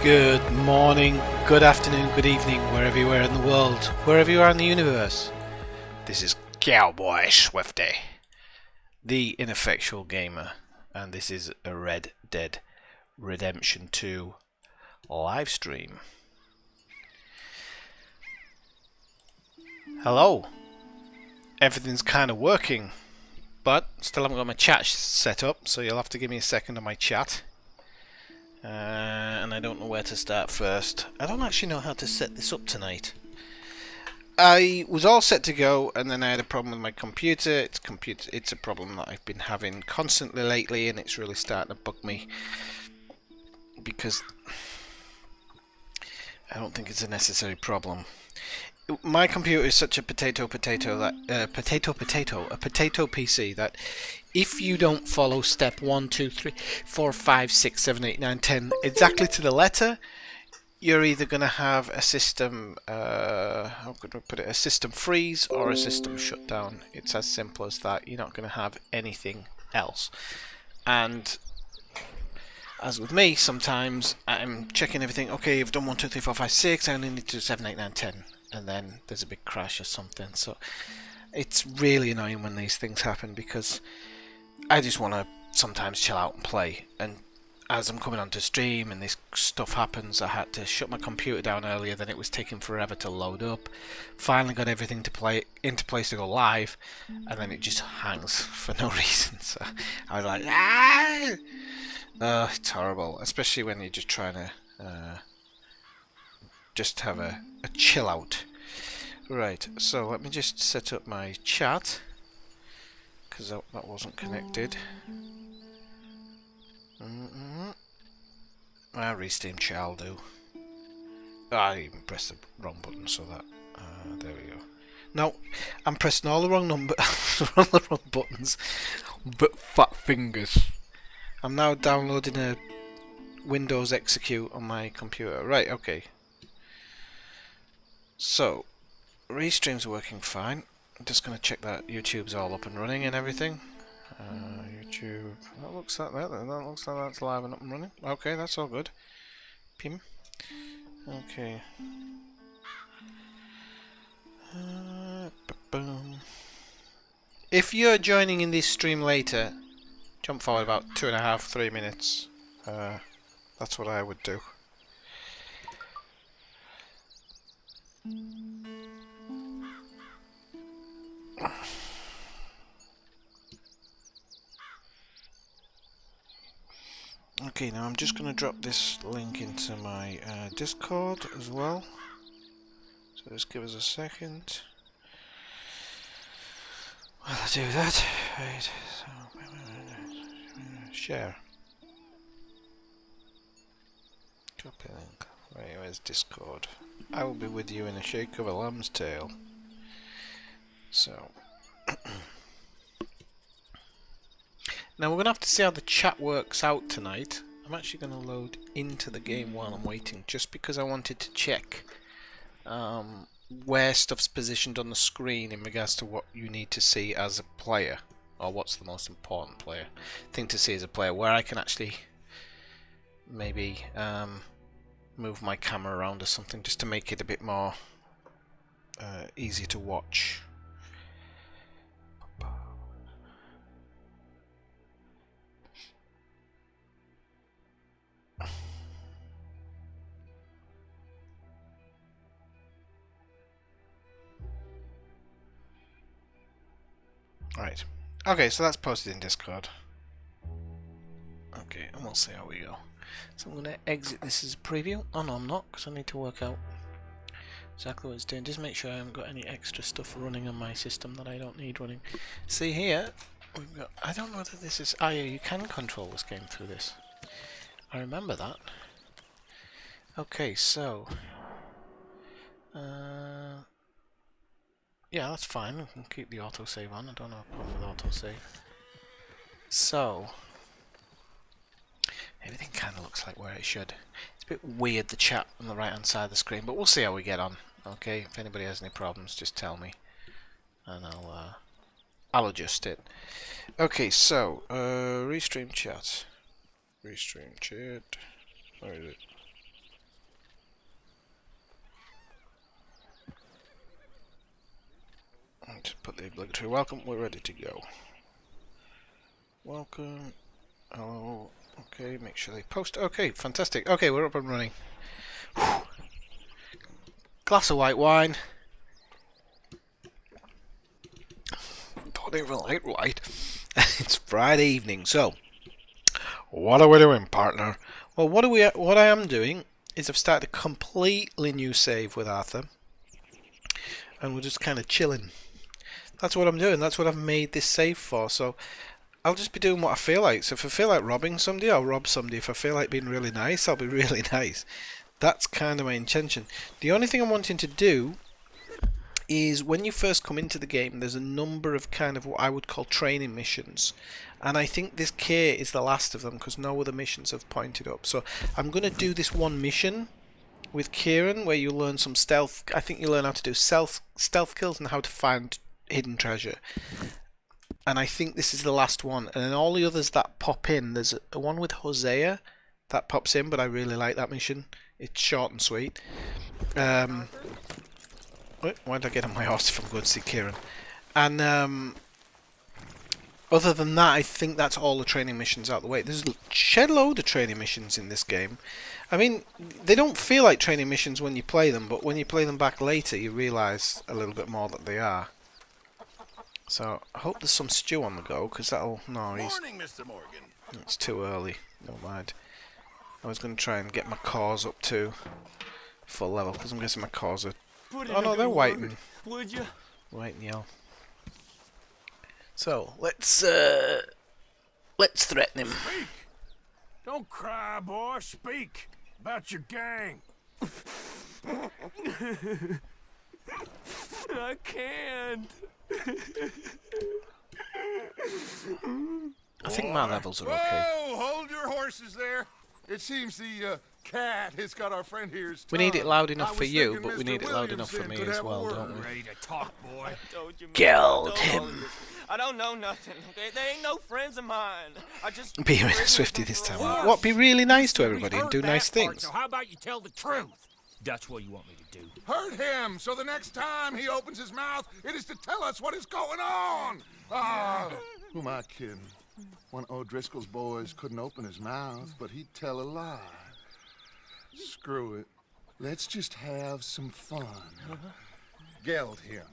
Good morning, good afternoon, good evening, wherever you are in the world, wherever you are in the universe. This is Cowboy Swifty, the ineffectual gamer, and this is a Red Dead Redemption 2 live stream. Hello. Everything's kind of working, but still haven't got my chat set up, so you'll have to give me a second on my chat. And I don't know where to start first. I don't actually know how to set this up tonight. I was all set to go, and then I had a problem with my computer. It's a problem that I've been having constantly lately, and it's really starting to bug me because I don't think it's a necessary problem. My computer is such a potato PC that if you don't follow step 1, 2, 3, 4, 5, 6, 7, 8, 9, 10 exactly to the letter, you're either going to have a system, how could I put it, a system freeze or a system shutdown. It's as simple as that. You're not going to have anything else. And as with me, sometimes I'm checking everything. Okay, I've done 1, 2, 3, 4, 5, 6. I only need to do 7, 8, 9, 10. And then there's a big crash or something. So it's really annoying when these things happen because I just want to sometimes chill out and play. And as I'm coming onto stream and this stuff happens, I had to shut my computer down earlier. Then it was taking forever to load up. Finally got everything into place to go live, and then it just hangs for no reason. So I was like, it's horrible, especially when you're just trying to just have a chill out. Right, so let me just set up my chat because that wasn't connected. Resteam chat will do. I even pressed the wrong button, so that there we go. No, I'm pressing all the wrong the wrong buttons, but fat fingers. I'm now downloading a Windows Execute on my computer. Right, okay. So, Restream's working fine. I'm just going to check that YouTube's all up and running and everything. YouTube. That looks like that. That looks like that's live and up and running. Okay, that's all good. Pim. Okay. Boom. If you're joining in this stream later, jump forward about 2.5, 3 minutes. That's what I would do. Okay, now I'm just going to drop this link into my Discord as well. So just give us a second. While I do that, right, so share. Copy link. Right, where's Discord? I will be with you in a shake of a lamb's tail. So now we're going to have to see how the chat works out tonight. I'm actually going to load into the game while I'm waiting, just because I wanted to check where stuff's positioned on the screen in regards to what you need to see as a player, or what's the most important thing to see as a player, where I can actually maybe move my camera around or something, just to make it a bit more easy to watch. Right. Okay, so that's posted in Discord. Okay, and we'll see how we go. So I'm going to exit this as a preview. Oh no, I'm not, because I need to work out exactly what it's doing. Just make sure I haven't got any extra stuff running on my system that I don't need running. See here, we've got... I don't know whether this is... Ah, yeah, you can control this game through this. I remember that. Okay, so... yeah, that's fine. We can keep the autosave on. I don't have a problem with autosave. So... everything kind of looks like where it should. It's a bit weird, the chat on the right hand side of the screen, but we'll see how we get on. Okay, if anybody has any problems, just tell me, and I'll adjust it. Okay, so Restream chat. Where is it? Just put the obligatory welcome. We're ready to go. Welcome. Hello. Okay, make sure they post. Okay, fantastic. Okay, we're up and running. Whew. Glass of white wine. Don't even like white. It's Friday evening, so what are we doing, partner? Well, what I am doing is I've started a completely new save with Arthur, and we're just kind of chilling. That's what I'm doing. That's what I've made this save for. So I'll just be doing what I feel like. So if I feel like robbing somebody, I'll rob somebody. If I feel like being really nice, I'll be really nice. That's kind of my intention. The only thing I'm wanting to do is when you first come into the game, there's a number of kind of what I would call training missions, and I think this K is the last of them because no other missions have pointed up. So I'm going to do this one mission with Kieran where you learn some stealth. I think you learn how to do stealth kills and how to find hidden treasure, and I think this is the last one. And then all the others that pop in, there's a one with Hosea that pops in, but I really like that mission. It's short and sweet. Why did I get on my horse if I'm going to see Kieran? And other than that, I think that's all the training missions out the way. There's a shed load of training missions in this game. I mean, they don't feel like training missions when you play them, but when you play them back later, you realise a little bit more that they are. So I hope there's some stew on the go, because that'll... No, Morning, Mr. Morgan. It's too early. Don't mind. I was going to try and get my cores up to full level, because I'm guessing my cores are... Oh no, they're white and... Would you? White and yellow. So, let's threaten him. Speak! Don't cry, boy. Speak about your gang. I can't. I think my levels are okay. Whoa, hold your horses there. It seems the cat has got our friend here's We need it loud enough I for was you, thinking but we Mr. need it loud enough for Williamson me could as have a well, word. don't we? Ready to talk, boy. Killed him. I don't know nothing. They ain't no friends of mine. I just Be a Swifty this time. What? Be really nice to everybody and do nice things. So how about you tell the truth? That's what you want me to do. Hurt him, so the next time he opens his mouth, it is to tell us what is going on. Ah, who am I kidding? One of O'Driscoll's boys couldn't open his mouth, but he'd tell a lie. Screw it. Let's just have some fun. Geld him.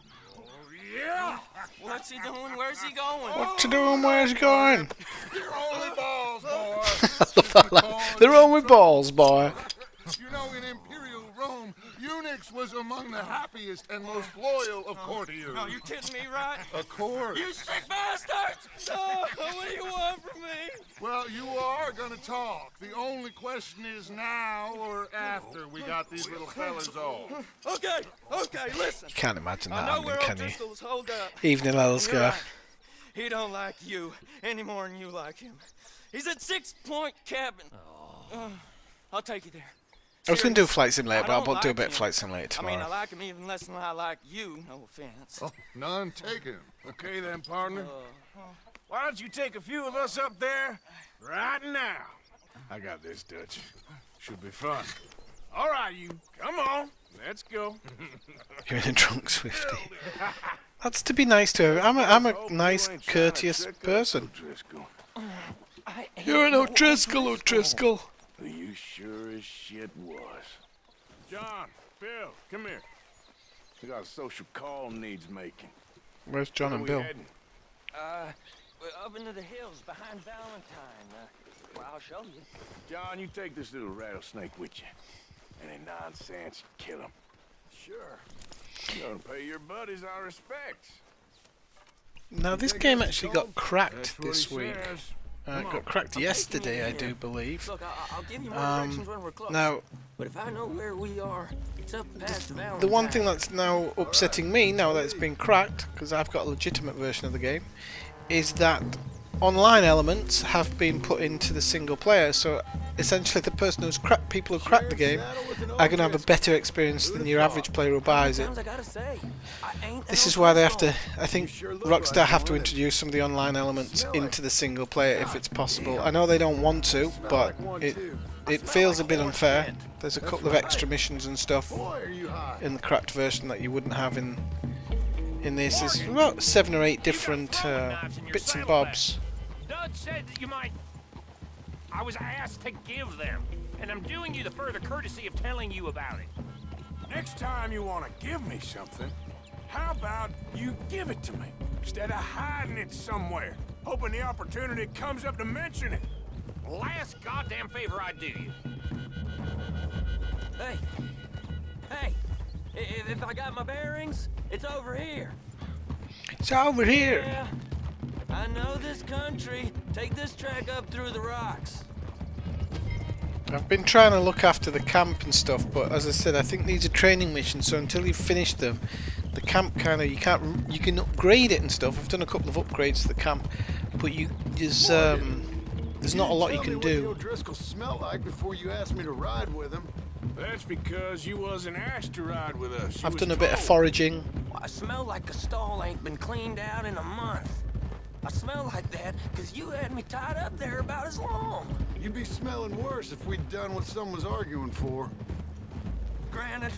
Yeah! What's he doing? Where's he going? What to do and where's he going? You're only balls, boy. They're on with balls, boy. You know, in Imperial Rome, eunuchs was among the happiest and most loyal of courtiers. Oh, you kidding me, right? Of course. You sick bastards! Oh, what do you want from me? Well, you are gonna talk. The only question is now or after we got these little fellas off. Okay, listen. You can't imagine that I know happening, where can you? O'Driscoll's holed up. Evening, You're Elsker. right. He don't like you any more than you like him. He's at 6 Point Cabin. I'll take you there. I was going to do Flight I Simulator, but don't I'll do a like bit of him. Flight Simulator I mean, I tomorrow. like him even less than I like you. No offense. Oh, none taken. Okay then, partner. Why don't you take a few of us up there right now? I got this, Dutch. Should be fun. All right, you. Come on. Let's go. You're in a drunk Swifty. That's to be nice to her. I'm a nice, courteous person. You're an O'Driscoll. You sure as shit was. John, Bill, come here. We got a social call needs making. Where's John and Where we Bill? heading? We're up into the hills behind Valentine. Well, I'll show you. John, you take this little rattlesnake with you. Any nonsense, kill him. Sure. You ought to pay your buddies our respects. Now, this game actually got cracked this week. It got cracked yesterday, I do believe. Look, I'll give you more directions when we're close. Now, But if I know where we are, it's up past Valentine. the one thing that's now upsetting me, now that it's been cracked, because I've got a legitimate version of the game, is that online elements have been put into the single player. So essentially, the person who's people who cracked the game are going to have a better experience than your average player who buys it. Sometimes I gotta say, I ain't This an is why they have O'Driscoll. to. I think Rockstar have to introduce some of the online elements into the single player if it's possible. I know they don't want to, but it feels a bit unfair. There's a couple of extra missions and stuff in the cracked version that you wouldn't have in in this. There's about 7 or 8 different bits and bobs. Dud said that you might. I was asked to give them, and I'm doing you the further courtesy of telling you about it. Next time you want to give me something, how about you give it to me, instead of hiding it somewhere, hoping the opportunity comes up to mention it? Last goddamn favor I do you. Hey, hey, if I got my bearings, it's over here. It's over here. Yeah, I know this country. Take this track up through the rocks. I've been trying to look after the camp and stuff, but as I said, I think these are training missions. So until you finish them, the camp kind of you can upgrade it and stuff. I've done a couple of upgrades to the camp, but there's not a lot you can do. What the O'Driscoll smelled like before you asked me to ride with him. That's because you wasn't asked to ride with us. I've done a bit of foraging. I smell like a stall ain't been cleaned out in a month. I smell like that because you had me tied up there about as long. You'd be smelling worse if we'd done what someone was arguing for. Granted.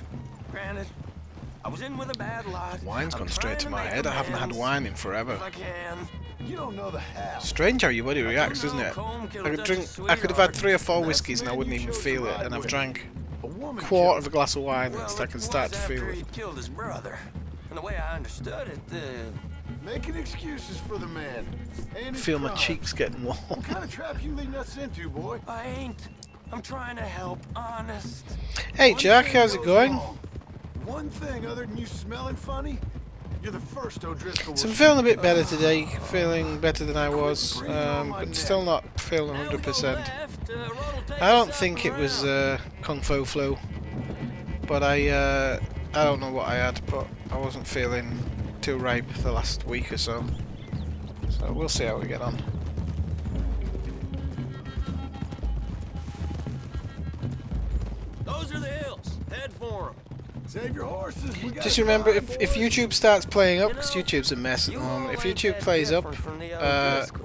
I was in with a bad lot. Wine's I'm gone straight trying to my make head. I haven't had amends wine in forever. if I can. You don't know the half. Strange how your body reacts, isn't it? I could have had 3 or 4 whiskeys and I wouldn't even feel it, and I've drank A woman a quarter of a glass of wine Well, and I it can start was to feel after it. he'd killed his brother. And the way I understood it, making excuses for the man. And his Feel my crime. cheeks getting warm. What kind of trap you leading us into, boy? I ain't. I'm trying to help, honest. Hey One Jack, thing how's it goes going? wrong. One thing other than you smelling funny, you're the first O'Driscoll. So I'm feeling a bit better today, feeling better than I was, but still not feeling Now we go 100%. left, road will take I don't us think up it was around. Kung Fu flu, but I don't know what I had, but I wasn't feeling too ripe the last week or so. So we'll see how we get on. Those are the hills. Head for them. Save your horses. We got Just remember, if YouTube starts playing up, because YouTube's a mess at the moment, if YouTube plays up,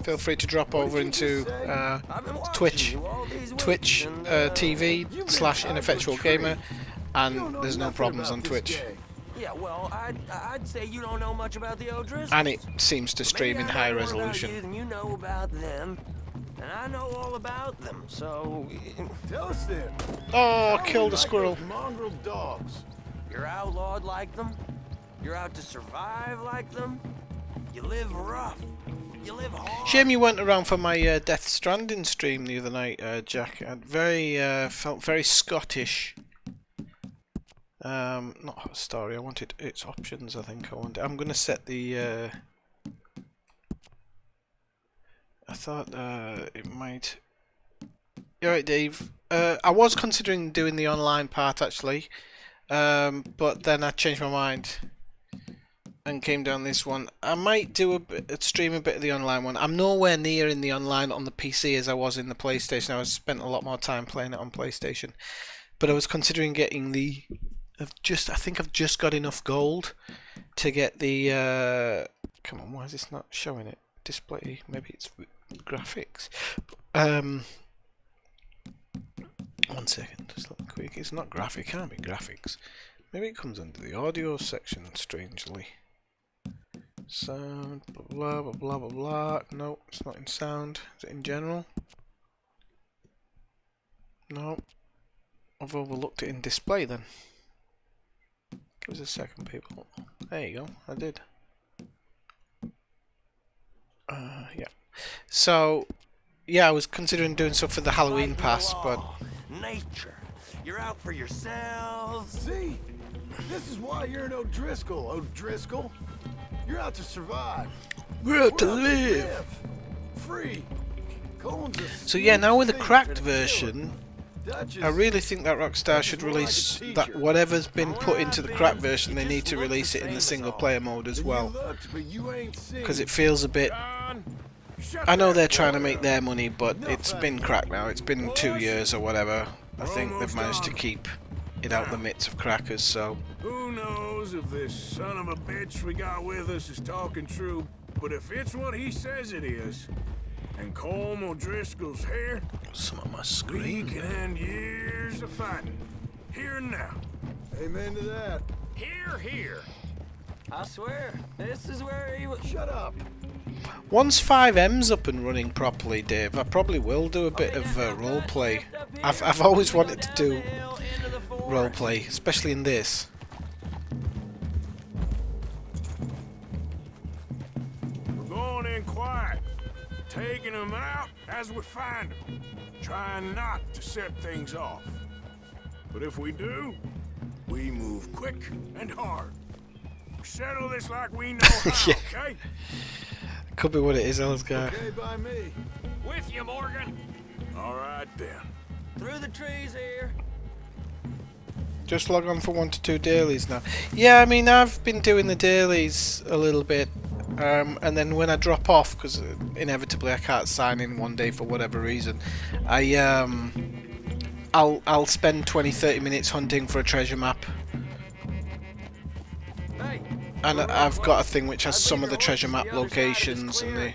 feel free to drop over into Twitch TV/Ineffectual Gamer, and there's no problems on Twitch. Yeah, well, I'd say you don't know much about the O'Driscolls. And it seems to stream in high Maybe I know more about resolution. you than you know about them, and I know all about them. So Tell us then. Oh, How killed we a like squirrel. those mongrel dogs. you're outlawed like them. You're out to survive like them. You live rough. You live hard. Shame you weren't around for my Death Stranding stream the other night, Jack. I felt very Scottish. Not Hot Story. I wanted its options. I think I wanted. I'm gonna set the. I thought it might. You're right, Dave. I was considering doing the online part actually, but then I changed my mind and came down this one. I might do stream a bit of the online one. I'm nowhere near in the online on the PC as I was in the PlayStation. I spent a lot more time playing it on PlayStation, but I was considering getting the. I think I've just got enough gold to get the. Come on, why is this not showing it? Display. Maybe it's graphics. 1 second, just look quick. It's not graphic. Can't be graphics. Maybe it comes under the audio section. Strangely. Sound. Blah blah blah blah blah. No, it's not in sound. Is it in general? No. I've overlooked it in display then. Give us a second, people. There you go. I did. Yeah. So, yeah, I was considering doing stuff for the Halloween pass, but Nature. You're out for yourselves. See? This is why you're an O'Driscoll, O'Driscoll. You're out to survive. we're out to We're out live. Free. Colin's a So yeah, now with the thief cracked and a killer. version, Dutch is- I really think that Rockstar should more like a release teacher. that whatever's been put into the cracked version, they need to release it in the single player mode as You well, looked, but you ain't seen. because it feels a bit. John, shut I know that they're trying to boy make up. their money, but it's been cracked now. It's been 2 years or whatever. I think they've managed to keep it out the midst of crackers. So Who knows if this son of a bitch we got with us is talking true, but if it's what he says it is, and Colm O'Driscoll's here, some of my we screen. can end years of fighting. Here and now. Amen to that. Here, here. I swear, this is where he was. Shut up. Once 5M's up and running properly, Dave, I probably will do a bit of role play. I've always wanted to do role play, especially in this. We're going in quiet, taking them out as we find them, trying not to set things off. But if we do, we move quick and hard. Settle this like we know how, Yeah. okay? Could be what it is, Ellis guy. Okay by me. With you, Morgan. All right, then. Through the trees here. Just log on for 1 to 2 dailies now. Yeah, I mean, I've been doing the dailies a little bit, and then when I drop off, because inevitably I can't sign in one day for whatever reason, I'll spend 20-30 minutes hunting for a treasure map. Hey, And I've got a thing which has some of the treasure map locations and the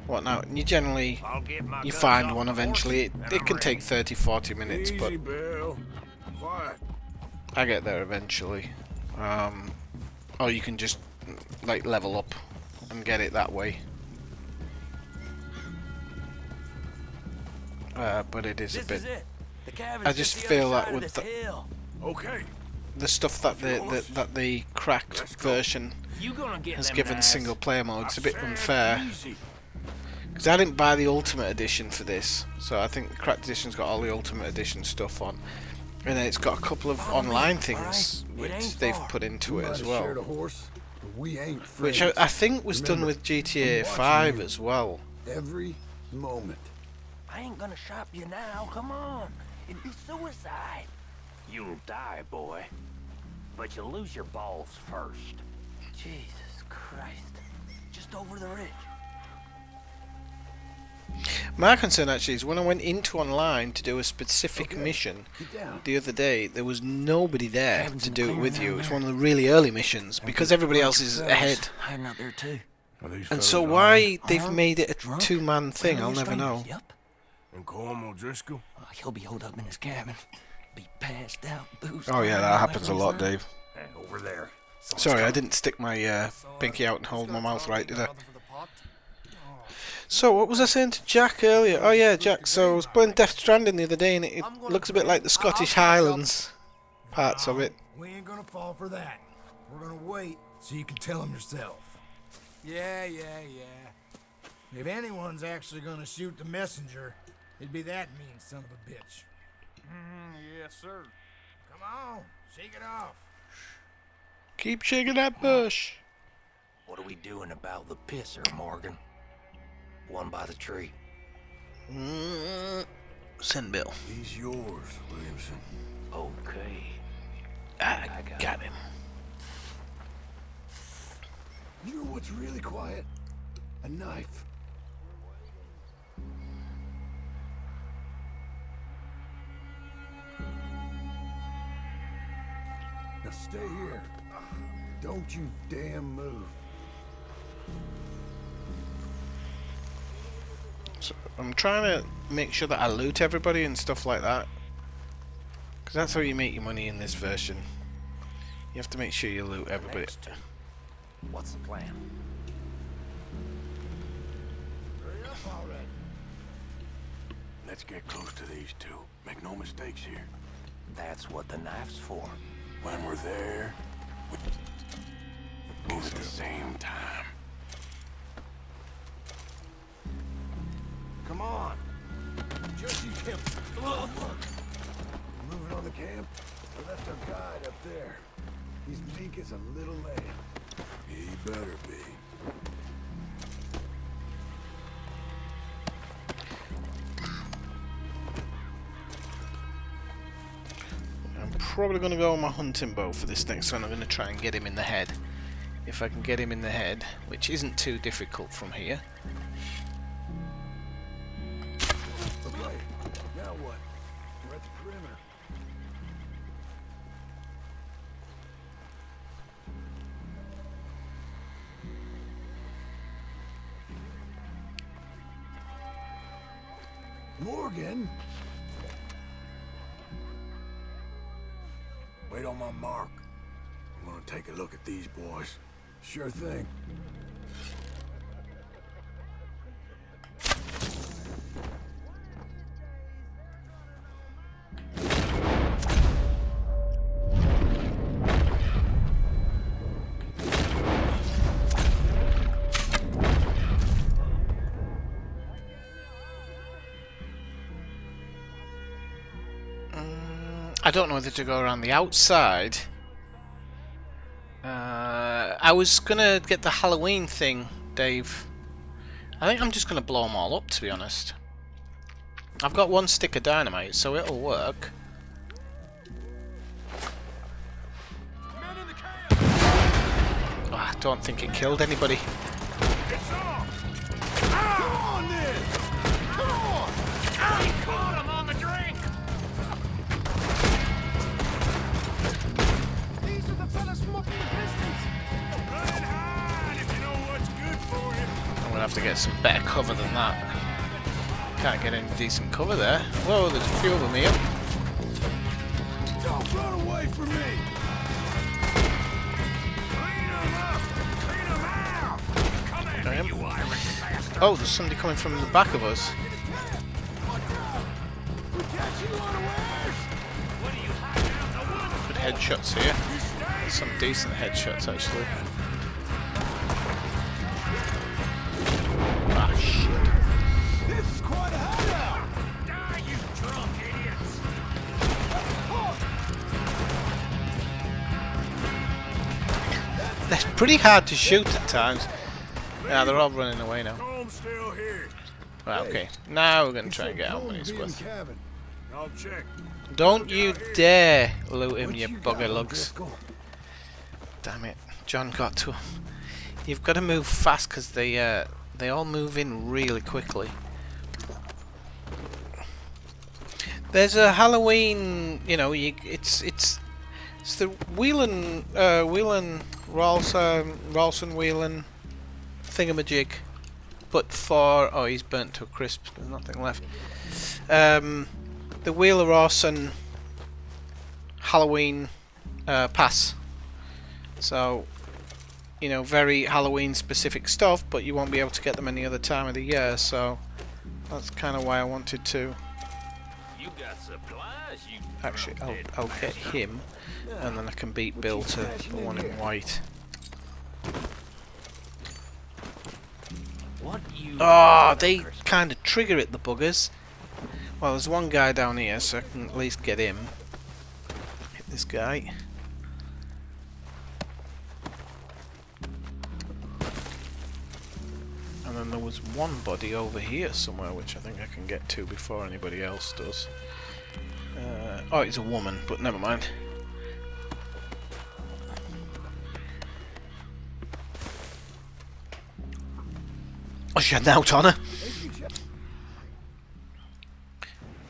whatnot. And you generally I'll get my you guns find off one the eventually. horse, and It I'm can ready. take 30-40 minutes, Easy, but Bill. Quiet. I get there eventually. Or you can just like level up and get it that way. But it is a this bit is it. The cabin's I just the other feel that side of with this the- hill. Okay. the stuff that the cracked Let's go. version You gonna get has them given knives? single player mode. It's a bit I said unfair. easy. Because I didn't buy the Ultimate Edition for this, so I think the Cracked Edition's got all the Ultimate Edition stuff on. And then it's got a couple of online things alright? It which ain't they've far. put into it as Might have shared a well. horse, but we ain't Which friends. I think was done Remember, with GTA I'm watching 5 you. as well. Every moment. I ain't gonna shop you now. Come on. It'd be suicide. You'll die, boy. But you'll lose your balls first. Jesus Christ. Just over the ridge. My concern actually is when I went into online to do a specific Okay. mission Get down. the other day, there was nobody there Cabin's to in do the it clearing with down you. It's there. one of the really early missions because everybody else is ahead. Hiding out there too. Are these And fellas so armed? why they've Armed, made it a drunk, two-man thing, I'll friendly never know. strangers, Yep. And Corm O'Driscoll? He'll be holed up in his cabin. Be passed out, booze. Oh yeah, that happens a lot, Dave. Hey, over there. Sorry, I didn't stick my pinky out and hold my mouth right, did I? So, what was I saying to Jack earlier? Oh yeah, Jack, so I was playing Death Stranding the other day and it looks a bit like the Scottish Highlands parts of it. We ain't gonna fall for that. We're gonna wait so you can tell him yourself. Yeah. If anyone's actually gonna shoot the messenger, it'd be that mean son of a bitch. Yes, sir. Come on, shake it off. Keep shaking that bush. What are we doing about the pisser, Morgan? One by the tree. Send Bill. He's yours, Williamson. Okay. I got him. You know what's really quiet? A knife. Now stay here. Don't you damn move. So I'm trying to make sure that I loot everybody and stuff like that. Because that's how you make your money in this version. You have to make sure you loot everybody. What's the plan? Let's get close to these two. Make no mistakes here. That's what the knife's for. When we're there, we move at the same time. Come on. Just you Kemp. Moving on the camp. I left our guide up there. He's meek as a little lamb. He better be. I'm probably going to go on my hunting bow for this next one. I'm going to try and get him in the head. If I can get him in the head, which isn't too difficult from here. Okay, now what? We're at the perimeter. Morgan? Wait on my mark. I'm gonna take a look at these boys. Sure thing. I don't know whether to go around the outside. I was gonna get the Halloween thing, Dave. I think I'm just gonna blow them all up, to be honest. I've got one stick of dynamite, so it'll work. Oh, I don't think it killed anybody. It's off! Come on, then! Come on! He caught him on the drink! These are the fellas from up in the distance! Run and hide if you know what's good for you! I'm gonna have to get some better cover than that. Can't get any decent cover there. Whoa, there's a few of them here. Don't run away from me! Clean them up! Clean them out! Come at me, you Irish bastard! Oh, there's somebody coming from the back of us. We catch you unawares! What are you hiding out in the woods Good for? headshots here. There's some decent headshots actually. Ah, shit. This is quite a hideout! Die, you drunk idiots! They're pretty hard to shoot at times. Yeah, they're all running away now. Comb's still here. Right, okay. Now we're gonna try and get out when he's with. I'll check. Don't you dare loot him, you bugger lugs. Damn it. John got to him. You've got to move fast because they all move in really quickly. There's a Halloween, you know, it's the Whelan Ralston Whelan thingamajig, but for he's burnt to a crisp. There's nothing left. The Wheeler Rawson Halloween pass. So, you know, very Halloween specific stuff, but you won't be able to get them any other time of the year. So that's kind of why I wanted to. You got supplies, you Actually, drunk I'll dead get bastard. him, and then I can beat Bill to the one in white. What you Oh, they kind of trigger it, the buggers. Well, there's one guy down here, so I can at least get him. Hit this guy. And then there was one body over here somewhere, which I think I can get to before anybody else does. Oh, it's a woman, but never mind. Oh, she had an out on her.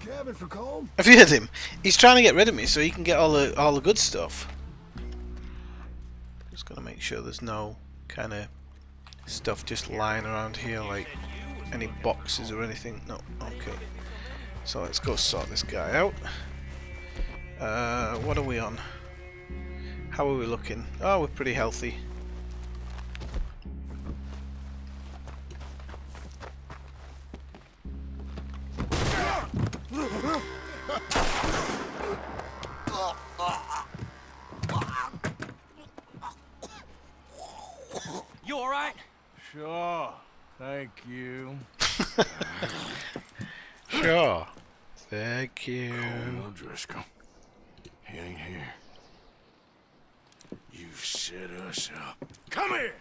Cabin for Comb? Have you heard him? He's trying to get rid of me so he can get all the good stuff. Just gotta make sure there's no kind of stuff just lying around here, like any boxes or anything. No, okay. So let's go sort this guy out. What are we on? How are we looking? Oh, we're pretty healthy. You all right? Sure. Thank you. Sure. Thank you. O'Driscoll. He ain't here. You set us up. Come here!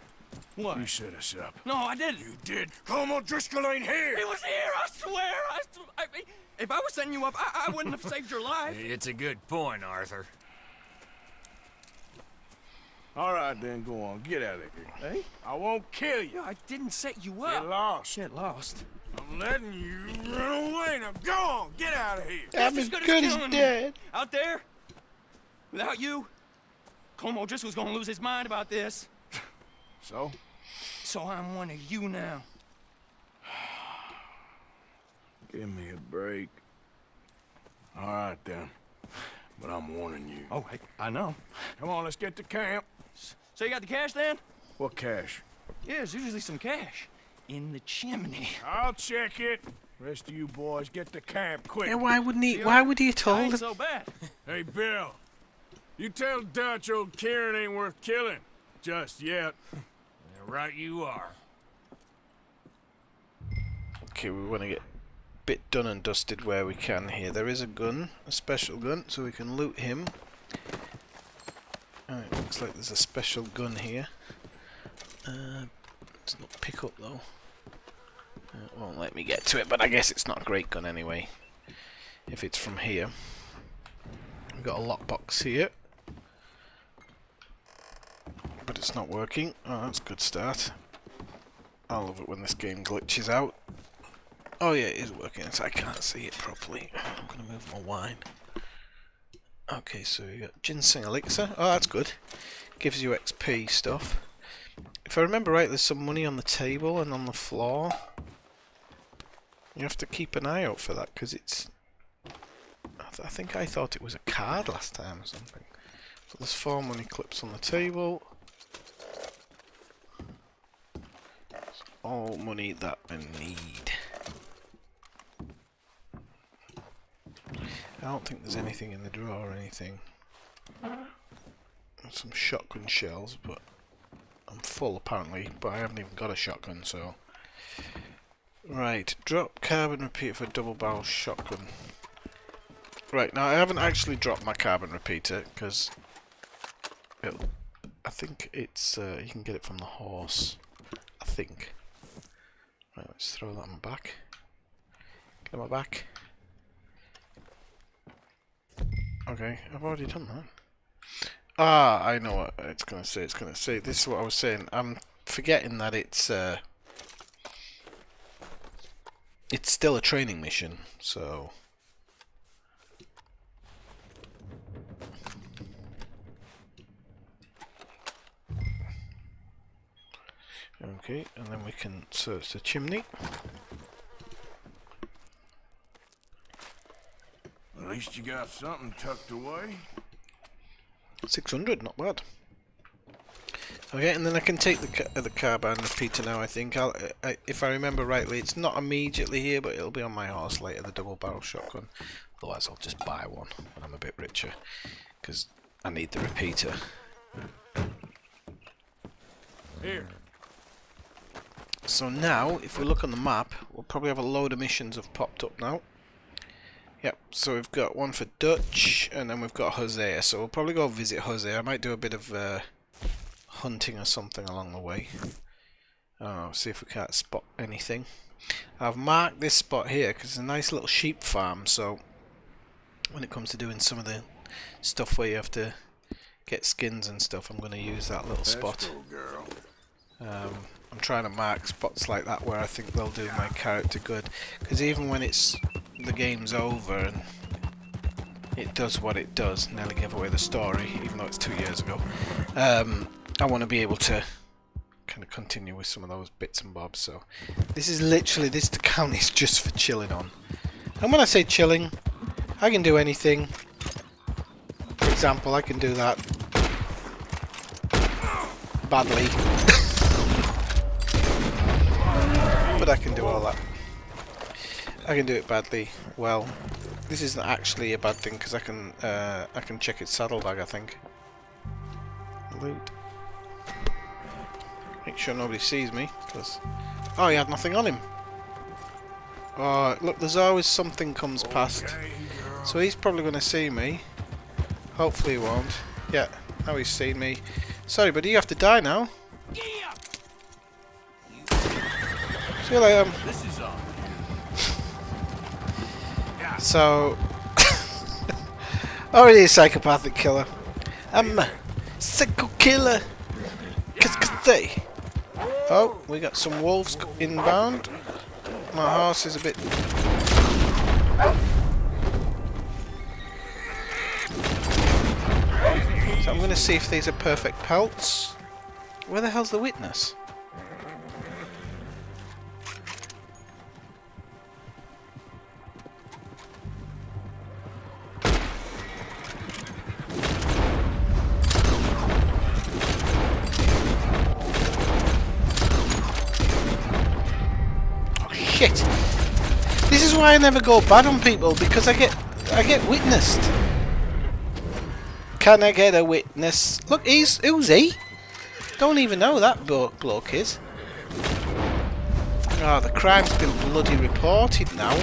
What? You set us up. No, I didn't. You did. Colm O'Driscoll ain't here! He was here, I swear. If I was setting you up, I wouldn't have saved your life. It's a good point, Arthur. All right, then, go on. Get out of here. Hey? I won't kill you. I didn't set you Get up. lost. Get lost. I'm letting you run away. Now go on. Get out of here. I'm Just as as good as killing me. dead. Out there, without you, Colm O'Driscoll's gonna lose his mind about this. So? So I'm one of you now. Give me a break. All right, then. But I'm warning you. Oh, I know. Come on, let's get to camp. So you got the cash then? What cash? Yeah, there's usually some cash in the chimney. I'll check it. Rest of you boys get to camp quick. Yeah, why wouldn't he? Why would he have I told ain't him? so bad. Hey, Bill. You tell Dutch old Kieran ain't worth killing. Just yet. Yeah, right you are. Okay, we want to get a bit done and dusted where we can here. There is a gun, a special gun, so we can loot him. Alright, looks like there's a special gun here. It's not pick up though. It won't let me get to it, but I guess it's not a great gun anyway. If it's from here. We've got a lockbox here. But it's not working. Oh, that's a good start. I love it when this game glitches out. Oh yeah, it is working, so I can't see it properly. I'm going to move my wine. Okay, so you got ginseng elixir. Oh, that's good. Gives you XP stuff. If I remember right, there's some money on the table and on the floor. You have to keep an eye out for that, because it's... I think I thought it was a card last time or something. So there's 4 money clips on the table. It's all money that I need. I don't think there's anything in the drawer or anything. There's some shotgun shells, but I'm full apparently, but I haven't even got a shotgun, so... Right, drop carbon repeater for double barrel shotgun. Right, now I haven't actually dropped my carbon repeater, because I think it's, you can get it from the horse, I think. Right, let's throw that on my back. Get on my back. Okay, I've already done that. Ah, I know what it's gonna say. It's gonna say, this is what I was saying. I'm forgetting that it's still a training mission, so... Okay, and then we can search the chimney. At least you got something tucked away. 600, not bad. Okay, and then I can take the carbine repeater now. I think if I remember rightly, it's not immediately here, but it'll be on my horse later. The double barrel shotgun. Otherwise, I'll just buy one when I'm a bit richer, because I need the repeater. Here. So now, if we look on the map, we'll probably have a load of missions have popped up now. Yep, so we've got one for Dutch, and then we've got Hosea, so we'll probably go visit Hosea. I might do a bit of hunting or something along the way. See if we can't spot anything. I've marked this spot here, because it's a nice little sheep farm, so when it comes to doing some of the stuff where you have to get skins and stuff, I'm going to use that little spot. Girl. I'm trying to mark spots like that where I think they'll do my character good, because even when the game's over and it does what it does, nearly give away the story, even though it's 2 years ago, I want to be able to kind of continue with some of those bits and bobs. So this is literally, this account is just for chilling on. And when I say chilling, I can do anything. For example, I can do that badly. But I can do all that. I can do it badly. Well, this isn't actually a bad thing, because I can check its saddlebag, I think. Loot. Make sure nobody sees me, because... Oh, he had nothing on him. Oh, look, there's always something comes past. So he's probably going to see me. Hopefully he won't. Yeah, now he's seen me. Sorry, buddy, you have to die now. See you later. This is all. So... already a psychopathic killer. I'm a psycho killer. Qu'est-ce. Oh, we got some wolves inbound. My horse is a bit... So I'm going to see if these are perfect pelts. Where the hell's the witness? shit. This is why I never go bad on people, because I get witnessed. Can I get a witness? Look, who's he? Don't even know who that bloke is. Oh, the crime's been bloody reported now.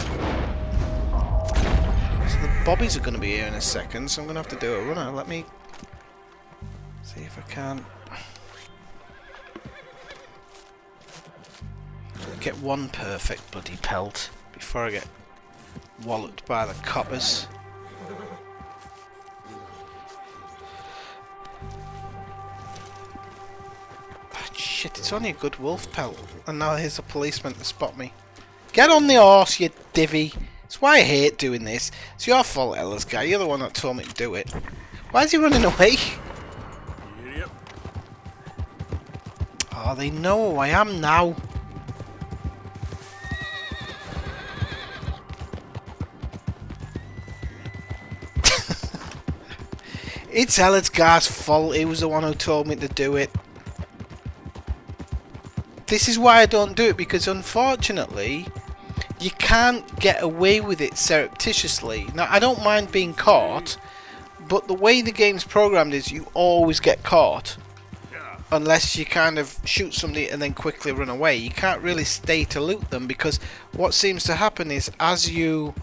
So the bobbies are going to be here in a second, so I'm going to have to do a runner. Let me see if I can get one perfect bloody pelt before I get walloped by the coppers. Shit, it's only a good wolf pelt. And now here's a policeman to spot me. Get on the horse, you divvy. That's why I hate doing this. It's your fault, Ellis guy. You're the one that told me to do it. Why is he running away? Idiot. Oh, they know who I am now. It's Ellis guy's fault. He was the one who told me to do it. This is why I don't do it, because unfortunately you can't get away with it surreptitiously. Now, I don't mind being caught, but the way the game's programmed is you always get caught unless you kind of shoot somebody and then quickly run away. You can't really stay to loot them, because what seems to happen is as you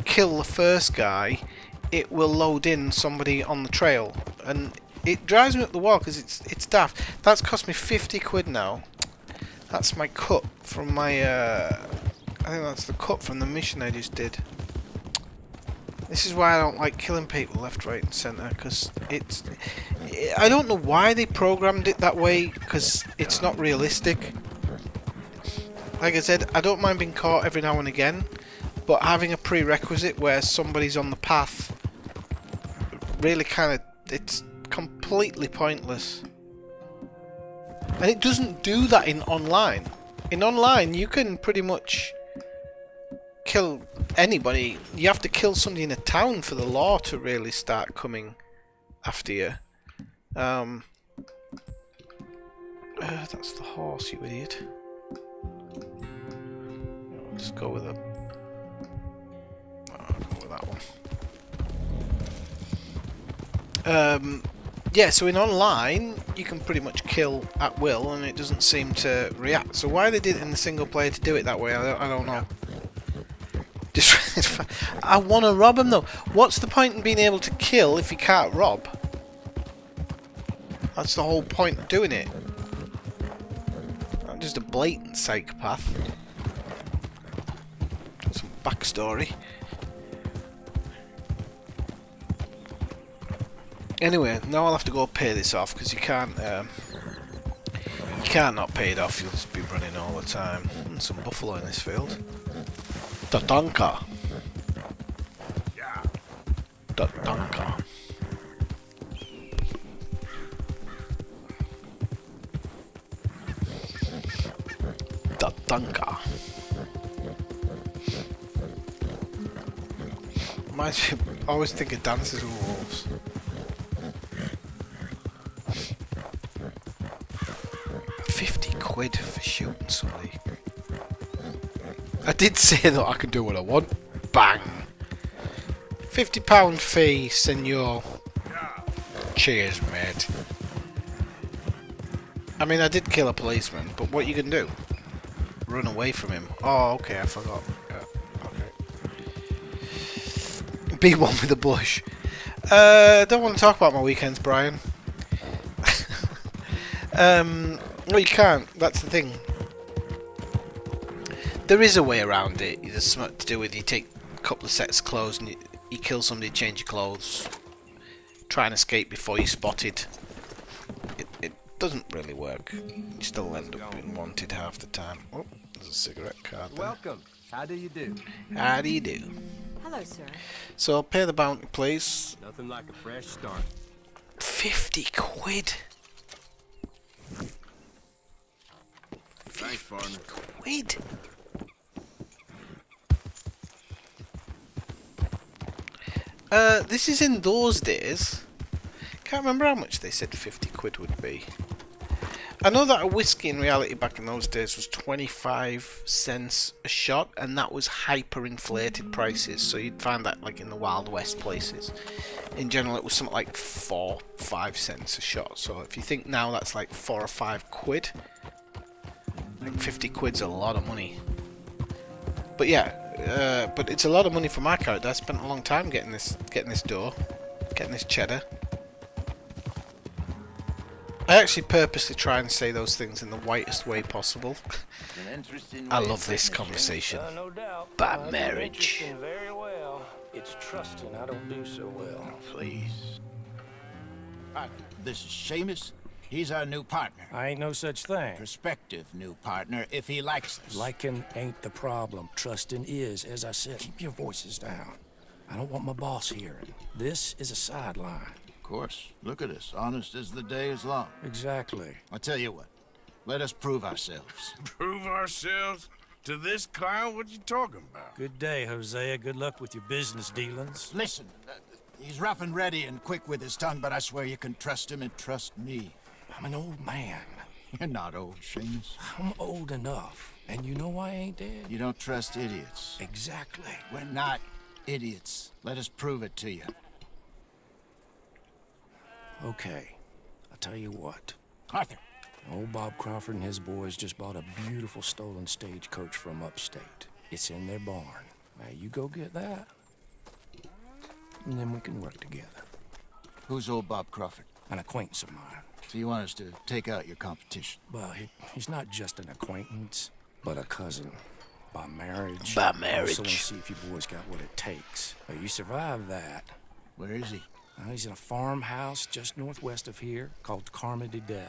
kill the first guy, it will load in somebody on the trail, and it drives me up the wall because it's daft. That's cost me 50 quid now. That's my cut from my, I think that's the cut from the mission I just did. This is why I don't like killing people left, right and centre, because I don't know why they programmed it that way, because it's not realistic. Like I said, I don't mind being caught every now and again, but having a prerequisite where somebody's on the path really kind of, it's completely pointless. And it doesn't do that in online. In online, you can pretty much kill anybody. You have to kill somebody in a town for the law to really start coming after you. That's the horse, you idiot. Let's go with it. I'll go with that one. Yeah, so in online, you can pretty much kill at will, and it doesn't seem to react. So why they did it in the single player to do it that way, I don't know. I want to rob him though. What's the point in being able to kill if you can't rob? That's the whole point of doing it. I'm just a blatant psychopath. Got some backstory. Anyway, now I'll have to go pay this off, because you can't not pay it off. You'll just be running all the time. And some buffalo in this field. Tatanka. Yeah. Tatanka. Tatanka. I always think of Dances with Wolves. £50 for shooting somebody. I did say that I could do what I want. Bang! £50 fee, senor. Cheers, mate. I mean, I did kill a policeman, but what you can do? Run away from him. Oh, okay, I forgot. Okay. Be one with the bush. Don't want to talk about my weekends, Brian. Well, you can't. That's the thing. There is a way around it. There's something to do with you take a couple of sets of clothes and you kill somebody, change your clothes, try and escape before you're spotted. It doesn't really work. You still end up being wanted half the time. Oh, there's a cigarette card there. Welcome. How do you do? How do you do? Hello, sir. So, pay the bounty, please. Nothing like a fresh start. £50. Thanks, partner. £50. This is in those days. Can't remember how much they said £50 would be. I know that a whiskey in reality back in those days was 25 cents a shot, and that was hyper-inflated prices, so you'd find that like in the Wild West places. In general, it was something like 4-5 cents a shot, so if you think now that's like 4 or 5 quid, like 50 quid's a lot of money. But yeah, but it's a lot of money for my character. I spent a long time getting this dough, getting this cheddar. I actually purposely try and say those things in the whitest way possible. I love this conversation. No doubt. Bad marriage. Interesting very well. It's trusting I don't do so well. Please. This is Seamus. He's our new partner. I ain't no such thing. Prospective new partner, if he likes us. Liking ain't the problem. Trusting is. As I said, keep your voices down. I don't want my boss hearing. This is a sideline. Of course. Look at us. Honest as the day is long. Exactly. I tell you what. Let us prove ourselves. Prove ourselves to this clown? What you talking about? Good day, Hosea. Good luck with your business dealings. Listen, he's rough and ready and quick with his tongue, but I swear you can trust him and trust me. I'm an old man. You're not old, Seamus. I'm old enough. And you know I ain't dead. You don't trust idiots. Exactly. We're not idiots. Let us prove it to you. Okay. I'll tell you what. Arthur. Old Bob Crawford and his boys just bought a beautiful stolen stagecoach from upstate. It's in their barn. Now you go get that, and then we can work together. Who's old Bob Crawford? An acquaintance of mine. So you want us to take out your competition? Well, he's not just an acquaintance, but a cousin. By marriage. By Also want marriage. to see if you boys got what it takes. Now, you survive that. Where is he? He's in a farmhouse just northwest of here called Carmody Dell.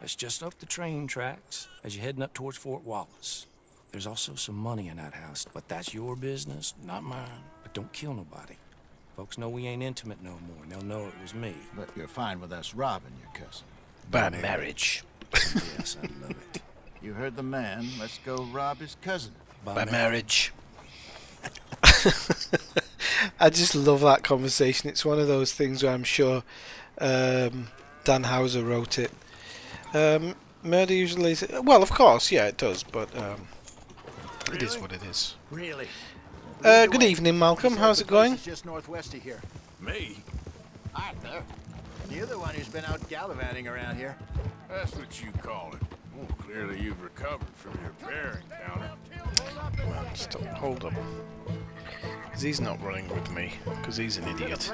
It's just up the train tracks as you're heading up towards Fort Wallace. There's also some money in that house, but that's your business, not mine. But don't kill nobody. Folks know we ain't intimate no more, and they'll know it was me. But you're fine with us robbing your cousin. By marriage. Yes, I love it. You heard the man. Let's go rob his cousin. By marriage. I just love that conversation. It's one of those things where I'm sure Dan Houser wrote it. Murder usually... Well, of course, yeah, it does, but it is what it is. Really? Good evening, Malcolm. How's it going? Just northwest of here. Me? Arthur. You're the one who's been out gallivanting around here. That's what you call it. Well, clearly you've recovered from your bear encounter. Stop, hold up. Because he's not running with me, because he's an idiot.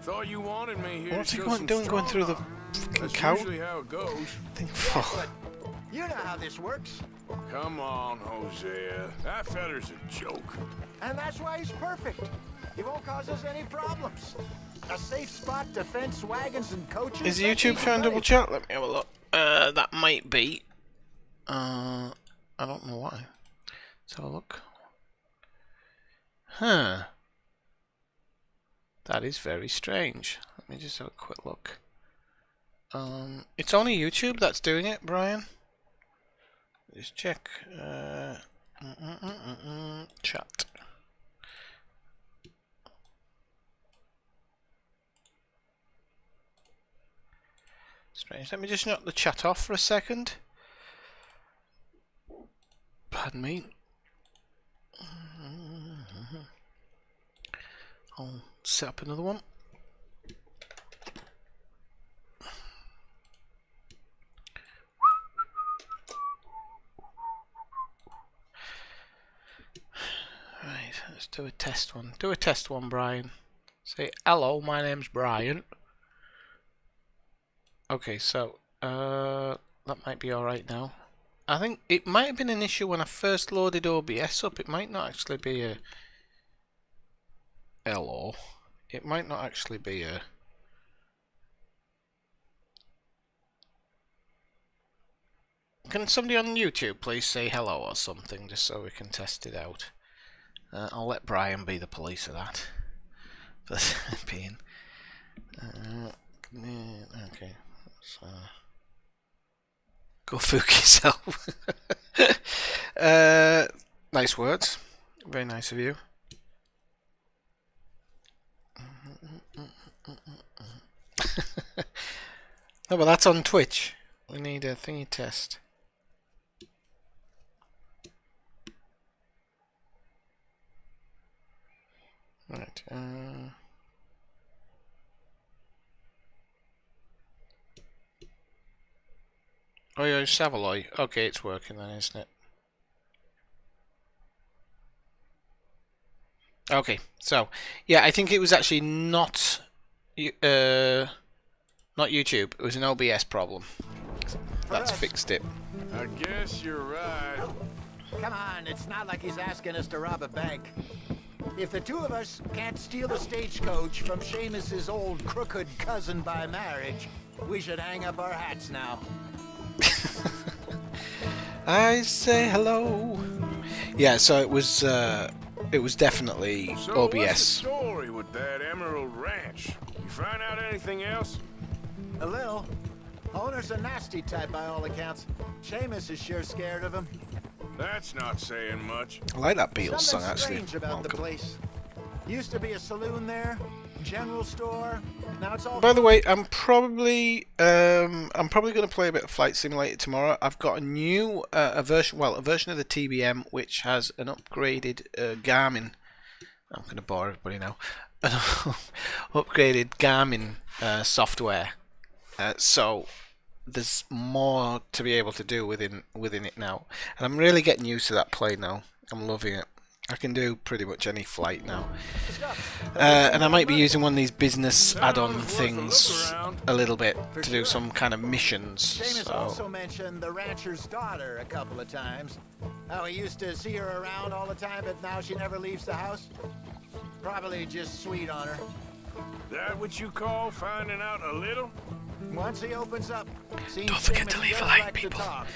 Thought you wanted me here. What's he to show going, some doing going through the strong arm. fucking That's cow? usually how it goes. You know how this works. Come on, Hosea. That feller's a joke. And that's why he's perfect. He won't cause us any problems. A safe spot to fence wagons and coaches. Is YouTube showing double chat? Let me have a look. That might be. I don't know why. Let's have a look. Huh. That is very strange. Let me just have a quick look. It's only YouTube that's doing it, Brian. Just check. Chat. Strange. Let me just knock the chat off for a second. Pardon me. I'll set up another one. Right, let's do a test one. Do a test one, Brian. Say, hello, my name's Brian. Okay, so, that might be alright now. I think it might have been an issue when I first loaded OBS up. It might not actually be a... Hello. It might not actually be a... Can somebody on YouTube please say hello or something, just so we can test it out? I'll let Brian be the police of that. For the time being. Okay. So, go fuck yourself. Nice words. Very nice of you. No, but that's on Twitch. We need a thingy test. Right. Oh yeah, Savaloy. Okay, it's working then, isn't it? Okay, so yeah, I think it was actually not YouTube. It was an OBS problem. That's fixed it. I guess you're right. Come on, it's not like he's asking us to rob a bank. If the two of us can't steal the stagecoach from Seamus's old crooked cousin by marriage, we should hang up our hats now. I say hello. Yeah, so it was definitely So OBS. what's the story with that Emerald Ranch? You find out anything else? A little. Owner's a nasty type by all accounts. Seamus is sure scared of him. That's not saying much. I like that Beatles song Something actually. strange about the Malcolm. place. Used to be a saloon there, general store. Now it's all. By the way, I'm probably going to play a bit of Flight Simulator tomorrow. I've got a new a version of the TBM which has an upgraded Garmin. I'm going to bore everybody now. An upgraded Garmin software. So there's more to be able to do within it now, and I'm really getting used to that play now. I'm loving it. I can do pretty much any flight now, and I might be using one of these business add-on things a little bit to do some kind of missions. Seamus So also mentioned the rancher's daughter a couple of times. How he used to see her around all the time, but now she never leaves the house. Probably just sweet on her. That what you call finding out a little? Once he opens up, seems don't forget to Seamus leave a does like, like to people. talk.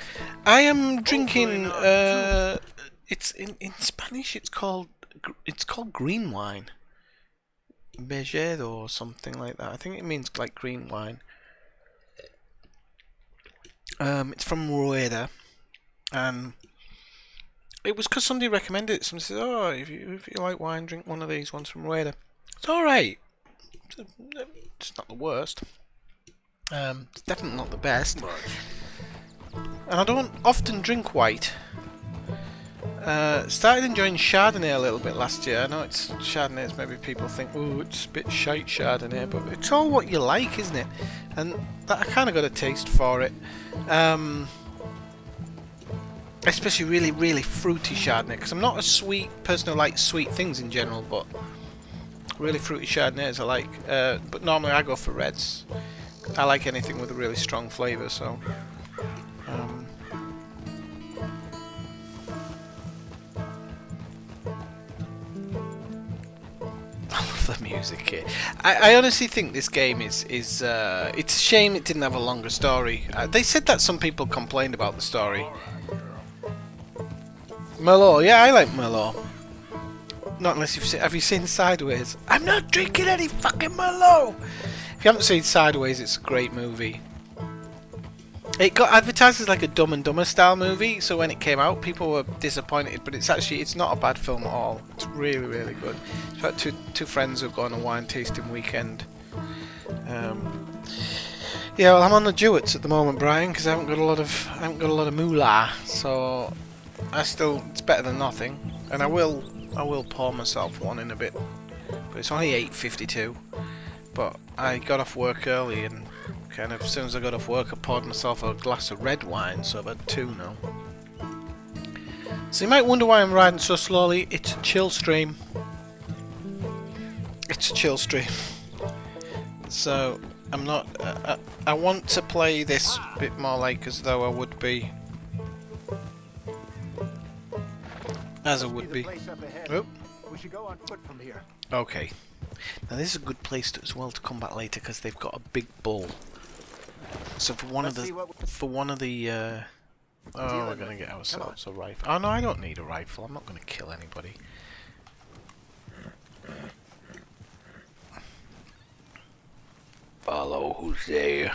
I am drinking. It's in Spanish. It's called green wine, Bejedo or something like that. I think it means like green wine. It's from Rueda, and it was because somebody recommended it. Somebody said, "Oh, if you like wine, drink one of these ones from Rueda." It's all right. It's not the worst. It's definitely not the best. And I don't often drink white. Started enjoying Chardonnay a little bit last year. I know it's Chardonnay, maybe people think, oh, it's a bit shite Chardonnay, but it's all what you like, isn't it? And that, I kind of got a taste for it. Especially really, really fruity Chardonnay, because I'm not a sweet person who likes sweet things in general, but really fruity Chardonnays I like. But normally I go for reds. I like anything with a really strong flavour, so... I love the music here. I honestly think this game is it's a shame it didn't have a longer story. They said that some people complained about the story. Merlot, yeah, I like Merlot. Not unless have you seen Sideways? I'm not drinking any fucking Merlot! If you haven't seen Sideways, it's a great movie. It got advertised as like a Dumb and Dumber style movie, so when it came out, people were disappointed. But it's not a bad film at all. It's really, really good. It's about two friends who go on a wine tasting weekend. Yeah, well, I'm on the Jewets at the moment, Brian, because I haven't got a lot of moolah. So it's better than nothing, and I will pour myself one in a bit. But it's only 8:52. But I got off work early, and kind of as soon as I got off work, I poured myself a glass of red wine, so I've had two now. So you might wonder why I'm riding so slowly. It's a chill stream. It's a chill stream. So I'm not. I want to play this a bit more like as though I would be. As I would be. Oh. We should go on foot from here. Okay. Now this is a good place as well to come back later because they've got a big bull. So for one of the oh, we're gonna get ourselves a rifle. Oh no, I don't need a rifle. I'm not gonna kill anybody. Follow who's there.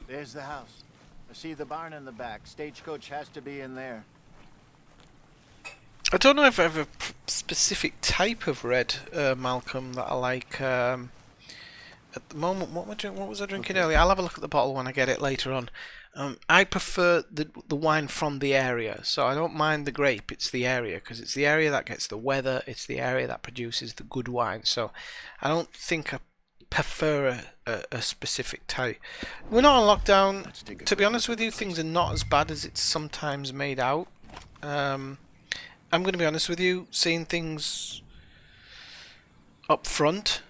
There's the house. I see the barn in the back. Stagecoach has to be in there. I don't know if I have a specific type of red, Malcolm, that I like. at the moment, what was I drinking earlier? I'll have a look at the bottle when I get it later on. I prefer the wine from the area, so I don't mind the grape. It's the area, because it's the area that gets the weather. It's the area that produces the good wine. So I don't think I prefer a specific type. We're not on lockdown. To be honest with you, things are not as bad as it's sometimes made out. I'm going to be honest with you, seeing things up front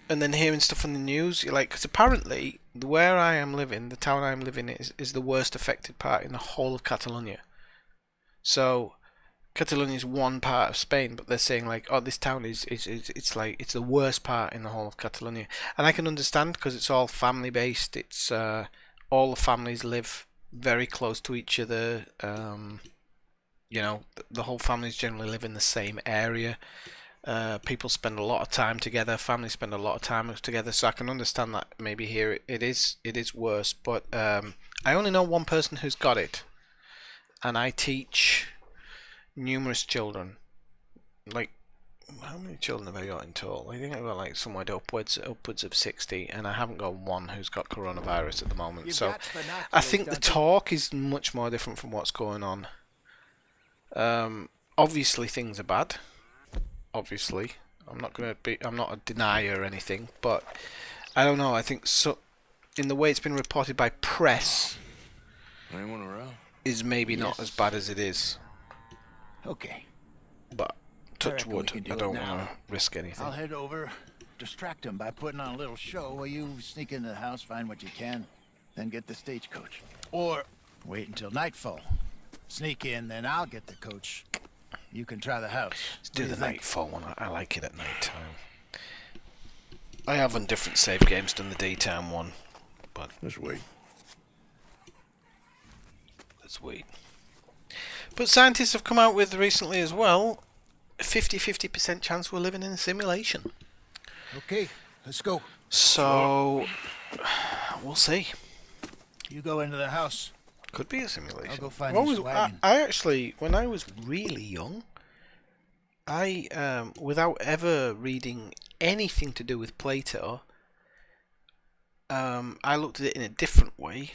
and then hearing stuff on the news, you're like, because apparently where I am living, the town I am living in, is the worst affected part in the whole of Catalonia. So Catalonia is one part of Spain, but they're saying like, oh, this town is it's the worst part in the whole of Catalonia, and I can understand because it's all family based. It's all the families live very close to each other. You know, the whole families generally live in the same area. People spend a lot of time together. Families spend a lot of time together, so I can understand that maybe here it is worse. But I only know one person who's got it, and I teach numerous children. Like, how many children have I got in total? I think I've got like somewhere upwards of 60, and I haven't got one who's got coronavirus at the moment. So I think the talk is much more different from what's going on. Obviously things are bad. Obviously, I'm not a denier or anything, but I don't know. I think so. In the way it's been reported by press, Anyone around? is maybe not as bad as it is. Okay. But touch reckon we wood, can do I it don't now. want to risk anything. I'll head over, distract him by putting on a little show while you sneak into the house, find what you can, then get the stagecoach. Or wait until nightfall. Sneak in, then I'll get the coach. You can try the house. Let's do the nightfall one. I like it at night time. I have on different save games done the daytime one, but Let's wait. let's wait. But scientists have come out with recently as well, a 50% chance we're living in a simulation. Okay, let's go. So we'll see. You go into the house. Could be a simulation. I'll go find What this was- wagon. I actually, when I was really young, I without ever reading anything to do with Plato, I looked at it in a different way.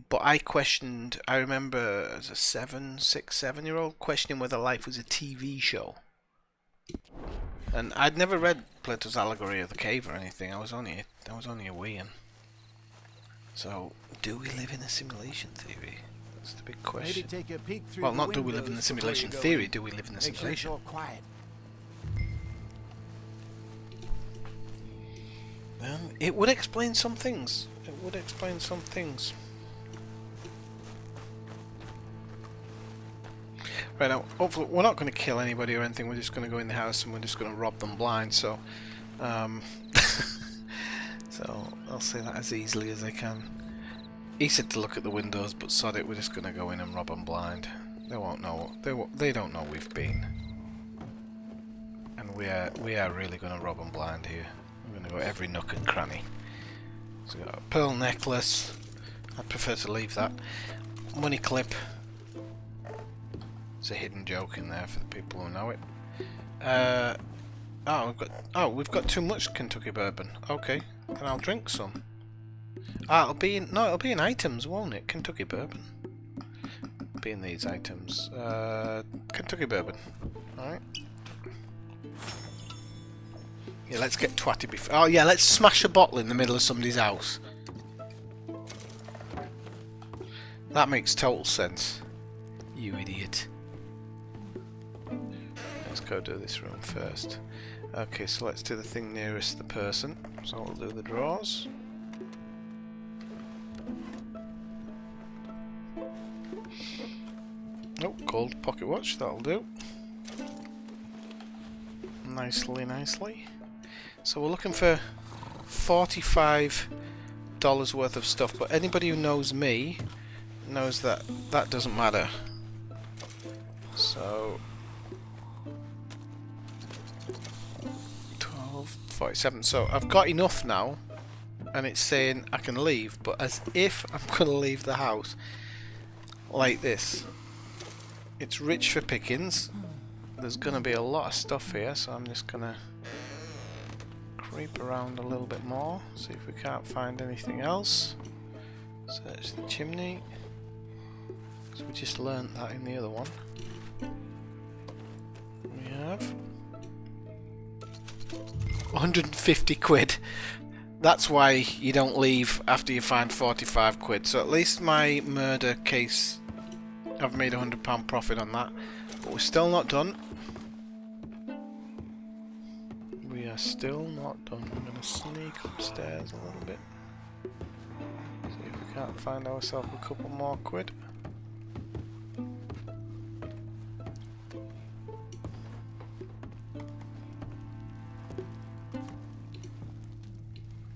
But I questioned. I remember as a 7-year-old questioning whether life was a TV show. And I'd never read Plato's Allegory of the Cave or anything. I was only a weean. So, do we live in a simulation theory? That's the big Maybe question. take a peek through Well, the not do we live in windows the before you simulation go theory, in. do we live in the Make sure it's simulation? all quiet. It would explain some things. It would explain some things. Right now, hopefully we're not going to kill anybody or anything. We're just going to go in the house and we're just going to rob them blind. So, so I'll say that as easily as I can. He said to look at the windows, but sod it, we're just going to go in and rob them blind. They won't know. They don't know we've been. And we are really going to rob them blind here. We're going to go every nook and cranny. So we've got a pearl necklace. I'd prefer to leave that. Money clip. There's a hidden joke in there for the people who know it. We've got too much Kentucky bourbon. Okay, then I'll drink some. It'll be in items, won't it? Kentucky bourbon. Be in these items. Kentucky bourbon. All right. Yeah, let's get twatty before. Oh yeah, let's smash a bottle in the middle of somebody's house. That makes total sense. You idiot. Let's go do this room first. Okay, so let's do the thing nearest the person. So we'll do the drawers. Oh, gold pocket watch, that'll do. Nicely, nicely. So we're looking for $45 worth of stuff, but anybody who knows me knows that that doesn't matter. So 12.47. So I've got enough now, and it's saying I can leave, but as if I'm gonna leave the house like this. It's rich for pickings. There's gonna be a lot of stuff here, so I'm just gonna creep around a little bit more, see if we can't find anything else. Search the chimney. So we just learnt that in the other one. We have 150 quid. That's why you don't leave after you find 45 quid. So at least my murder case, I've made £100 profit on that. But we're still not done. We are still not done. I'm going to sneak upstairs a little bit. See if we can't find ourselves a couple more quid.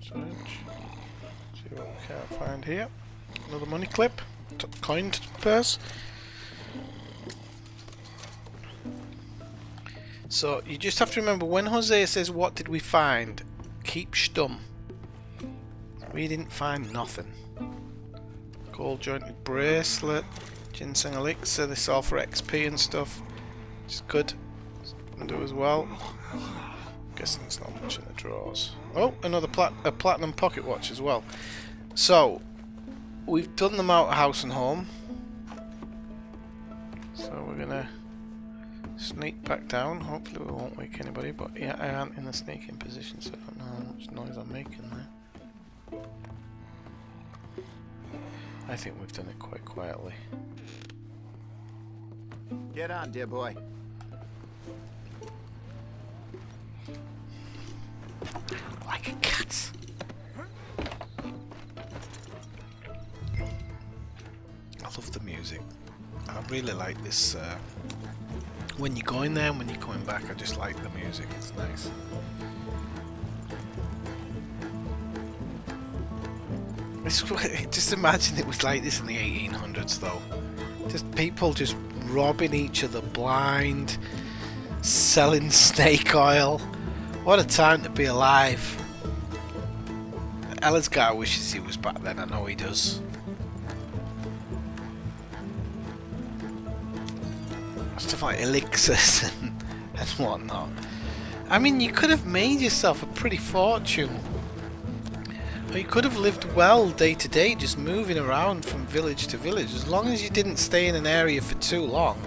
Search. See what we can't find here. Another money clip. Coined purse. So you just have to remember when Hosea says, "What did we find?" Keep stum. We didn't find nothing. Gold jointed bracelet, ginseng elixir. This all for XP and stuff. It's good. And do as well. Guessing there's not much in the drawers. Oh, another platinum pocket watch as well. So we've done them out of house and home. So we're gonna sneak back down. Hopefully we won't wake anybody, but yeah, I aren't in the sneaking position, so I don't know how much noise I'm making there. I think we've done it quite quietly. Get on, dear boy. Like a cat. I love the music. I really like this. When you're going there and when you're coming back, I just like the music. It's nice. Just imagine it was like this in the 1800s, though. Just people just robbing each other blind, selling snake oil. What a time to be alive. Ellisgar wishes he was back then. I know he does. Stuff like elixirs and whatnot. I mean, you could have made yourself a pretty fortune. Or you could have lived well day to day, just moving around from village to village, as long as you didn't stay in an area for too long.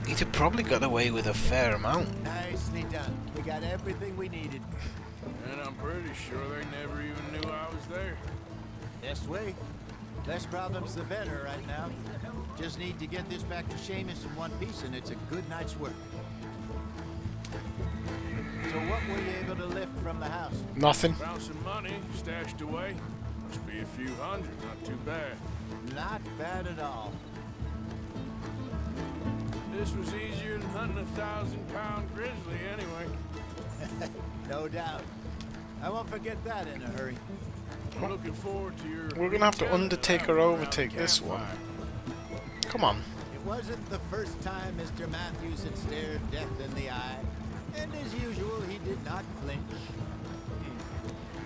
You'd have probably got away with a fair amount. Nicely done. We got everything we needed. And I'm pretty sure they never even knew I was there. This way. Less problems the better right now. Just need to get this back to Seamus in one piece and it's a good night's work. So what were you able to lift from the house? Nothing. Found some money stashed away. Must be a few hundred, not too bad. Not bad at all. This was easier than hunting a 1,000-pound grizzly anyway. No doubt. I won't forget that in a hurry. I'm looking forward to your... We're gonna have to undertake or overtake this one. Come on. It wasn't the first time Mr. Matthews had stared death in the eye. And as usual, he did not flinch.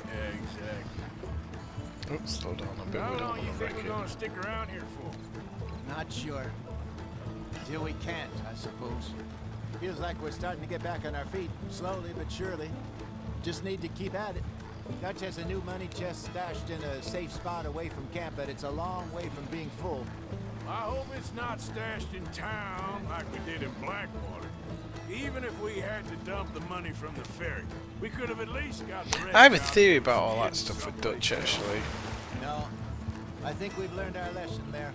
Yeah, exactly. Oops, slow down a bit. How We don't long want you to think wreck we're it. gonna stick around here for? Not sure. Till we can't, I suppose. Feels like we're starting to get back on our feet, slowly but surely. Just need to keep at it. Dutch has a new money chest stashed in a safe spot away from camp, but it's a long way from being full. I hope it's not stashed in town like we did in Blackwater. Even if we had to dump the money from the ferry, we could have at least got the rest. I have a out theory of about all it that stuff with Dutch, actually. No, I think we've learned our lesson there.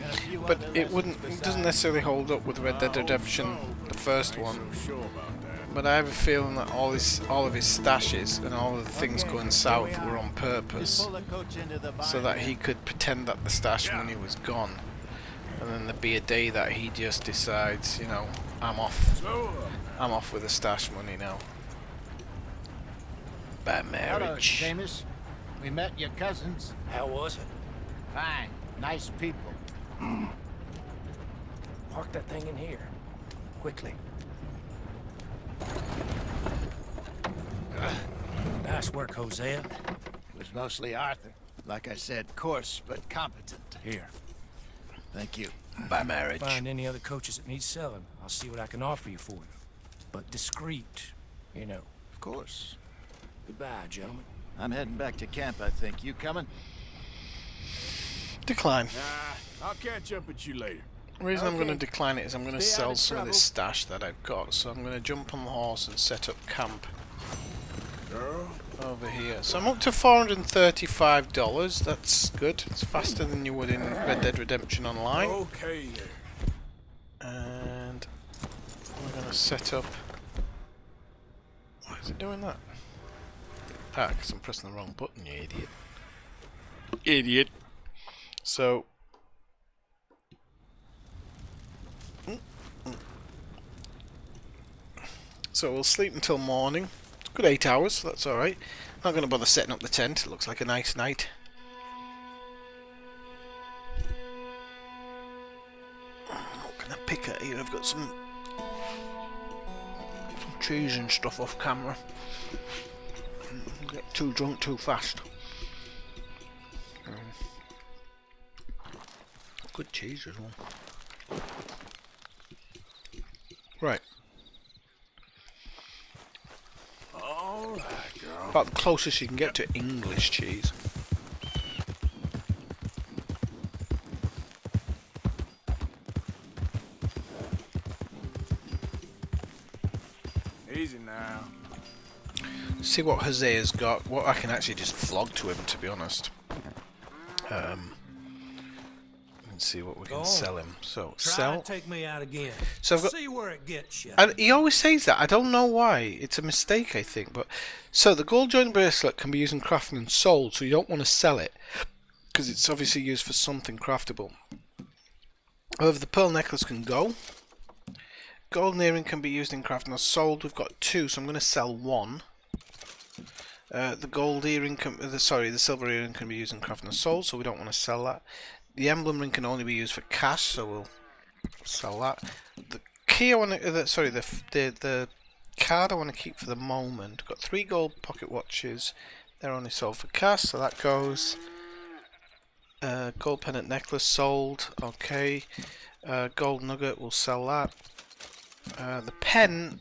And a few But other it lessons doesn't besides. necessarily hold up with Red I Dead hope Redemption, so, the first I ain't one. so sure about that. But I have a feeling that all of his stashes and all of the things Okay, going here south we are. were on Just purpose, pull the coach into the so barn that there. he could pretend that the stash Yeah. money was gone, and then there'd be a day that he just decides, you know, I'm off. So, I'm off with the stash money now. By Hello, marriage. Seamus. We met your cousins. How was it? Fine. Nice people. Park that thing in here. Quickly. Nice work, Hosea. It was mostly Arthur. Like I said, coarse but competent. Here. Thank you. by marriage. Find any other coaches that need selling. I'll see what I can offer you for them. But discreet, you know. Of course. Goodbye, gentlemen. I'm heading back to camp, I think. You coming? Decline. Nah, I'll catch up with you later. The reason I'm going to decline it is I'm going to Stay out sell of some of trouble. this stash that I've got. So I'm going to jump on the horse and set up camp Girl, over here. So I'm up to $435. That's good. It's faster than you would in Red Dead Redemption Online. okay there. And we're going to set up... Why is it doing that? Ah, because I'm pressing the wrong button, you idiot. Idiot. So... So we'll sleep until morning. Good 8 hours, so that's alright. Not going to bother setting up the tent. It looks like a nice night. What can I pick at here? I've got some cheese and stuff off camera. Get too drunk too fast. Good cheese as well. Right. Alright, girl. About the closest you can get to English cheese. Easy now. See what Hosea's got. What I can actually just flog to him, to be honest. And see what we can sell him. So sell. Take me out again. So I've got. See where it gets you. And he always says that. I don't know why. It's a mistake, I think. But so the gold joint bracelet can be used in crafting and sold. So you don't want to sell it because it's obviously used for something craftable. However, the pearl necklace can go. Golden earring can be used in crafting or sold. We've got 2, so I'm going to sell 1. The gold earring, the silver earring can be used in crafting or sold, so we don't want to sell that. The emblem ring can only be used for cash, so we'll sell that. The key I want to, the card I want to keep for the moment. Got 3 gold pocket watches. They're only sold for cash, so that goes. Gold pendant necklace sold. Okay. Gold nugget, we'll sell that. The pen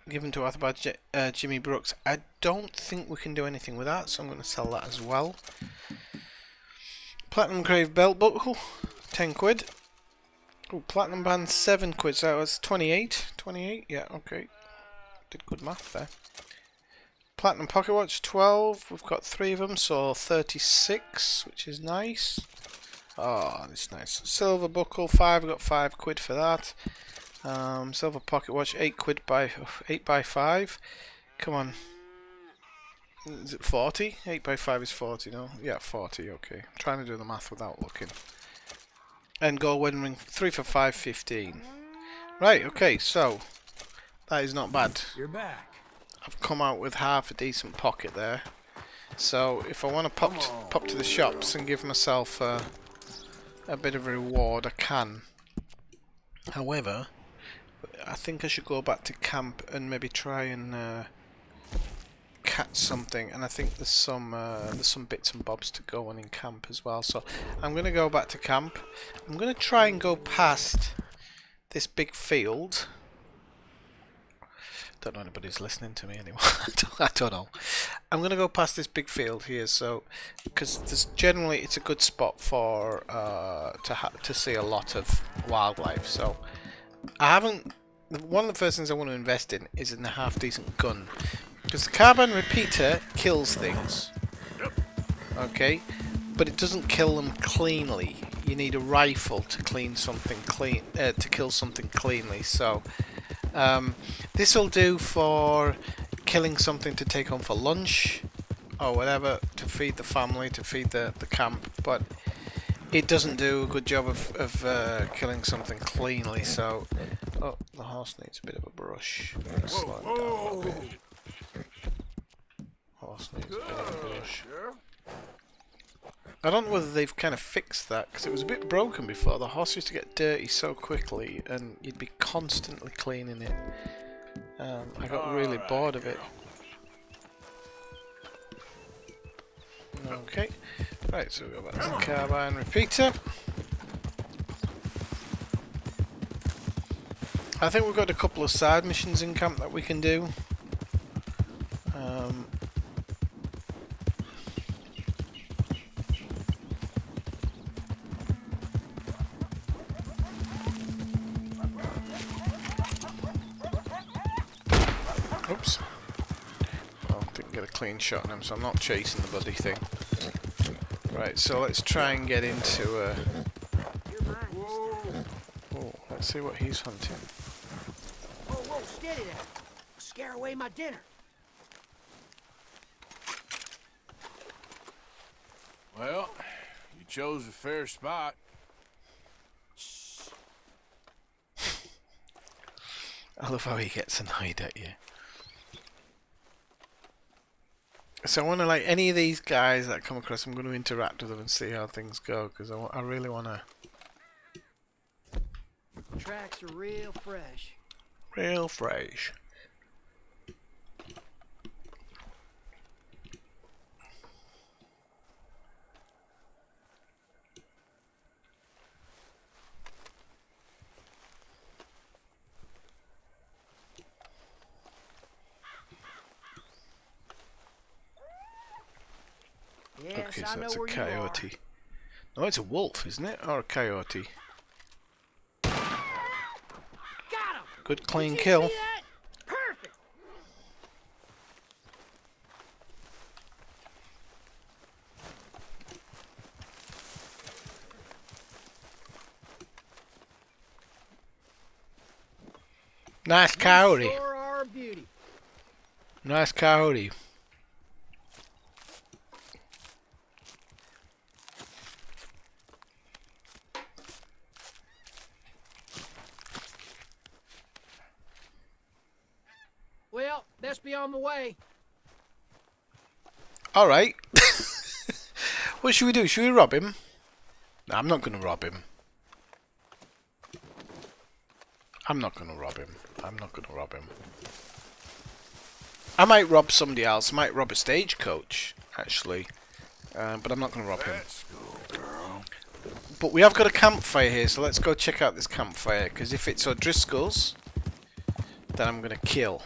given to Arthur by Jimmy Brooks. I don't think we can do anything with that, so I'm going to sell that as well. Platinum engraved belt buckle, 10 quid. Oh, platinum band, 7 quid, so that was 28. 28, yeah, okay. Did good math there. Platinum pocket watch, 12. We've got 3 of them, so 36, which is nice. Oh, that's nice. Silver buckle, 5. We've got 5 quid for that. Silver pocket watch, 8 quid by 8 by 5. Come on. Is it 40? 8 by 5 is 40, no? Yeah, 40, okay. I'm trying to do the math without looking. And gold wedding ring, 3 for 5, 15. Right, okay, so that is not bad. You're back. I've come out with half a decent pocket there. So if I want to pop to the shops and give myself a bit of a reward, I can. However, I think I should go back to camp and maybe try and catch something. And I think there's some bits and bobs to go on in camp as well. So I'm going to go back to camp. I'm going to try and go past this big field. Don't know anybody's listening to me anymore. I don't know. I'm going to go past this big field here, so because there's generally it's a good spot for to see a lot of wildlife. So I haven't. One of the first things I want to invest in is in a half decent gun, because the carbine repeater kills things. Okay, but it doesn't kill them cleanly. You need a rifle to clean something clean to kill something cleanly. So. This will do for killing something to take home for lunch or whatever, to feed the family, to feed the camp, but it doesn't do a good job of killing something cleanly. So oh, the horse needs a bit of a brush. Slow it down a little bit. Horse needs a bit of a brush. I don't know whether they've kind of fixed that, because it was a bit broken before. The horse used to get dirty so quickly and you'd be constantly cleaning it. I got really bored of it. Okay, right, so we go back to the carbine repeater. I think we've got a couple of side missions in camp that we can do. Oops. Well, didn't get a clean shot on him, so I'm not chasing the bloody thing. Right, so let's try and get into oh, let's see what he's hunting. Whoa, whoa, steady there. Scare away my dinner. Well, you chose a fair spot. I love how he gets annoyed at you. So I want to, like, any of these guys that I come across, I'm going to interact with them and see how things go, because I really want to... Tracks are real fresh. Real fresh. Yes, Okay, I so know that's a where you coyote. No, it's a wolf, isn't it? Or a coyote. Got him! Good clean Did you kill. see that? Perfect! Nice coyote. You sure are a beauty. Nice coyote. Well, best be on the way. Alright. What should we do? Should we rob him? No, I'm not going to rob him. I'm not going to rob him. I'm not going to rob him. I might rob somebody else. I might rob a stagecoach, actually. But I'm not going to rob him. Let's go, girl. But we have got a campfire here, so let's go check out this campfire. Because if it's O'Driscoll's, then I'm going to kill.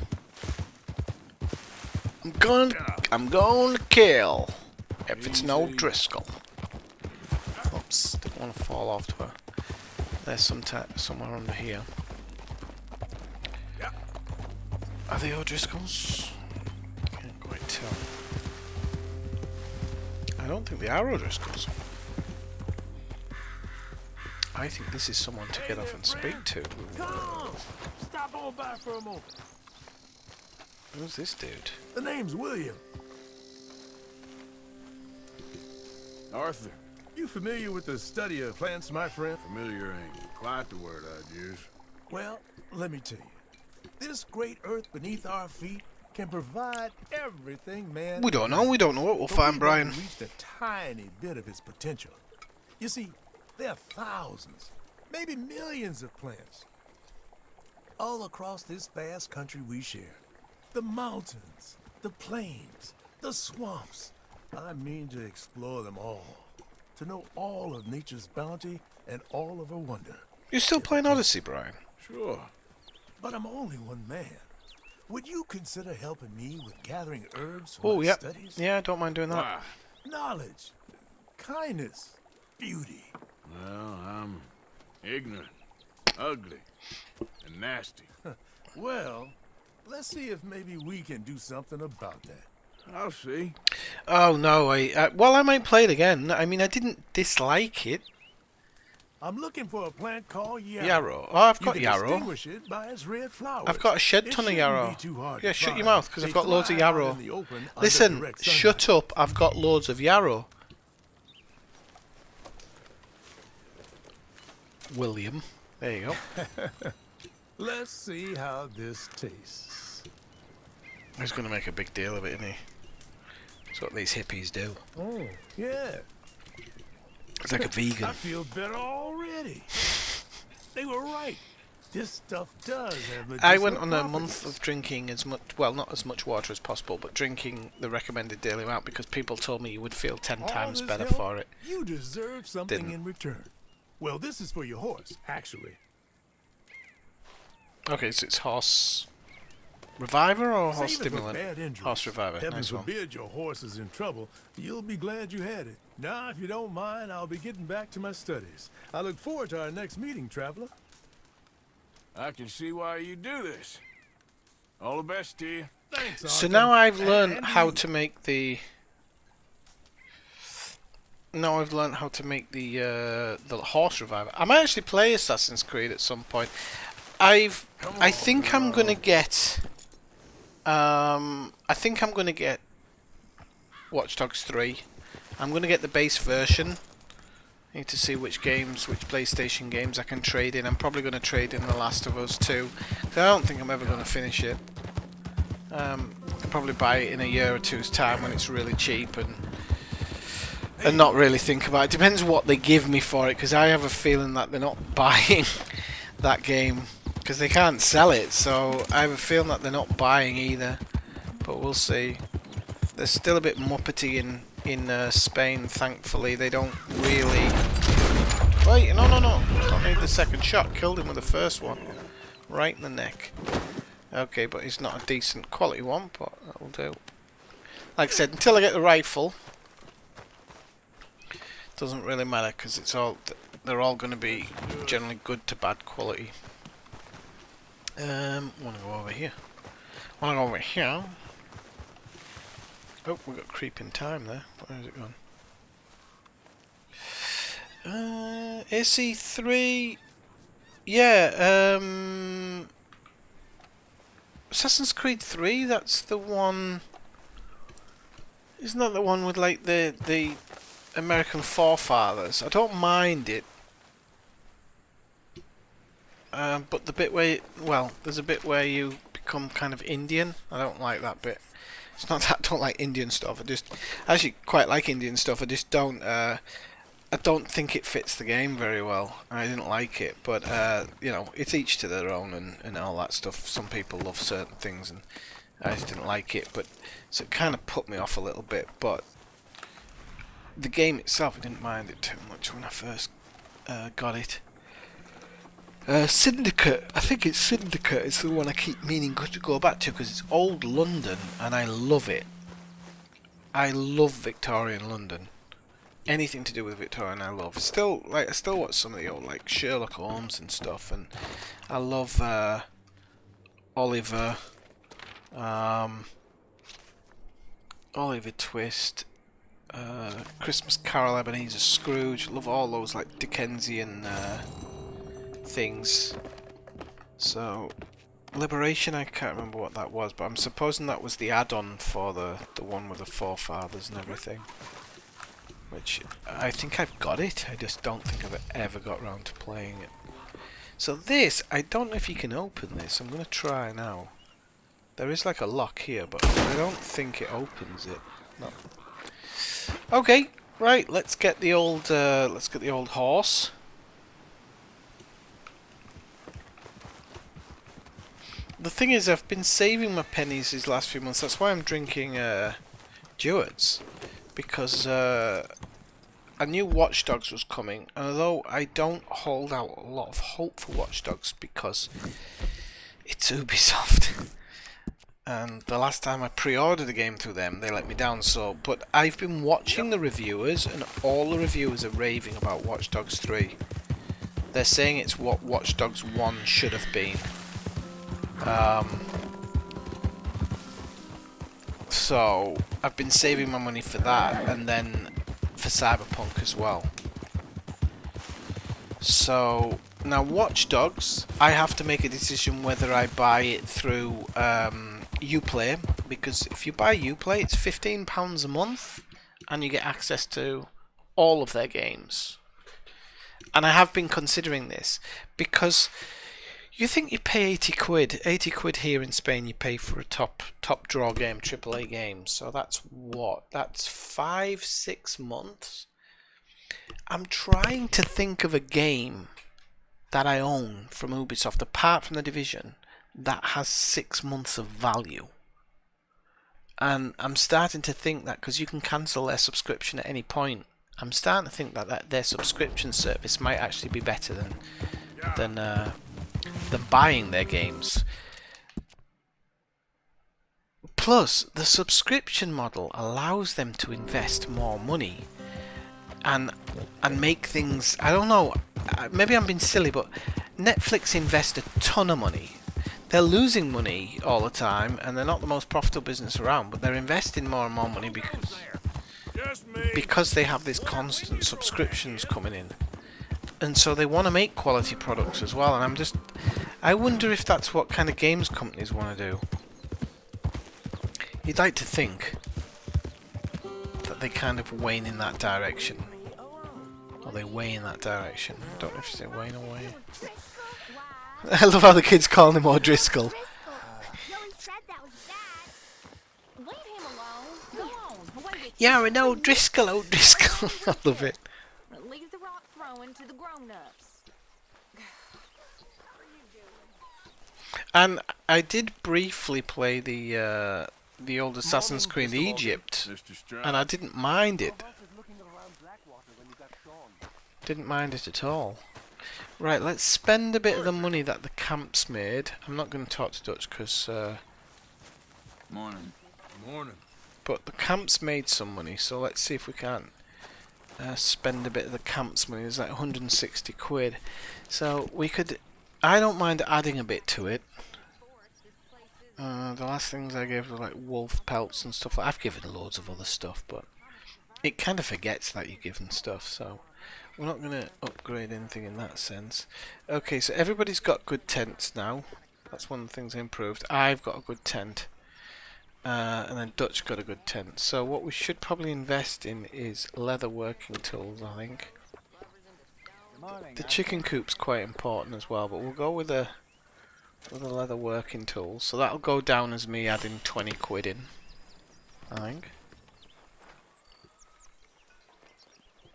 I'm going to kill. If it's no Driscoll. Oops, didn't want to fall off to her. There's somewhere under here. Are they O'Driscolls? Can't quite tell. I don't think they are O'Driscolls. I think this is someone to get off and speak to. Come on! Stop on by for a moment. Who's this dude? The name's William. Arthur, you familiar with the study of plants, my friend? Familiar ain't quite the word I'd use. Well, let me tell you. This great earth beneath our feet can provide everything man... We don't know what we'll find, Brian. We've reached a tiny bit of its potential. You see, there are thousands, maybe millions of plants all across this vast country we share. The mountains, the plains, the swamps. I mean to explore them all, to know all of nature's bounty and all of her wonder. You're still playing Odyssey, Brian? Sure. But I'm only one man. Would you consider helping me with gathering herbs for my studies? Yeah, I don't mind doing that. Knowledge, kindness, beauty. Well, I'm ignorant, ugly, and nasty. Well, let's see if maybe we can do something about that. I'll see. Oh no, well, I might play it again. I mean, I didn't dislike it. I'm looking for a plant called yarrow. Yarrow. Oh, I've got you can yarrow. Distinguish it by its red flowers. I've got a shed ton of yarrow. Yeah, shut your mouth, because I've got loads of yarrow. Listen, shut up. I've got loads of yarrow. William. There you go. Let's see how this tastes. He's going to make a big deal of it, isn't he? That's what these hippies do. Oh, yeah. It's like a vegan. I feel better already. They were right. This stuff does have medicinal I went on a properties. month of drinking as much, well, not as much water as possible, but drinking the recommended daily amount because people told me you would feel 10 All times this better help, for it. You deserve something Didn't. in return. Well, this is for your horse, actually. Okay, so it's horse reviver or horse Save it for stimulant? bad injuries. Horse reviver. Heaven Nice one. forbid your horse is in trouble. You'll be glad you had it. Now, if you don't mind, I'll be getting back to my studies. I look forward to our next meeting, traveler. I can see why you do this. All the best to you. Thanks, So Arthur. now I've learned And how you. to make the. Now I've learned how to make the horse reviver. I might actually play Assassin's Creed at some point. I think I'm gonna get. I think I'm gonna get Watch Dogs 3. I'm gonna get the base version. I need to see which games, which PlayStation games I can trade in. I'm probably gonna trade in The Last of Us 2. 'Cause I don't think I'm ever gonna finish it. I'll probably buy it in a year or two's time when it's really cheap and not really think about it. Depends what they give me for it, because I have a feeling that they're not buying that game because they can't sell it. So I have a feeling that they're not buying either. But we'll see. They're still a bit muppety in Spain. Thankfully, they don't really. Wait, no! Don't need the second shot. Killed him with the first one, right in the neck. Okay, but it's not a decent quality one, but that'll do. Like I said, until I get the rifle, doesn't really matter because they're all going to be generally good to bad quality. Want to go over here? Want to go over here? Oh, we got creeping time there. Where has it gone? AC3. Yeah. Assassin's Creed 3. That's the one. Isn't that the one with like the American forefathers? I don't mind it. But the bit where, well, there's a bit where you become kind of Indian. I don't like that bit. It's not that I don't like Indian stuff. I actually quite like Indian stuff. I just don't. I don't think it fits the game very well. I didn't like it, but you know, it's each to their own and all that stuff. Some people love certain things, and I just didn't like it. But so it kind of put me off a little bit. But the game itself, I didn't mind it too much when I first got it. Syndicate, I think it's Syndicate. It's the one I keep meaning to go back to because it's old London and I love it. I love Victorian London. Anything to do with Victorian, I love. Still, like I still watch some of the old like Sherlock Holmes and stuff, and I love Oliver, Oliver Twist, Christmas Carol, Ebenezer Scrooge. Love all those like Dickensian things. So Liberation, I can't remember what that was, but I'm supposing that was the add-on for the one with the forefathers and everything. Which I think I've got it. I just don't think I've ever got around to playing it. So this, I don't know if you can open this. I'm gonna try now. There is like a lock here, but I don't think it opens it. No. Okay, right. Let's get the old horse. The thing is, I've been saving my pennies these last few months. That's why I'm drinking Dewards, because I knew Watch Dogs was coming, and although I don't hold out a lot of hope for Watch Dogs because it's Ubisoft, and the last time I pre-ordered the game through them, they let me down. So, but I've been watching the reviewers, and all the reviewers are raving about Watch Dogs 3. They're saying it's what Watch Dogs 1 should have been. So I've been saving my money for that, and then for Cyberpunk as well. So now Watch Dogs, I have to make a decision whether I buy it through Uplay, because if you buy Uplay, it's £15 a month, and you get access to all of their games. And I have been considering this because you think you pay 80 quid here in Spain, you pay for a top draw game, AAA game. So that's what? That's 5-6 months. I'm trying to think of a game that I own from Ubisoft, apart from The Division, that has 6 months of value. And I'm starting to think that, because you can cancel their subscription at any point, I'm starting to think that their subscription service might actually be better than than buying their games. Plus, the subscription model allows them to invest more money and make things. I don't know. Maybe I'm being silly, but Netflix invest a ton of money. They're losing money all the time, and they're not the most profitable business around. But they're investing more and more money because they have these constant subscriptions coming in, and so they want to make quality products as well. And I wonder if that's what kind of games companies want to do. You'd like to think that they kind of wane in that direction. Or they weigh in that direction. I don't know if you say wane or weigh. I love how the kids calling him O'Driscoll. Yeah, I know, O'Driscoll, O'Driscoll. I love it. Leave the rock throwing to the grown-ups. And I did briefly play the old Assassin's Creed Egypt, and I didn't mind it. Didn't mind it at all. Right, let's spend a bit of the money that the camp's made. I'm not going to talk to Dutch because... Morning. Morning. But the camp's made some money, so let's see if we can spend a bit of the camp's money. There's like 160 quid. So we could... I don't mind adding a bit to it. The last things I gave were like wolf pelts and stuff. I've given loads of other stuff, but it kind of forgets that you're given stuff, so we're not going to upgrade anything in that sense. Okay, so everybody's got good tents now. That's one of the things I improved. I've got a good tent. And then Dutch got a good tent. So what we should probably invest in is leather working tools, I think. The chicken coop's quite important as well, but we'll go with the leather working tools. So that'll go down as me adding 20 quid in, I think.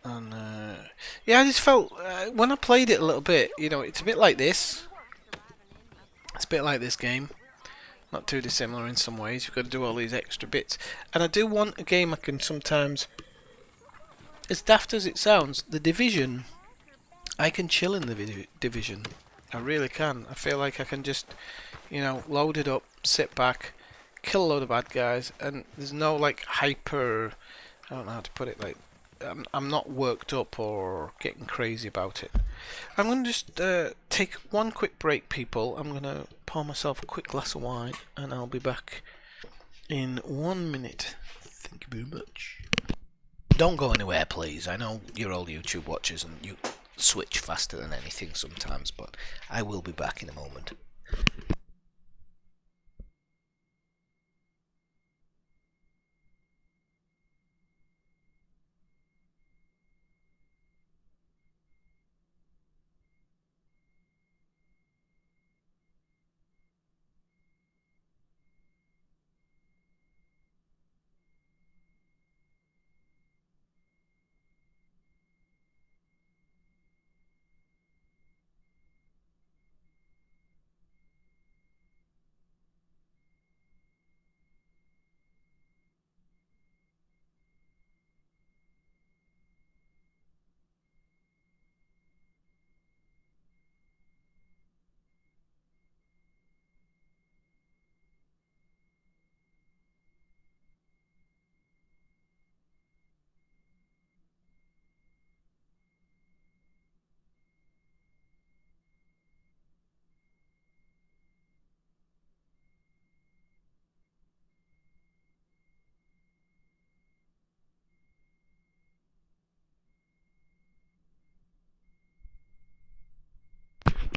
And yeah, I just felt when I played it a little bit, you know, it's a bit like this. It's a bit like this game. Not too dissimilar in some ways. You've got to do all these extra bits. And I do want a game I can sometimes, as daft as it sounds, The Division, I can chill in the Division. I really can. I feel like I can just, you know, load it up, sit back, kill a load of bad guys, and there's no like hyper, I don't know how to put it, like, I'm not worked up or getting crazy about it. I'm going to just take one quick break, people. I'm going to pour myself a quick glass of wine, and I'll be back in 1 minute. Thank you very much. Don't go anywhere, please. I know you're all YouTube watchers and you switch faster than anything sometimes, but I will be back in a moment.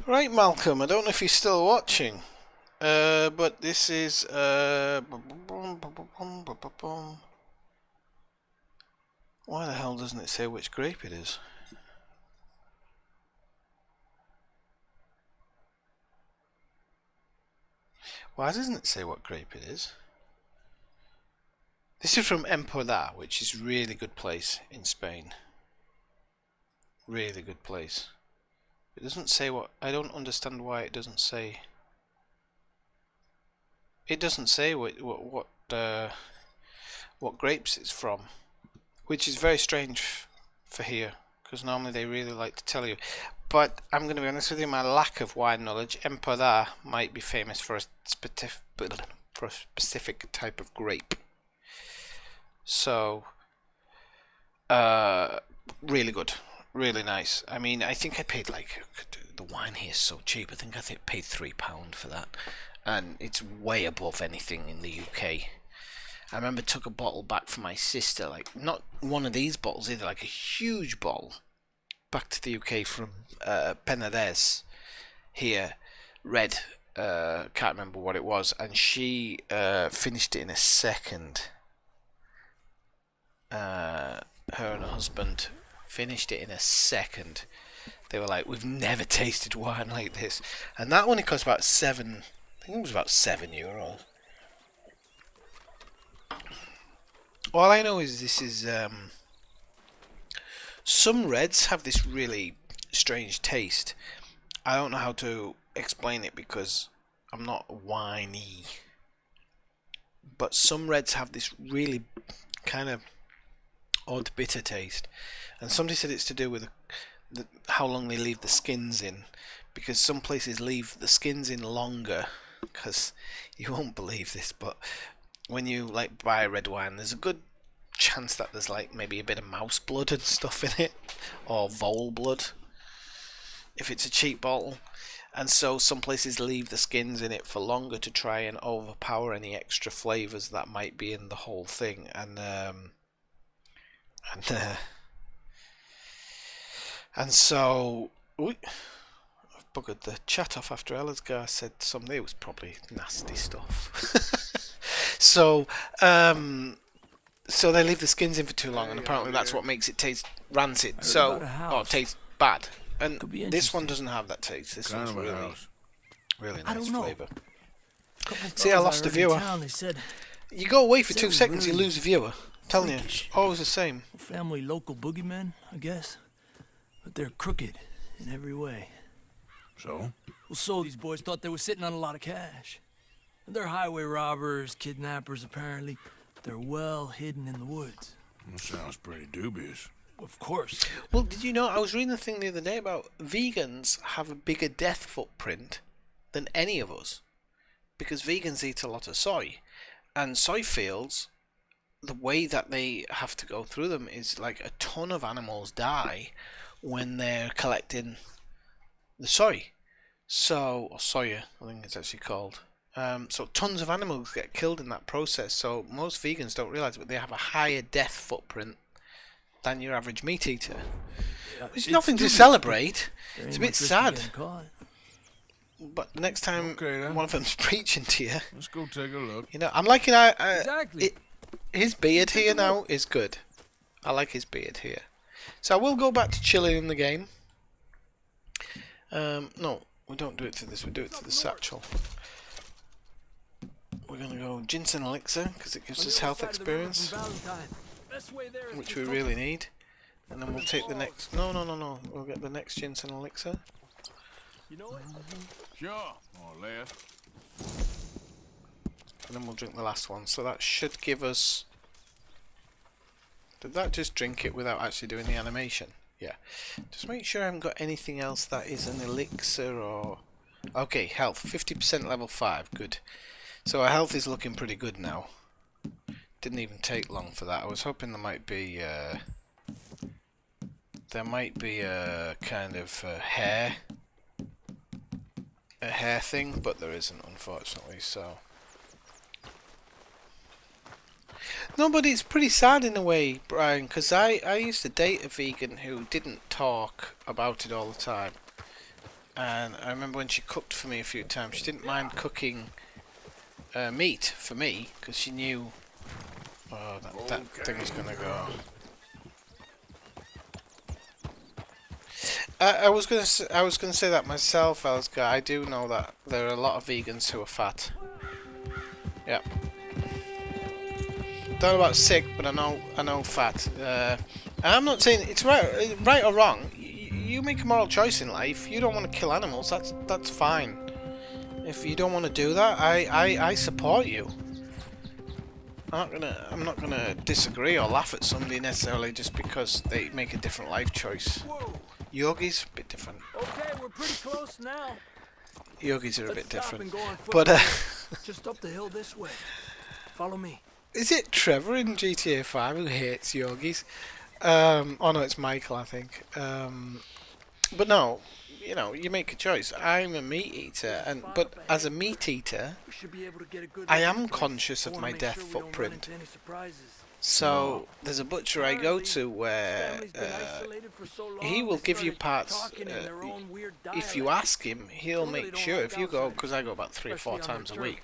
Right, Malcolm, I don't know if you're still watching, but this is, why the hell doesn't it say which grape it is? Why doesn't it say what grape it is? This is from Empordà, which is a really good place in Spain. Really good place. It doesn't say what. I don't understand why it doesn't say. It doesn't say what grapes it's from, which is very strange for here, because normally they really like to tell you. But I'm going to be honest with you, my lack of wine knowledge, Emperor might be famous for a specific type of grape. So, really good, really nice. I mean, I think I paid like, the wine here is so cheap, I think I paid £3 for that. And it's way above anything in the UK. I remember took a bottle back for my sister, like not one of these bottles either, like a huge bottle, back to the UK from Penedès here, red, can't remember what it was, and she finished it in a second. Her and her husband finished it in a second. They were like, we've never tasted wine like this. And that only cost about I think it was about €7. All I know is this is some reds have this really strange taste. I don't know how to explain it because I'm not winey, but some reds have this really kind of odd bitter taste, and somebody said it's to do with how long they leave the skins in, because some places leave the skins in longer, because you won't believe this, but when you like buy red wine, there's a good chance that there's like maybe a bit of mouse blood and stuff in it, or vole blood if it's a cheap bottle, and so some places leave the skins in it for longer to try and overpower any extra flavors that might be in the whole thing. And so I've buggered the chat off after Elazgar said something. It was probably nasty stuff. So they leave the skins in for too long, and apparently that's what makes it taste rancid. Or taste bad. And this one doesn't have that taste. This one's really nice flavour. See, I lost a viewer. You go away for 2 seconds, you lose a viewer. I'm telling you, always the same. Family local boogeymen, I guess. But they're crooked in every way. So? Well, so these boys thought they were sitting on a lot of cash. They're highway robbers, kidnappers, apparently. They're well hidden in the woods. That sounds pretty dubious. Of course. Well, did you know, I was reading a thing the other day about vegans have a bigger death footprint than any of us. Because vegans eat a lot of soy. And soy fields, the way that they have to go through them is like a ton of animals die when they're collecting the soy. So, or soya, I think it's actually called. So tons of animals get killed in that process. So most vegans don't realise, but they have a higher death footprint than your average meat eater. It's nothing to celebrate. It's a bit sad. But next time one of them's preaching to you, let's go take a look. You know, I'm liking his beard here now is good. I like his beard here. So I will go back to chilling in the game. No, we don't do it to this. We do it to the satchel. We're gonna go ginseng elixir because it gives us health experience, which we really need. And then we'll take the next. No. We'll get the next ginseng elixir. You know it? Sure, more or less. And then we'll drink the last one. So that should give us. Did that just drink it without actually doing the animation? Yeah. Just make sure I haven't got anything else that is an elixir or. Okay, health 50% level 5. Good. So our health is looking pretty good now. Didn't even take long for that. I was hoping there might be a kind of hair thing, but there isn't, unfortunately. So no, but it's pretty sad in a way, Brian, because I used to date a vegan who didn't talk about it all the time, and I remember when she cooked for me a few times, she didn't mind cooking meat for me because she knew that thing was gonna go. I was gonna say that myself, Elsgar. I do know that there are a lot of vegans who are fat. Yeah. Don't know about sick, but I know fat. And I'm not saying it's right or wrong. You make a moral choice in life. You don't want to kill animals. That's fine. If you don't want to do that, I support you. I'm not gonna disagree or laugh at somebody necessarily just because they make a different life choice. Yorgies a bit different. Okay, we're pretty close now. Yorgies are a Let's bit stop different. and go on foot. But Just up the hill this way. Follow me. is it Trevor in GTA 5 who hates Yorgies? Oh no, it's Michael, I think. But no, you know, you make a choice. I'm a meat eater, but as a meat eater, We should be able to get a good I look am at this. conscious I of wanna my make death sure we don't run footprint. into any surprises. So there's a butcher I go to where Family's been isolated for so long, he will they give you started parts. talking in their own weird If you dialect. ask him, he'll Totally make don't sure. like If you go, outsiders, because I go about 3 or 4 especially on times a their week,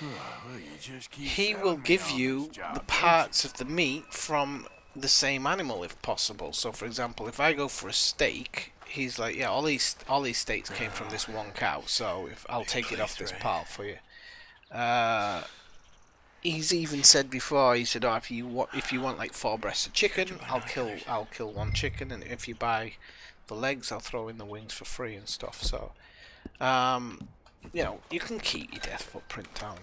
Well, you just keep he will selling me give on you this job, the don't parts of the meat from the same animal if possible. So for example, if I go for a steak, he's like, yeah, all these steaks came from this one cow, so if I'll take it off this pile for you. He's even said before, he said, oh, if you want like 4 breasts of chicken, I'll kill 1 chicken, and if you buy the legs, I'll throw in the wings for free and stuff. So you know, you can keep your death footprint down.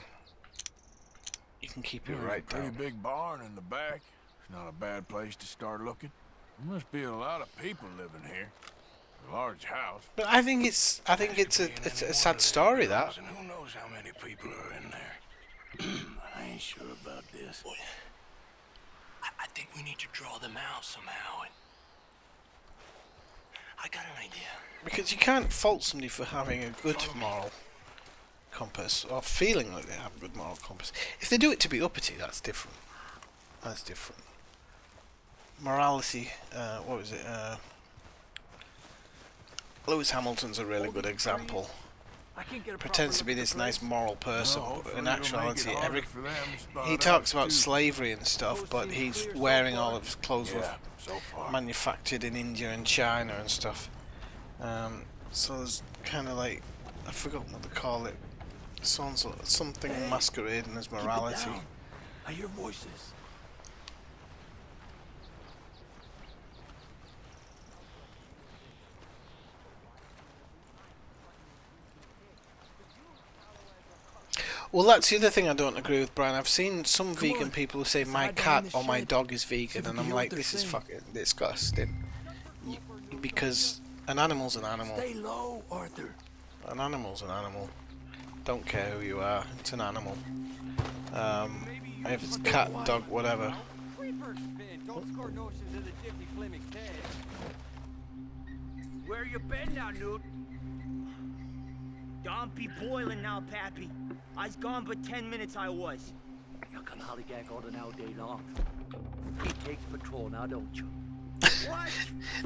You can keep it There's right a pretty down. big barn in the back. It's not a bad place to start looking. There must be a lot of people living here. A large house. But I think it's a sad story, that. And who knows how many people are in there. I ain't sure about this. I think we need to draw them out somehow. And I got an idea. Because you can't fault somebody for having a good moral compass or feeling like they have a good moral compass. If they do it to be uppity, that's different. That's different. Morality, what was it? Lewis Hamilton's a really good example. Pretends to be this nice moral person, but in actuality, he talks about slavery and stuff, but he's wearing all of his clothes manufactured in India and China and stuff. So there's kind of like, I forgot what they call it. Something masquerading as morality. I hear voices. Well, that's the other thing I don't agree with, Brian. I've seen some vegan people who say my cat or my dog is vegan, and I'm like, this is fucking disgusting. Because an animal's an animal. Stay low, Arthur. An animal's an animal. Don't care who you are, it's an animal. If it's a cat, dog, whatever. Where you been now, Newt? Don't be boiling now, Pappy. I's gone but 10 minutes I was. You can hollygag all the all day long. He takes patrol now, don't you? What?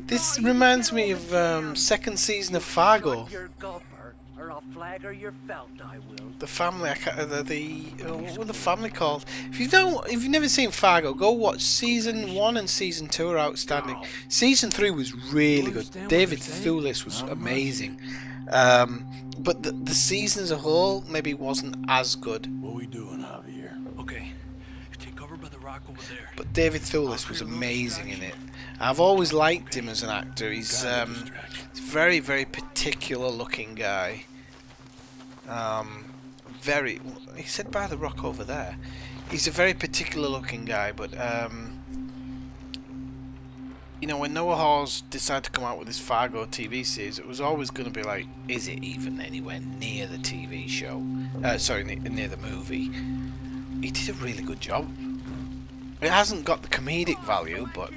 This reminds me of second season of Fargo. Your gulper, or I'll flagger your felt, I will. The family, what were the family called? If you've never seen Fargo, go watch season 1 and season 2 are outstanding. Season 3 was really good. David Thewlis was amazing. But the season as a whole maybe wasn't as good. What we doing, Javier? Okay, you take cover by the rock over there. But David Thewlis was amazing in it. I've always liked him as an actor. He's very, very particular looking guy. He said by the rock over there. He's a very particular looking guy, but you know, when Noah Hawes decided to come out with this Fargo TV series, it was always going to be like, is it even anywhere near the TV show? Near the movie. He did a really good job. It hasn't got the comedic value, but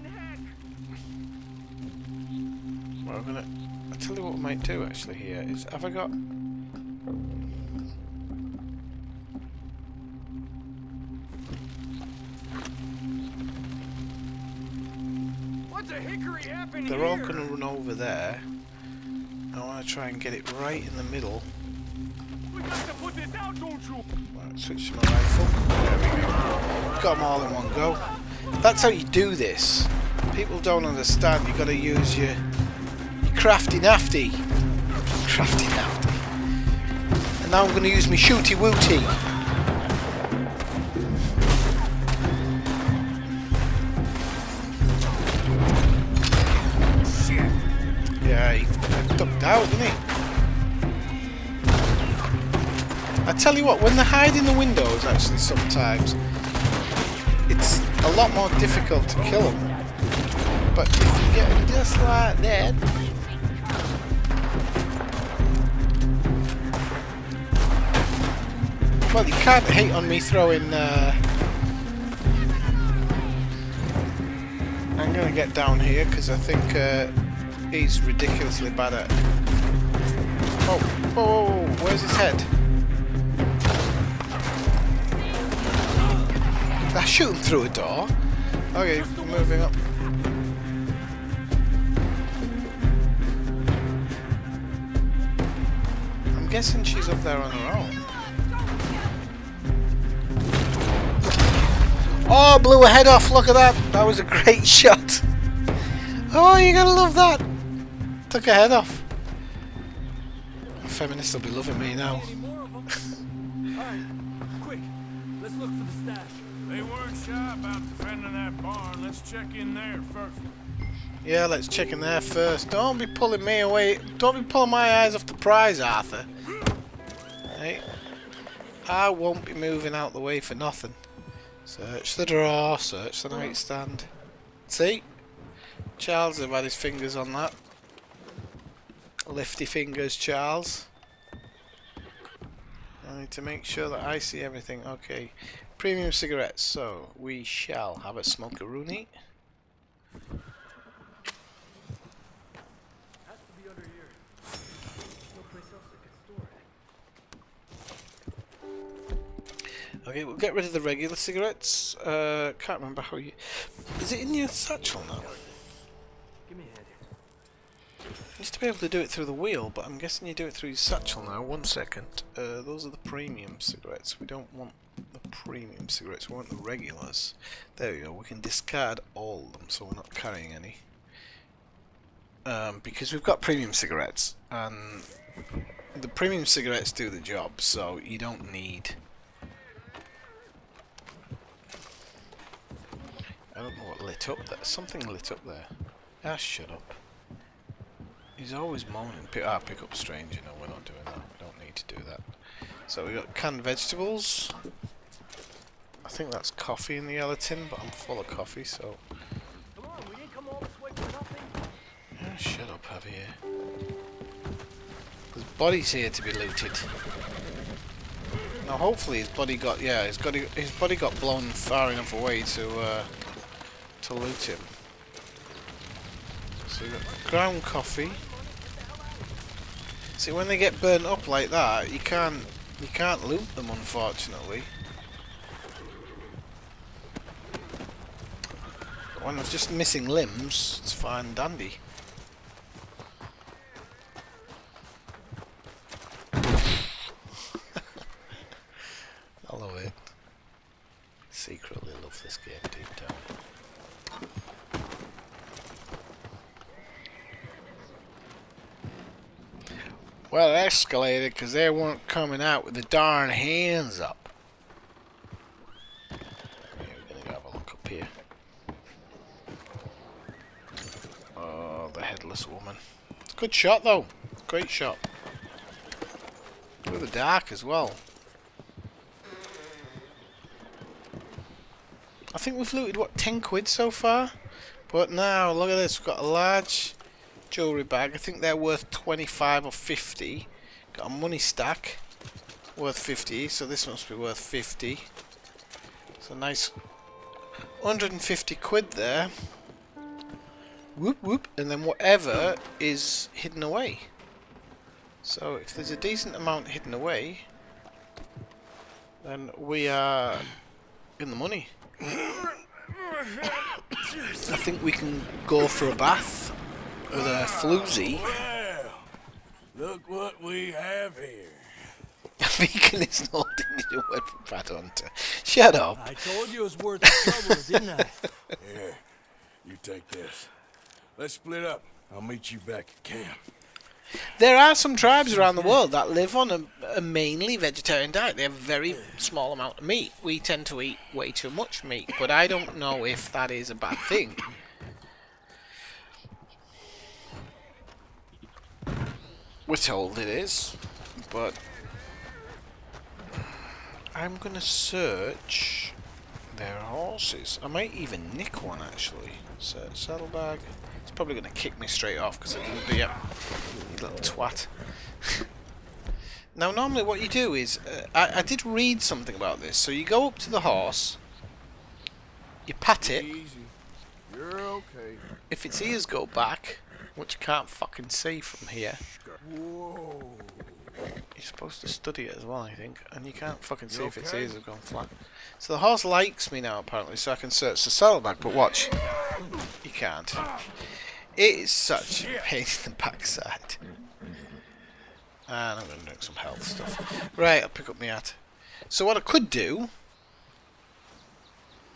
I'll tell you what we might do actually here is, have I got... What's a hickory happening They're all here? going to run over there. I want to try and get it right in the middle. We got to put this out, don't you? Right, switch to my rifle. There we go. Got them all in one go. That's how you do this. People don't understand. You've got to use your crafty nafty. Crafty nafty. And now I'm going to use my shooty wooty. Yeah, he ducked out, didn't he? I tell you what, when they hide in the windows, actually, sometimes, it's a lot more difficult to kill them. But if you get them just like that, Well, you can't hate on me throwing... I'm gonna get down here because I think he's ridiculously bad at... Oh, whoa, where's his head? I shoot him through a door. Okay, moving up. I'm guessing she's up there on her own. Oh, blew her head off, look at that! That was a great shot! Oh, you gotta love that! Took her head off. Feminists will be loving me now. Alright, quick. Let's look for the stash. They weren't shy about defending that barn. Let's check in there first. Yeah, let's check in there first. Don't be pulling me away. Don't be pulling my eyes off the prize, Arthur. Right? I won't be moving out the way for nothing. Search the drawer, search the nightstand. See? Charles have had his fingers on that. Lifty fingers, Charles. I need to make sure that I see everything. Okay. Premium cigarettes. So, we shall have a smoke-a-rooney. Okay, we'll get rid of the regular cigarettes. Can't remember how you... Is it in your satchel now? Give me a hand. I used to be able to do it through the wheel, but I'm guessing you do it through your satchel now. 1 second. Those are the premium cigarettes. We don't want the premium cigarettes, we want the regulars. There we go. We can discard all of them, so we're not carrying any. Because we've got premium cigarettes, and the premium cigarettes do the job, so you don't need... I don't know what lit up there. Something lit up there. Ah, shut up. He's always moaning. Pick up stranger. No, we're not doing that. We don't need to do that. So we got canned vegetables. I think that's coffee in the yellow tin, but I'm full of coffee, so... Come on, we didn't come all this way for nothing. Yeah, shut up, Javier. There's bodies here to be looted. Now, hopefully his body got... Yeah, his body got blown far enough away to loot him. So we got ground coffee. See, when they get burnt up like that, you can't loot them, unfortunately. But when there's just missing limbs, it's fine and dandy. I love it. Secretly love this game deep down. Well, it escalated because they weren't coming out with the darn hands up. Yeah, we're gonna have a look up here. Oh, the headless woman. It's a good shot though. Great shot. Through the dark as well. I think we've looted, what, 10 quid so far? But now, look at this, we've got a large jewellery bag. I think they're worth 25 or 50. Got a money stack worth 50, so this must be worth 50. So nice 150 quid there. Whoop whoop, and then whatever is hidden away. So if there's a decent amount hidden away, then we are in the money. I think we can go for a bath with a floozy. Well, look what we have here. Beacon is not a word for Bad Hunter. Shut up. I told you it was worth the trouble, didn't I? Here, you take this. Let's split up. I'll meet you back at camp. There are some tribes around the world that live on a mainly vegetarian diet. They have a very small amount of meat. We tend to eat way too much meat, but I don't know if that is a bad thing. We're told it is, but I'm gonna search their horses. I might even nick one actually. Search saddlebag. It's probably gonna kick me straight off because I didn't do it. You little twat. Now, normally what you do is, I did read something about this. So you go up to the horse, you pat it. Easy. You're okay. If its ears go back, which you can't fucking see from here, Whoa. you're supposed to study it as well, I think, and you can't fucking see You if its okay? ears have gone flat. So the horse likes me now, apparently, so I can search the saddlebag, but watch, you can't. It is such a pain in the backside. And I'm going to do some health stuff. Right, I'll pick up my hat. So what I could do,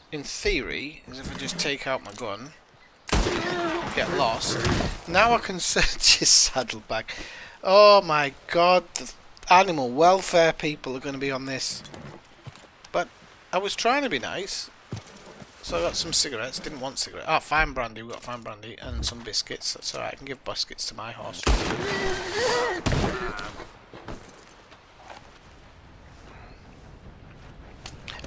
in theory, is if I just take out my gun, get lost. Now I can search his saddlebag. Oh my god, the animal welfare people are going to be on this. But I was trying to be nice. So I got some cigarettes, didn't want cigarettes. Ah, fine brandy, we got fine brandy and some biscuits. That's alright, I can give biscuits to my horse.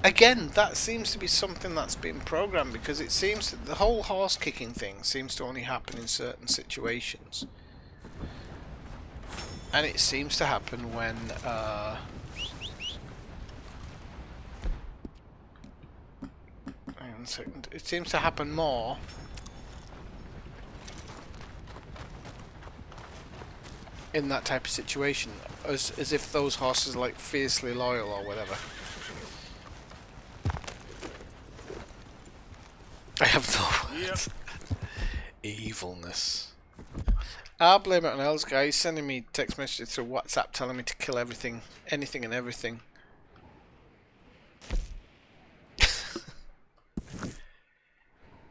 Again, that seems to be something that's been programmed, because it seems that the whole horse kicking thing seems to only happen in certain situations. And it seems to happen when hang on a second. It seems to happen more in that type of situation, as if those horses are like fiercely loyal or whatever. I have no words. Evilness. I'll blame it on Els guy. He's sending me text messages through WhatsApp telling me to kill everything, anything and everything.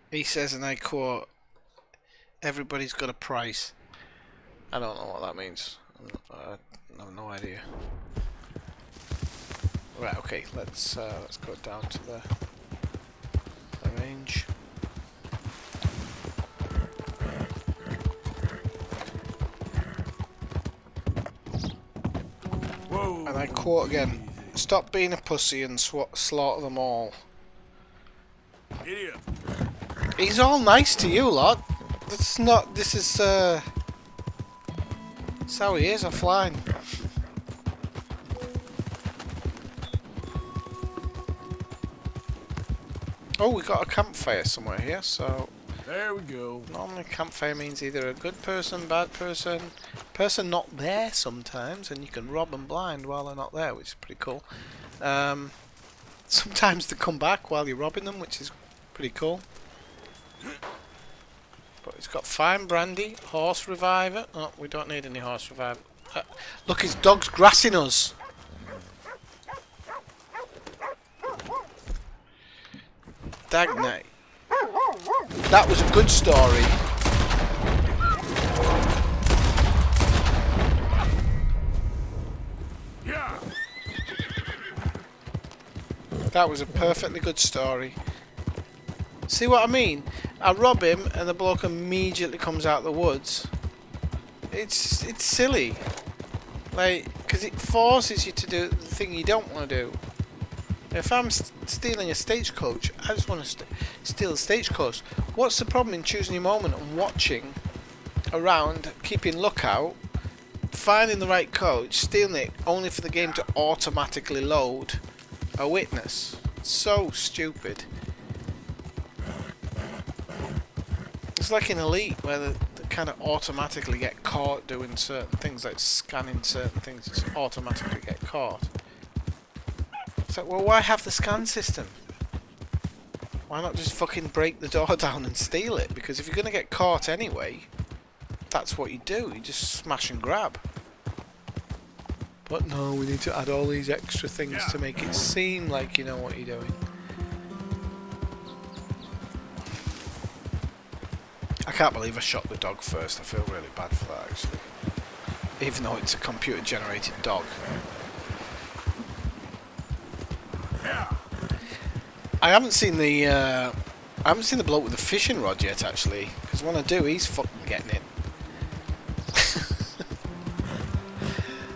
He says, and I quote, "Everybody's got a price." I don't know what that means. I have no idea. Right, okay, let's go down to the range. Whoa. And I quote again, "Stop being a pussy and slaughter them all." Idiot. He's all nice to you lot. That's not, this is that's how he is offline. Oh, we got a campfire somewhere here, so There we go. normally campfire means either a good person, bad person, person not there sometimes, and you can rob them blind while they're not there, which is pretty cool. Sometimes they come back while you're robbing them, which is pretty cool. But it's got fine brandy, horse reviver. Oh, we don't need any horse reviver. Look, his dog's grassing us. Dagnay. That was a good story. Yeah. That was a perfectly good story. See what I mean? I rob him and the bloke immediately comes out of the woods. It's silly. Like, because it forces you to do the thing you don't want to do. If I'm stealing a stagecoach, I just want to steal a stagecoach. What's the problem in choosing your moment and watching around, keeping lookout, finding the right coach, stealing it only for the game to automatically load a witness? It's so stupid. It's like in Elite where they kind of automatically get caught doing certain things, like scanning certain things, just automatically get caught. It's like, well, why have the scan system? Why not just fucking break the door down and steal it? Because if you're going to get caught anyway, that's what you do. You just smash and grab. But no, we need to add all these extra things to make it seem like you know what you're doing. I can't believe I shot the dog first. I feel really bad for that, actually. Even though it's a computer-generated dog. I haven't seen the bloke with the fishing rod yet, actually. Because when I do, he's fucking getting it.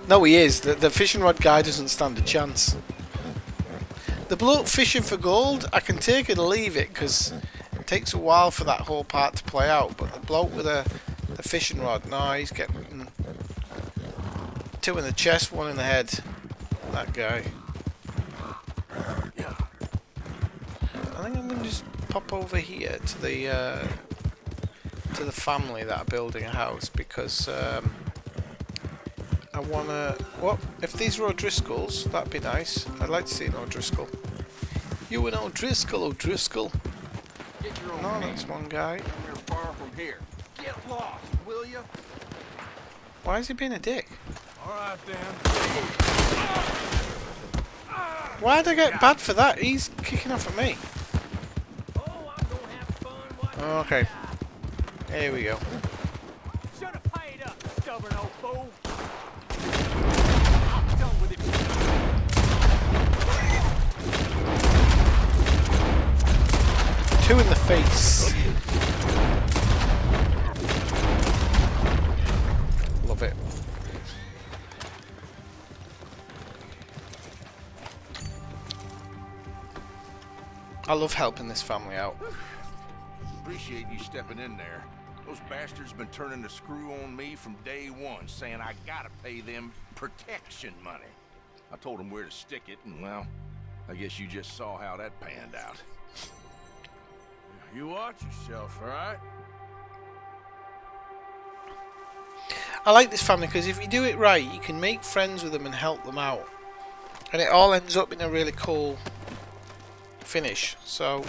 No, he is. The fishing rod guy doesn't stand a chance. The bloke fishing for gold, I can take it or leave it, because it takes a while for that whole part to play out. But the bloke with the fishing rod, no, he's getting 2 in the chest, 1 in the head. That guy. I think I'm gonna just pop over here to the family that are building a house because I wanna. What if these were O'Driscolls? That'd be nice. I'd like to see an O'Driscoll. You an O'Driscoll, O'Driscoll. No, that's one guy. You're far from here. Get lost, will you? Why is he being a dick? All right, then. Why'd I get bad for that? He's kicking off at me. Okay. Here we go. Should have paid up, stubborn old fool. I'm done with it. 2 in the face. Love it. I love helping this family out. Appreciate you stepping in there. Those bastards been turning the screw on me from day one, saying I gotta pay them protection money. I told them where to stick it, and well, I guess you just saw how that panned out. You watch yourself, all right? I like this family because if you do it right, you can make friends with them and help them out. And it all ends up in a really cool finish. So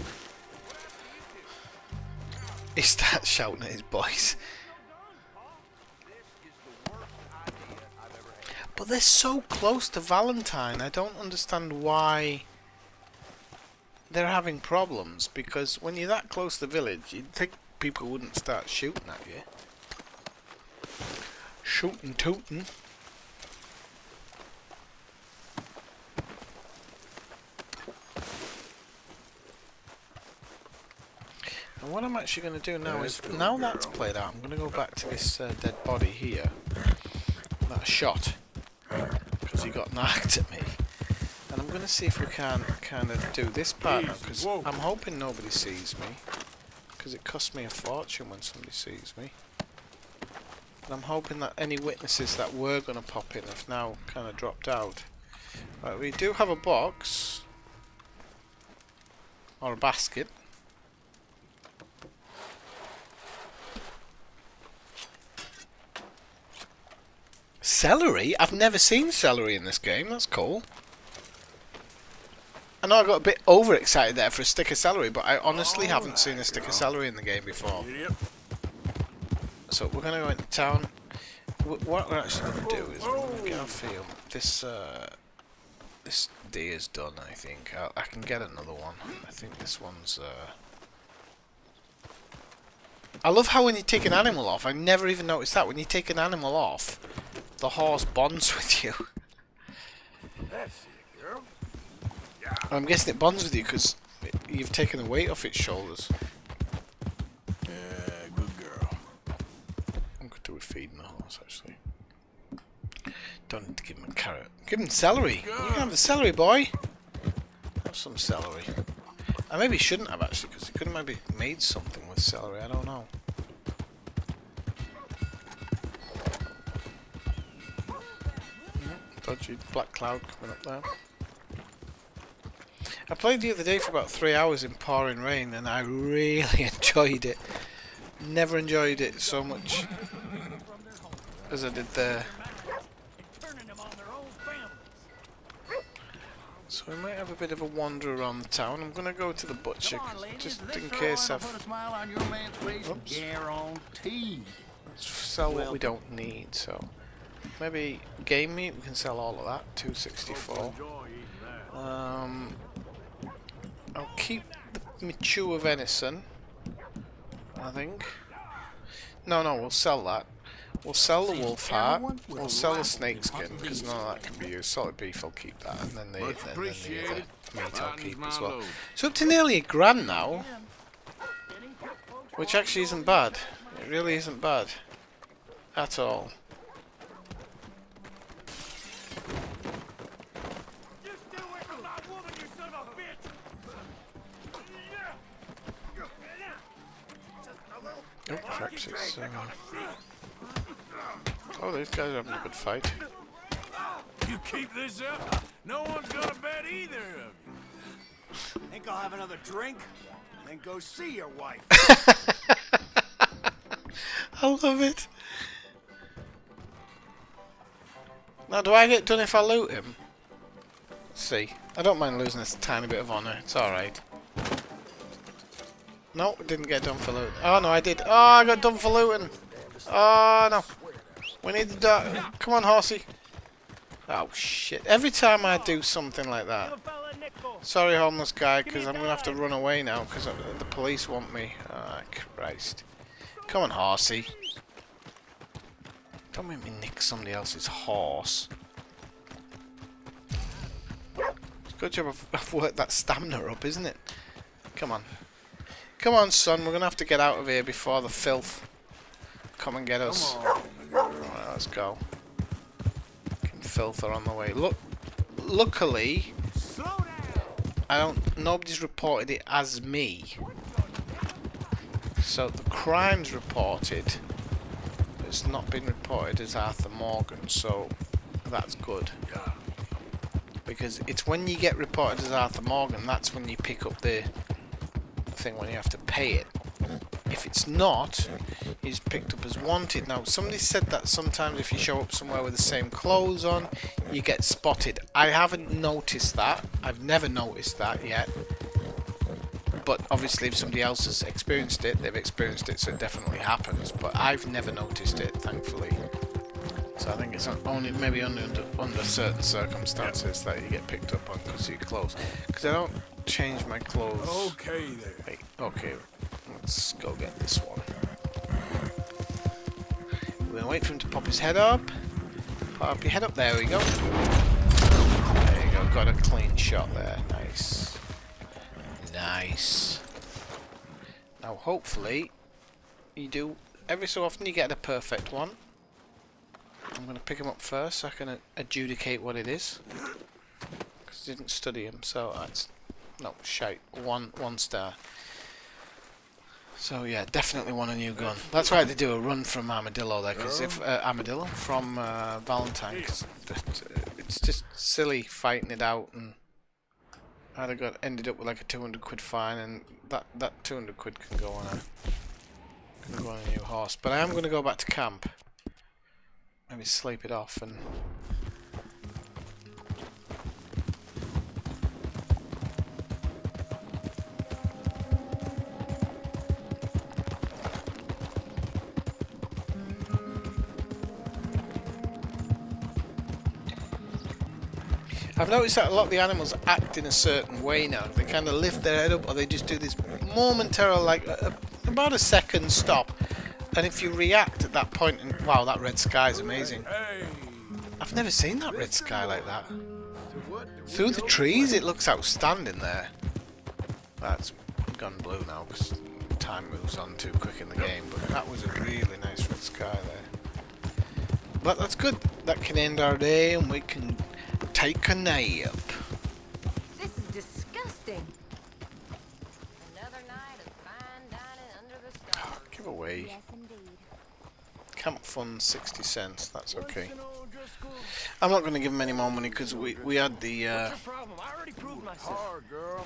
he starts shouting at his boys. But they're so close to Valentine. I don't understand why they're having problems, because when you're that close to the village, you'd think people wouldn't start shooting at you. Shooting, tooting. And what I'm actually going to do now is, now that's played out, I'm going to go back to this dead body here that I shot because he got knocked at me. And I'm going to see if we can kind of do this part now, because I'm hoping nobody sees me, because it costs me a fortune when somebody sees me. And I'm hoping that any witnesses that were going to pop in have now kind of dropped out. Right, we do have a box. Or a basket. Celery? I've never seen celery in this game. That's cool. I know I got a bit overexcited there for a stick of celery, but I honestly haven't seen a stick of celery in the game before. So we're going to go into town. What we're actually going to do is we're going to get our field. This deer's done, I think. I can get another one. I think this one's... I love how when you take an animal off, I never even noticed that. When you take an animal off, the horse bonds with you. That's it, girl. I'm guessing it bonds with you because you've taken the weight off its shoulders. Yeah, good girl. I'm going to do with feeding the horse, actually. Don't need to give him a carrot. Give him celery! You can have the celery, boy! Have some celery. I maybe shouldn't have, actually, because he could have maybe made something with celery. I don't know. Dodgy black cloud coming up there. I played the other day for about 3 hours in pouring rain and I really enjoyed it. Never enjoyed it so much as I did there. So we might have a bit of a wander around the town. I'm going to go to the butcher just in case I've... Oops. Let's sell what we don't need, so... Maybe game meat, we can sell all of that, 264. I'll keep the mature venison, I think. No, we'll sell that. We'll sell the wolf heart, we'll sell the snake skin, because none of that can be used. Solid beef, I'll keep that, and then the meat I'll keep as well. So up to nearly £1,000 now, which actually isn't bad. It really isn't bad. At all. Oh, perhaps it's... oh, these guys are having a good fight. You keep this up, no one's gonna bet either of you. Think I'll have another drink? Then go see your wife. I love it. Now, do I get done if I loot him? Let's see. I don't mind losing this tiny bit of honor. It's alright. No, didn't get done for looting. Oh, no, I did. Oh, I got done for looting. Oh, no. We need the dog. Come on, horsey. Oh, shit. Every time I do something like that. Sorry, homeless guy, because I'm going to have to run away now because the police want me. Ah, Christ. Come on, horsey. Don't make me nick somebody else's horse. Good job I've worked that stamina up, isn't it? Come on. Come on, son. We're going to have to get out of here before the filth come and get us. Right, let's go. Filth are on the way. Luckily, nobody's reported it as me. So the crime's reported, but it's not been reported as Arthur Morgan, so that's good. Because it's when you get reported as Arthur Morgan, that's when you pick up the thing when you have to pay it. If it's not, he's picked up as wanted. Now, somebody said that sometimes if you show up somewhere with the same clothes on, you get spotted. I haven't noticed that. I've never noticed that yet. But obviously if somebody else has experienced it, they've experienced it, so it definitely happens. But I've never noticed it, thankfully. So I think it's only maybe under certain circumstances that you get picked up on because of your clothes. Because I don't change my clothes. Okay there. Wait, okay. Let's go get this one. We're going to wait for him to pop his head up. Pop your head up. There we go. There you go. Got a clean shot there. Nice. Nice. Now, hopefully, you do... Every so often you get a perfect one. I'm going to pick him up first so I can adjudicate what it is. Because I didn't study him, so that's... No, shite. One star. So yeah, definitely want a new gun. That's why they do a run from Armadillo there, because if Armadillo from Valentine, cause it's just silly fighting it out, and I'd have ended up with like a 200 quid fine, and that 200 quid can go on a new horse. But I am going to go back to camp, maybe sleep it off, and. I've noticed that a lot of the animals act in a certain way now. They kind of lift their head up, or they just do this momentary, like about a second stop. And if you react at that point, and wow, that red sky is amazing. I've never seen that red sky like that. Through the trees, it looks outstanding there. That's gone blue now because time moves on too quick in the game. But that was a really nice red sky there. But that's good. That can end our day, and we can take a nap. This is disgusting. Another night of fine dining under the stars. Give away. Yes, indeed. Camp fund 60 cents. That's okay. I'm not going to give him any more money because we had the. What's your problem? I already proved myself. Hard, girl.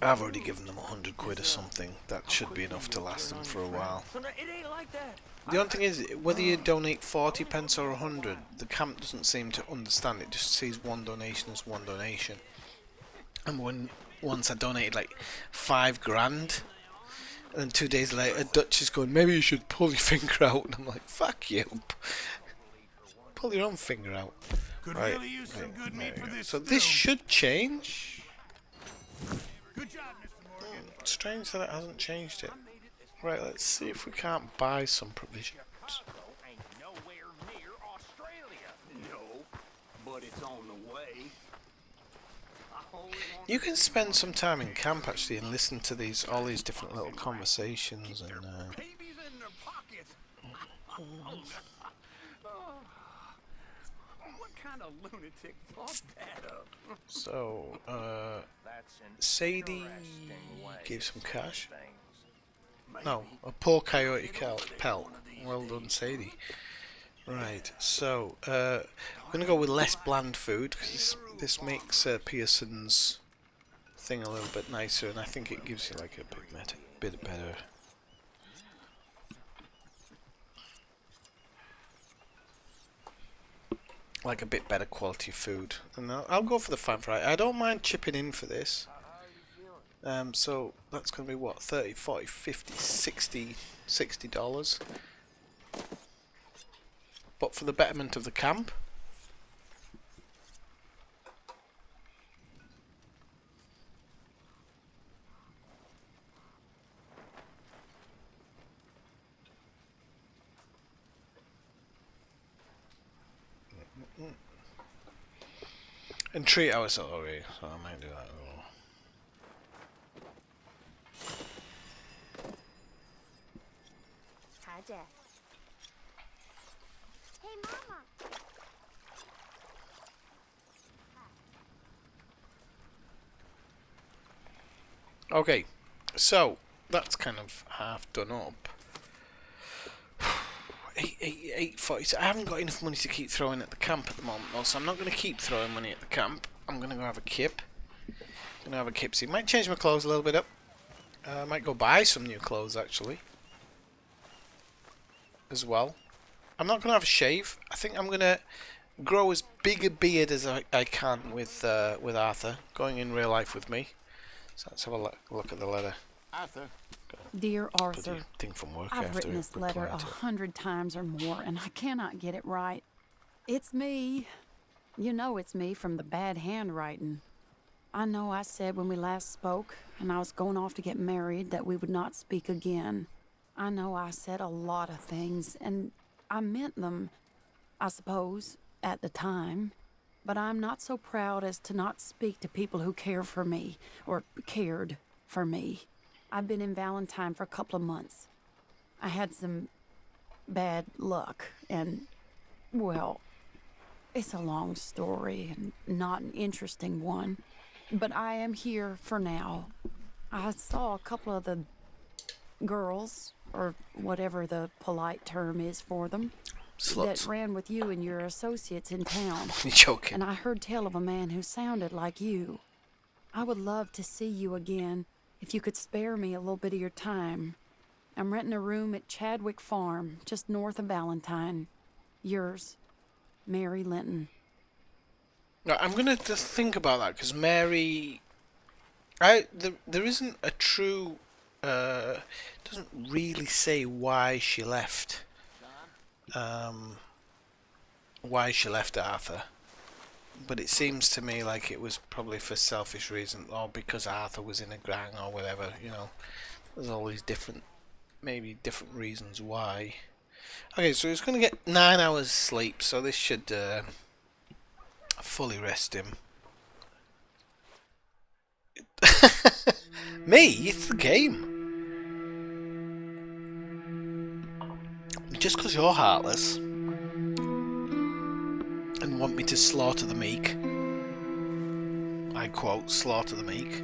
I've already given them 100 quid or something. That should be enough to last them for a while. It ain't like that. The only thing is, whether you donate 40 pence or 100, the camp doesn't seem to understand. It just sees one donation as one donation. And once I donated like 5 grand, and then 2 days later, Dutch is going, maybe you should pull your finger out. And I'm like, fuck you. Pull your own finger out. Could right. really use some good meat for this. So this should change. Good job, Mr. Morgan. Strange that it hasn't changed it. Right, let's see if we can't buy some provisions. Ain't nowhere near Australia. No, but it's on the way. You can spend some time in camp actually and listen to all these different little conversations and. Babies in their pockets. What kind of lunatic thought that up? So, Sadie gave some cash. No, a poor coyote pelt. Well done, Sadie. Right, so I'm going to go with less bland food because this makes Pearson's thing a little bit nicer, and I think it gives you like a bit better. Like a bit better quality food. And I'll go for the fan fry. I don't mind chipping in for this. So that's going to be what, 30, 40, 50, 60 $60. But for the betterment of the camp. And treat ourselves already, so I might do that as well. Hi, Jack. Hey, Mama. Okay, so that's kind of half done up. 8:40. I haven't got enough money to keep throwing at the camp at the moment, though, so I'm not going to keep throwing money at the camp. I'm going to go have a kip. I'm going to have a kipsy. Might change my clothes a little bit up. I might go buy some new clothes actually, as well. I'm not going to have a shave. I think I'm going to grow as big a beard as I can with Arthur going in real life with me. So let's have a look at the letter. Arthur. Dear Arthur, Thing from work I've written this letter 100 times or more, and I cannot get it right. It's me. You know it's me from the bad handwriting. I know I said when we last spoke, and I was going off to get married, that we would not speak again. I know I said a lot of things, and I meant them, I suppose, at the time. But I'm not so proud as to not speak to people who care for me, or cared for me. I've been in Valentine for a couple of months. I had some bad luck, and, well, it's a long story and not an interesting one. But I am here for now. I saw a couple of the girls, or whatever the polite term is for them, Sluts. that ran with you and your associates in town. You're joking. And I heard tell of a man who sounded like you. I would love to see you again, if you could spare me a little bit of your time. I'm renting a room at Chadwick Farm, just north of Valentine. Yours, Mary Linton. Right, I'm gonna just think about that because Mary, there isn't a true. Doesn't really say why she left. Why she left Arthur. But it seems to me like it was probably for selfish reasons, or because Arthur was in a gang or whatever, you know. There's all these different, maybe different reasons why. Okay, so he's going to get 9 hours sleep, so this should fully rest him. Me? It's the game. Just because you're heartless and want me to slaughter the meek, I quote, slaughter the meek.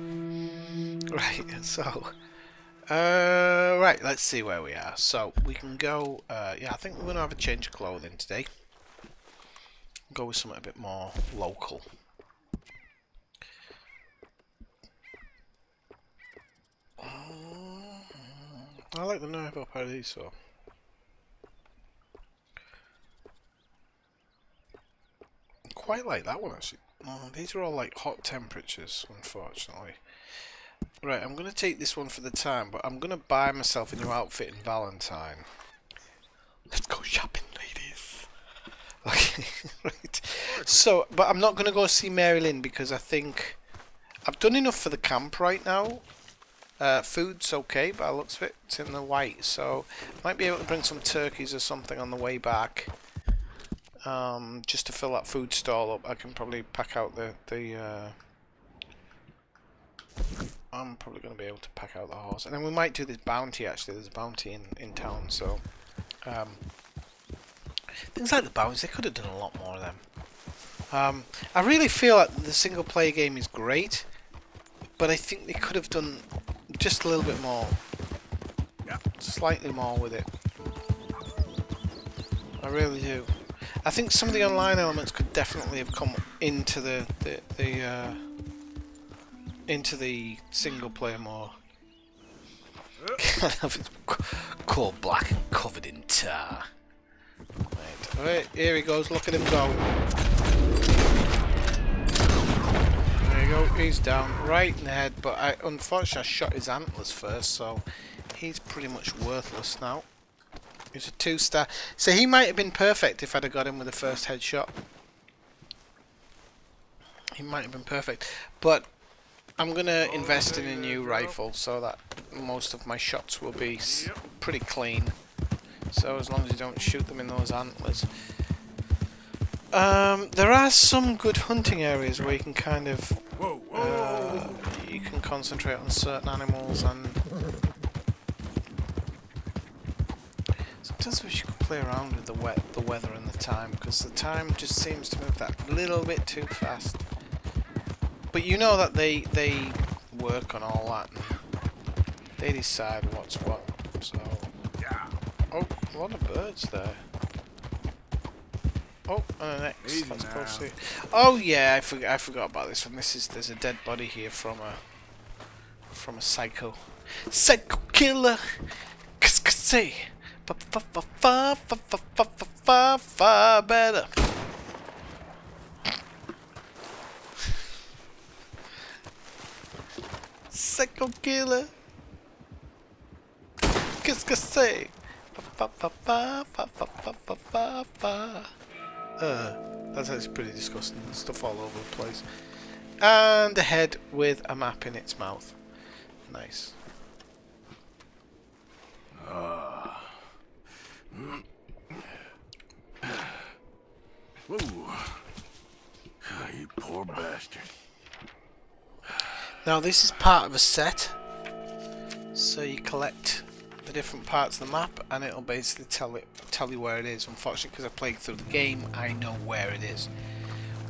Right, so right, let's see where we are. So we can go, yeah, I think we're gonna have a change of clothing today. Go with something a bit more local. I like the Nuevo Paradiso. Quite like that one actually. Oh, these are all like hot temperatures, unfortunately. Right, I'm going to take this one for the time, but I'm going to buy myself a new outfit in Valentine. Let's go shopping, ladies. Okay, right. So, but I'm not going to go see Mary Lynn because I think I've done enough for the camp right now. Food's okay, but it looks it's in the white, so might be able to bring some turkeys or something on the way back. Just to fill that food stall up. I can probably pack out I'm probably going to be able to pack out the horse. And then we might do this bounty actually. There's a bounty in town, so things like the bounties, they could have done a lot more of them. I really feel like the single player game is great, but I think they could have done just a little bit more, slightly more with it. I really do. I think some of the online elements could definitely have come into the into the single player more. It's cold black and covered in tar. Wait, here he goes. Look at him go. There you go. He's down right in the head. But unfortunately, I shot his antlers first, so he's pretty much worthless now. He's a 2-star. So he might have been perfect if I'd have got him with the first headshot. He might have been perfect. But I'm going to invest in a new rifle so that most of my shots will be pretty clean. So as long as you don't shoot them in those antlers. There are some good hunting areas where you can kind of you can concentrate on certain animals, and sometimes we should play around with the weather and the time, because the time just seems to move that little bit too fast. But you know that they work on all that and they decide what's what. So oh, a lot of birds there. Oh, and an X. That's supposed to. Oh yeah, I forgot about this one. There's a dead body here from a psycho killer. Say far better. Psycho killer. Say that's actually pretty disgusting. There's stuff all over the place. And a head with a map in its mouth. Nice. Ooh. You poor bastard. Now this is part of a set. So you collect the different parts of the map and it'll basically tell you where it is. Unfortunately, because I played through the game, I know where it is.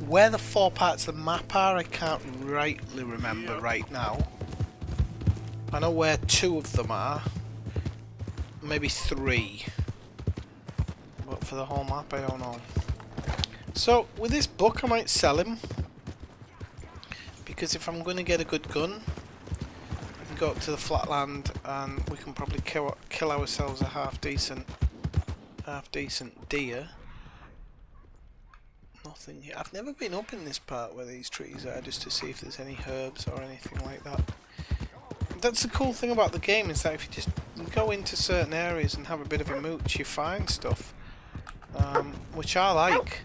Where the 4 parts of the map are, I can't rightly remember right now. I know where 2 of them are. Maybe 3. But for the whole map, I don't know. So, with this book, I might sell him. Because if I'm going to get a good gun, we can go up to the flatland and we can probably kill ourselves a half decent deer. Nothing here. I've never been up in this part where these trees are, just to see if there's any herbs or anything like that. That's the cool thing about the game, is that if you just go into certain areas and have a bit of a mooch, you find stuff. Which I like.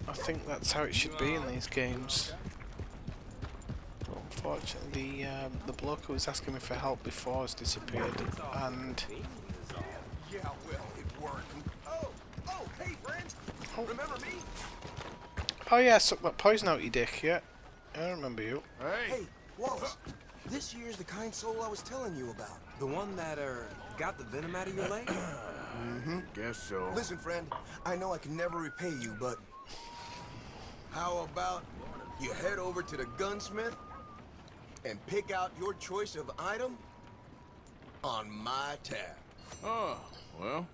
I think that's how it should be in these games. But unfortunately, the bloke who was asking me for help before has disappeared, and Yeah, well, it worked. Oh, hey, friend. Remember me? oh yeah, suck that poison out, you dick. Yeah, I remember you. Hey, Wallace. This here's the kind soul I was telling you about. The one that, got the venom out of your leg? Guess so. Listen, friend, I know I can never repay you, but how about you head over to the gunsmith and pick out your choice of item on my tab? Oh, well,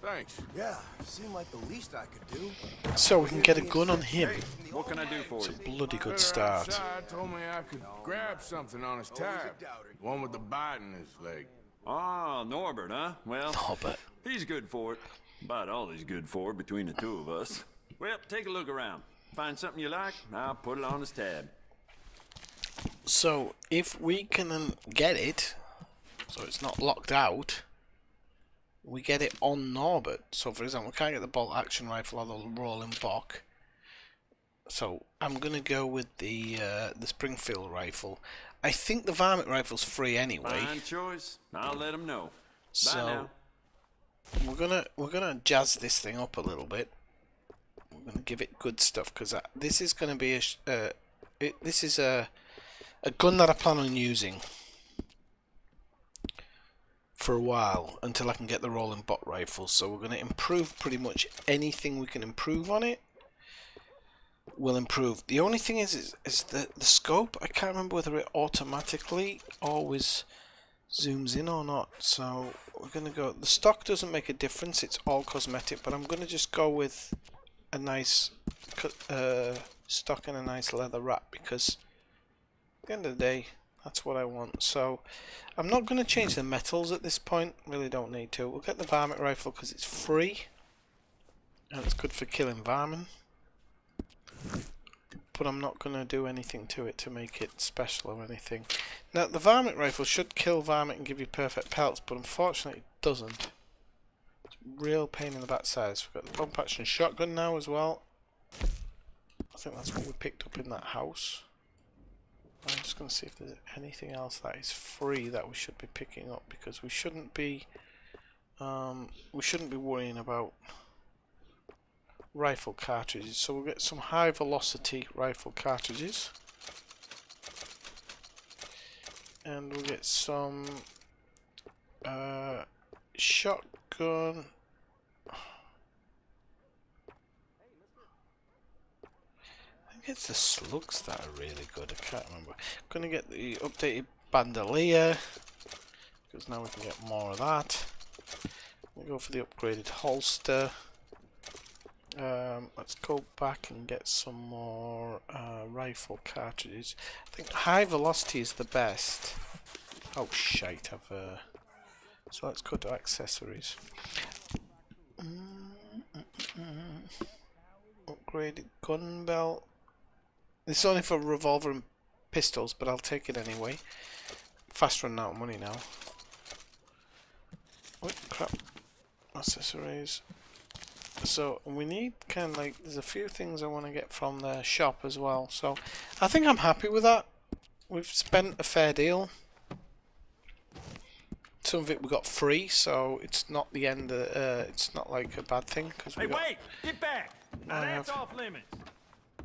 thanks. Yeah, seemed like the least I could do. So we can get a gun on him. What can I do for It's you? a bloody good Better start. outside told me I could grab something on his tab. The one with the bite in his leg. Ah, Norbert, huh? Well, Norbert. he's good for it. About all he's good for between the two of us. Well, take a look around. Find something you like, I'll put it on his tab. So if we can get it, so it's not locked out, we get it on Norbert. So for example, we can't get the bolt action rifle or the rolling bock. So I'm gonna go with the Springfield rifle. I think the varmint rifle's free anyway. Fine choice. I'll let him know. Bye So now. we're gonna jazz this thing up a little bit. We're gonna give it good stuff, because this is gonna be this is a gun that I plan on using for a while until I can get the rolling bolt rifle. So we're gonna improve pretty much anything we can improve on it. Will improve. The only thing is the scope. I can't remember whether it automatically always zooms in or not. So we're gonna go. The stock doesn't make a difference. It's all cosmetic, but I'm gonna just go with a nice stock and a nice leather wrap because at the end of the day, that's what I want. So I'm not gonna change the metals at this point. Really don't need to. We'll get the varmint rifle because it's free and it's good for killing vermin. But I'm not going to do anything to it to make it special or anything. Now, the varmint rifle should kill varmint and give you perfect pelts, but unfortunately it doesn't. It's a real pain in the backside. So we've got the pump action shotgun now as well. I think that's what we picked up in that house. I'm just going to see if there's anything else that is free that we should be picking up, because we shouldn't be worrying about rifle cartridges. So we'll get some high velocity rifle cartridges, and we'll get some shotgun. I think it's the slugs that are really good. I can't remember. I'm gonna get the updated bandolier because now we can get more of that. We'll go for the upgraded holster. Let's go back and get some more rifle cartridges. I think high velocity is the best. Oh shite, so let's go to accessories. Upgraded gun belt. This is only for revolver and pistols, but I'll take it anyway. Fast running out of money now. Oh crap. Accessories. So we need kind of like, there's a few things I want to get from the shop as well. So I think I'm happy with that. We've spent a fair deal. Some of it we got free, so it's not the end. It's not like a bad thing because we. Hey, wait! Get back! Now that's off limits.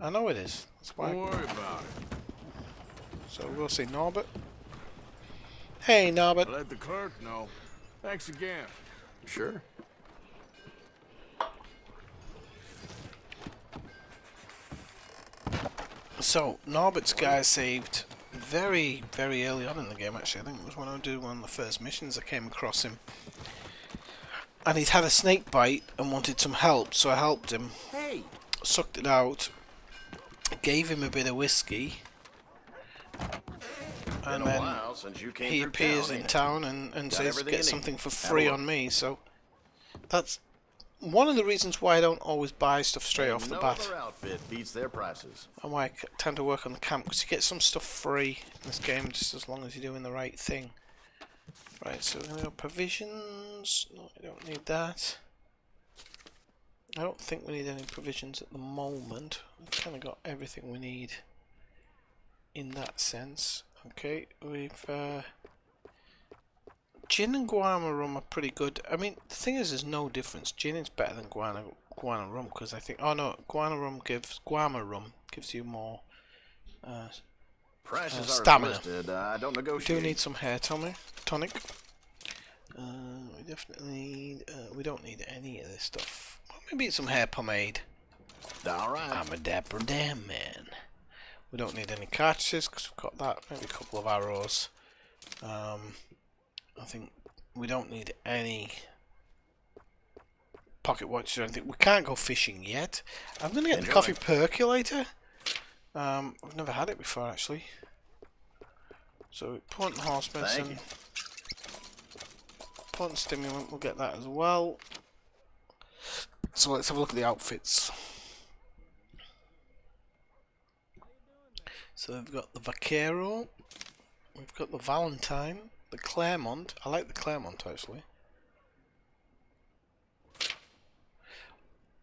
I know it is. That's why. Don't worry about it. So we'll see Norbert. Hey Norbert. Let the clerk know. Thanks again. Sure. So Norbert's guy saved very, very early on in the game. Actually, I think it was when I did one of the first missions I came across him, and he'd had a snake bite and wanted some help. So I helped him. Hey. Sucked it out, gave him a bit of whiskey, and then he appears in town and says get something for free on me. So that's one of the reasons why I don't always buy stuff straight off the bat. No other outfit beats their prices. And why I tend to work on the camp, because you get some stuff free in this game just as long as you're doing the right thing. Right, so we're going to go provisions. No, I don't need that. I don't think we need any provisions at the moment. We've kind of got everything we need in that sense. Okay, we've gin and guarana rum are pretty good. I mean, the thing is, there's no difference. Gin is better than guarana rum because I think. Oh no, guarana rum gives you more stamina. I don't negotiate. We do need some hair tonic. We definitely need. We don't need any of this stuff. Well, maybe some hair pomade. All right. I'm a dapper damn man. We don't need any cartridges because we've got that. Maybe a couple of arrows. I think we don't need any pocket watches or anything. We can't go fishing yet. I'm going to get the coffee percolator. I've never had it before actually. So potent horse medicine, potent stimulant, we'll get that as well. So let's have a look at the outfits. So we've got the Vaquero, we've got the Valentine, the Claremont. I like the Claremont actually.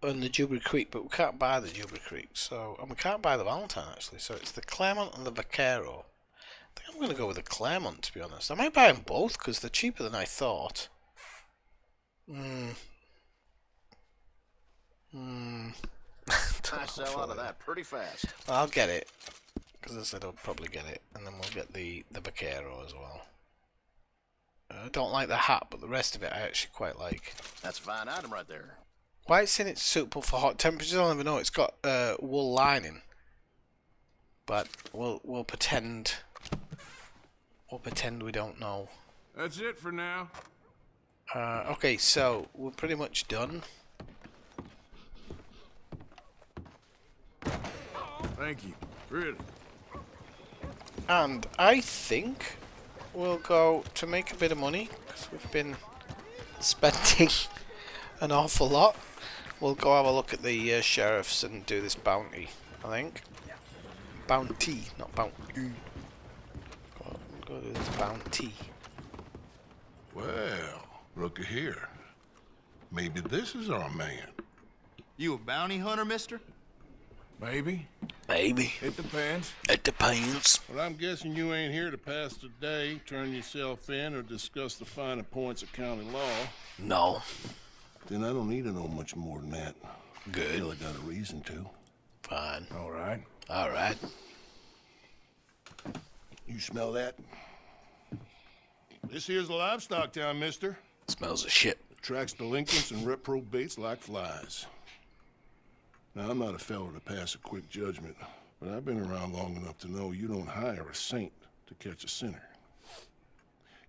And the Jubilee Creek, but we can't buy the Jubilee Creek, so, and we can't buy the Valentine actually, so it's the Claremont and the Vaquero. I think I'm going to go with the Claremont, to be honest. I might buy them both because they're cheaper than I thought. I sell out of that pretty fast. Well, I'll get it because I said I'll probably get it, and then we'll get the Vaquero as well. I don't like the hat, but the rest of it I actually quite like. That's a fine item right there. Why it's saying it's suitable for hot temperatures, I'll never know. It's got wool lining, but we'll pretend we don't know. That's it for now. Okay, so we're pretty much done. Thank you. Really. And I think we'll go to make a bit of money, because we've been spending an awful lot. We'll go have a look at the sheriffs and do this bounty, I think. Bounty, not bounty. Go do this bounty. Well, looky here. Maybe this is our man. You a bounty hunter, mister? Maybe. Maybe. It depends. It depends. Well, I'm guessing you ain't here to pass the day, turn yourself in, or discuss the finer points of county law. No. Then I don't need to know much more than that. Good. Till I got a reason to. Fine. All right. All right. You smell that? This here's a livestock town, mister. Smells of shit. Attracts delinquents and reprobates like flies. Now, I'm not a fellow to pass a quick judgment, but I've been around long enough to know you don't hire a saint to catch a sinner.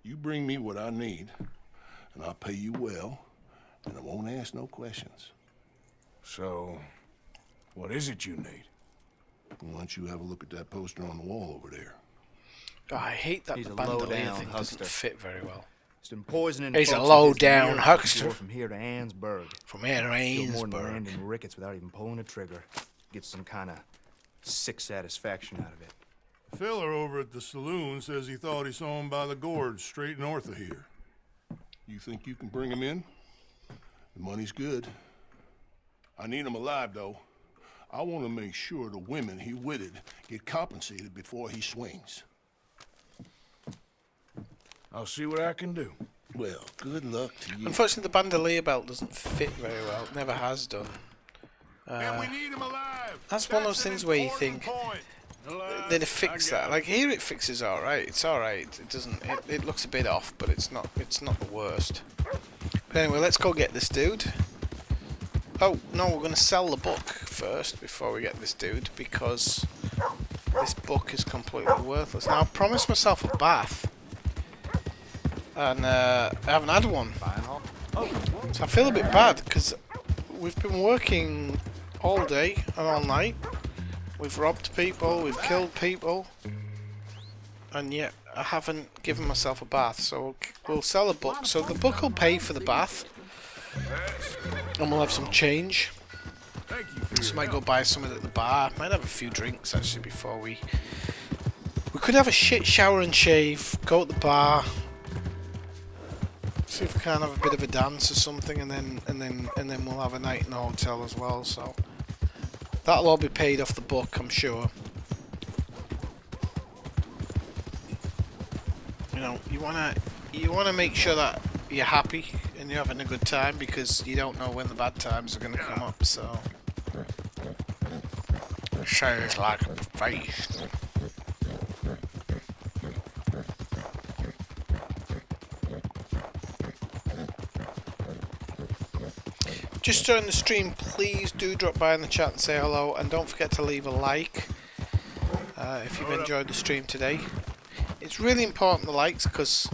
You bring me what I need, and I'll pay you well, and I won't ask no questions. So, what is it you need? Why don't you have a look at that poster on the wall over there? Oh, I hate that He's the a bandolier low-down thing doesn't huckster. fit very well. He's been poisoning He's a folks with his low-down beer huckster. From here to Annesburg. From here to Killed more than Annesburg. Landon Ricketts without even pulling a trigger. Gets some kind of sick satisfaction out of it. The feller over at the saloon says he thought he saw him by the gorge straight north of here. You think you can bring him in? The money's good. I need him alive, though. I want to make sure the women he witted get compensated before he swings. I'll see what I can do. Well, good luck to you. Unfortunately, the bandolier belt doesn't fit very well. It never has done. And we need him alive. That's one of those things where you think they'd fix that. Like here, it fixes all right. It's all right. It doesn't. It looks a bit off, but it's not. It's not the worst. But anyway, let's go get this dude. Oh no, we're gonna sell the book first before we get this dude because this book is completely worthless. Now I promised myself a bath, and I haven't had one. So I feel a bit bad because we've been working all day and all night. We've robbed people, we've killed people, and yet I haven't given myself a bath. So we'll sell a book. So the book will pay for the bath, and we'll have some change. Just might go buy something at the bar. Might have a few drinks actually before we could have a shit shower and shave. Go at the bar. See if we can have a bit of a dance or something, and then we'll have a night in the hotel as well. So that'll all be paid off the book, I'm sure. You know, you wanna make sure that you're happy and you're having a good time because you don't know when the bad times are gonna come up. So sounds like a face. Just during the stream, please do drop by in the chat and say hello, and don't forget to leave a like if you've enjoyed the stream today. It's really important, the likes, because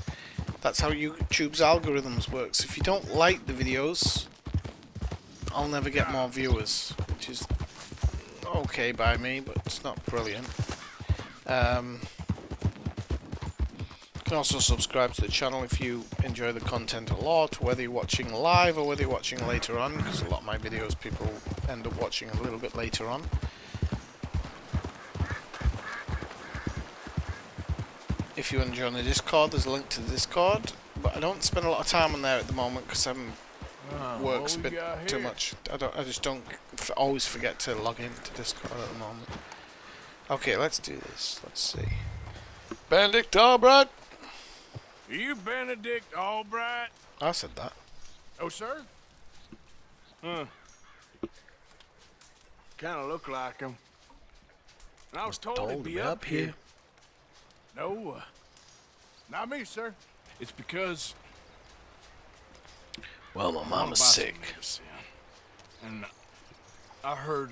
that's how YouTube's algorithms works. If you don't like the videos, I'll never get more viewers, which is okay by me, but it's not brilliant. You can also subscribe to the channel if you enjoy the content a lot, whether you're watching live or whether you're watching later on, because a lot of my videos people end up watching a little bit later on. If you want to join the Discord, there's a link to the Discord, but I don't spend a lot of time on there at the moment because work's a bit too much. I just don't always forget to log into Discord at the moment. Okay, let's do this. Let's see. Benedict Albright. Are you Benedict Albright? I said that. Oh, sir? Huh. Kind of look like him. And I was told he'd be up here. No, not me, sir. It's because... Well, my mama's sick. And I heard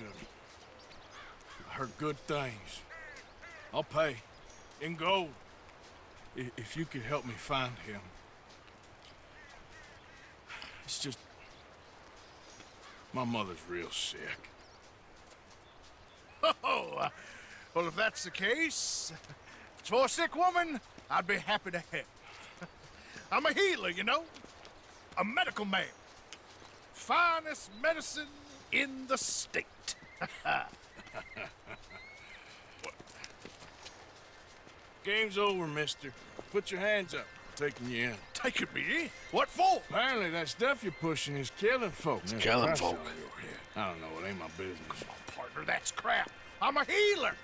good things. I'll pay. In gold. if you could help me find him. It's just... my mother's real sick. Oh, well, if that's the case, if it's for a sick woman, I'd be happy to help. I'm a healer, you know? A medical man. Finest medicine in the state. Game's over, mister. Put your hands up. I'm taking you in. Taking me in? What for? Apparently that stuff you're pushing is killing folk. It's killing folk. I don't know. It ain't my business. Come on, partner. That's crap. I'm a healer.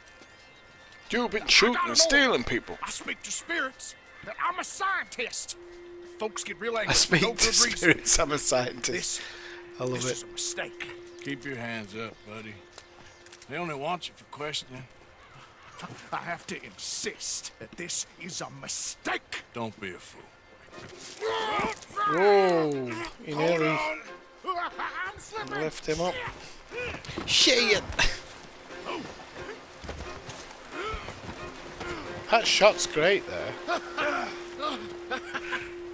You've been shooting and stealing people. I speak to spirits. I'm a scientist. Folks get real angry. I speak no to good reason. spirits. I'm a scientist. I love This it. is a mistake. Keep your hands up, buddy. They only want you for questioning. I have to insist that this is a mistake. Don't be a fool. Whoa! He nearly I'm slipping. left him up. Shit! That shot's great there.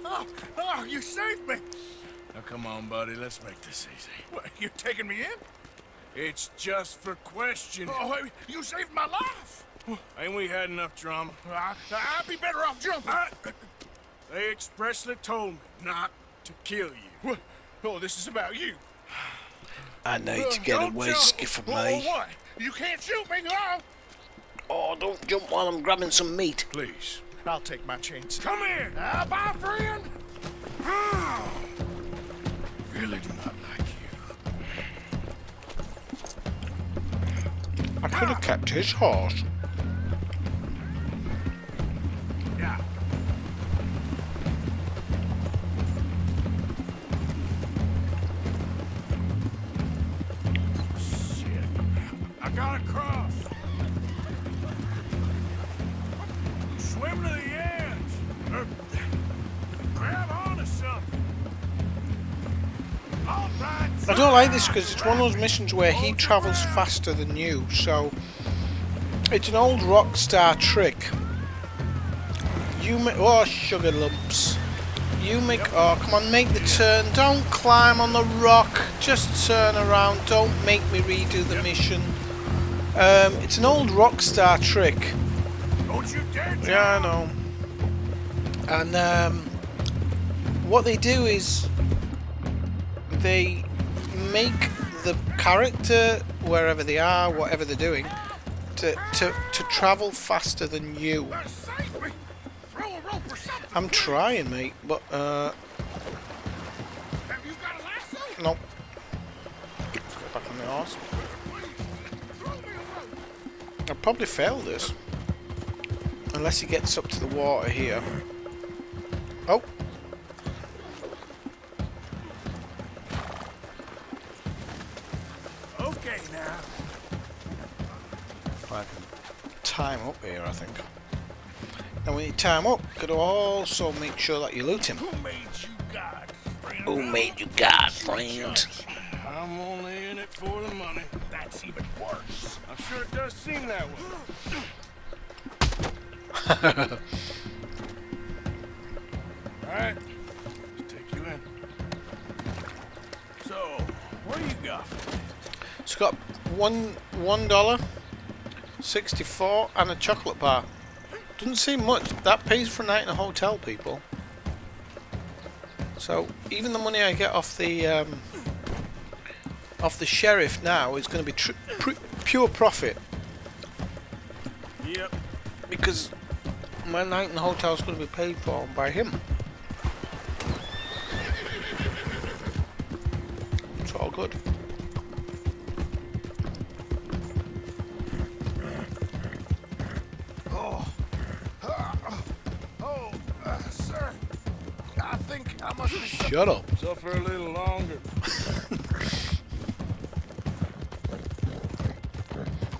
Oh, you saved me. Now come on, buddy. Let's make this easy. What, you taking me in? It's just for questioning. Oh, you saved my life. Ain't we had enough drama? I'd be better off jumping. They expressly told me not to kill you. Oh, this is about you. I need to get Don't away, jump. Skiffer me. What? You can't shoot me, no. Oh, don't jump while I'm grabbing some meat. Please. I'll take my chance. Come here. Bye, friend. Really do not like you. I could have kept his horse. Yeah. Shit. I gotta cross. Swim to the edge. Or grab onto something. All right. I don't like this because it's one of those missions where he travels faster than you, so it's an old Rockstar trick. You make, oh, sugar lumps. You make, oh, come on, make the turn. Don't climb on the rock. Just turn around. Don't make me redo the mission. It's an old Rockstar trick. Don't you dare. Yeah, I know. And what they do is they make the character, wherever they are, whatever they're doing, to travel faster than you. I'm trying, mate, but nope. Let's get back on the horse. I'll probably fail this. Unless he gets up to the water here. Oh! Okay, now. I can time up here, I think. And when you time up, you gotta also make sure that you loot him. Who made you God, friend? Who made you God, friend? I'm only in it for the money. That's even worse. I'm sure it does seem that way. Alright, let's take you in. So, what do you got? It's got $1, 64, and a chocolate bar. Doesn't seem much. That pays for a night in a hotel, people. So even the money I get off the sheriff now is going to be pure profit. Yep. Because my night in the hotel is going to be paid for by him. It's all good. Sir, I think I must be... Shut up. Suffer a little longer.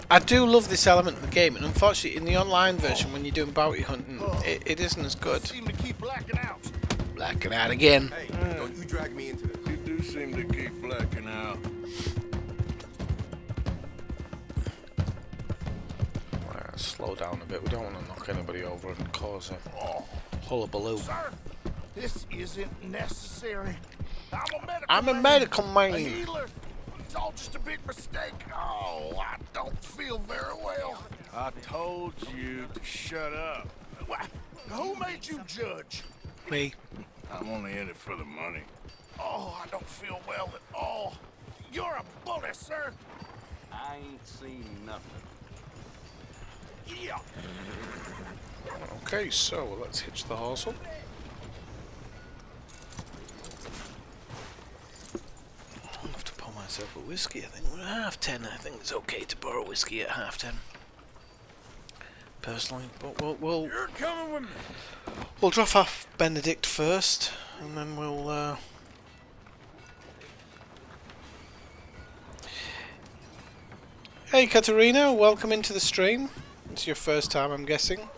I do love this element of the game, and unfortunately in the online version when you're doing bounty hunting, it isn't as good. Seem to keep blacking out. Blacking out again. Hey, don't you drag me into this. You do seem to keep blacking out. slow down a bit. We don't want to knock anybody over and cause a hullabaloo. Sir, this isn't necessary. I'm a medical man. A healer. It's all just a big mistake. Oh, I don't feel very well. I told you to shut up. What? Who made you judge? Me. I'm only in it for the money. Oh, I don't feel well at all. You're a bully, sir. I ain't seen nothing. Yeah. Okay, so let's hitch the horse up. I'll have to pour myself a whiskey. I think we're at 10:30. I think it's okay to borrow whiskey at 10:30. Personally, but we'll You're coming with me. We'll drop off Benedict first, and then we'll. Hey, Katerina, welcome into the stream. It's your first time, I'm guessing.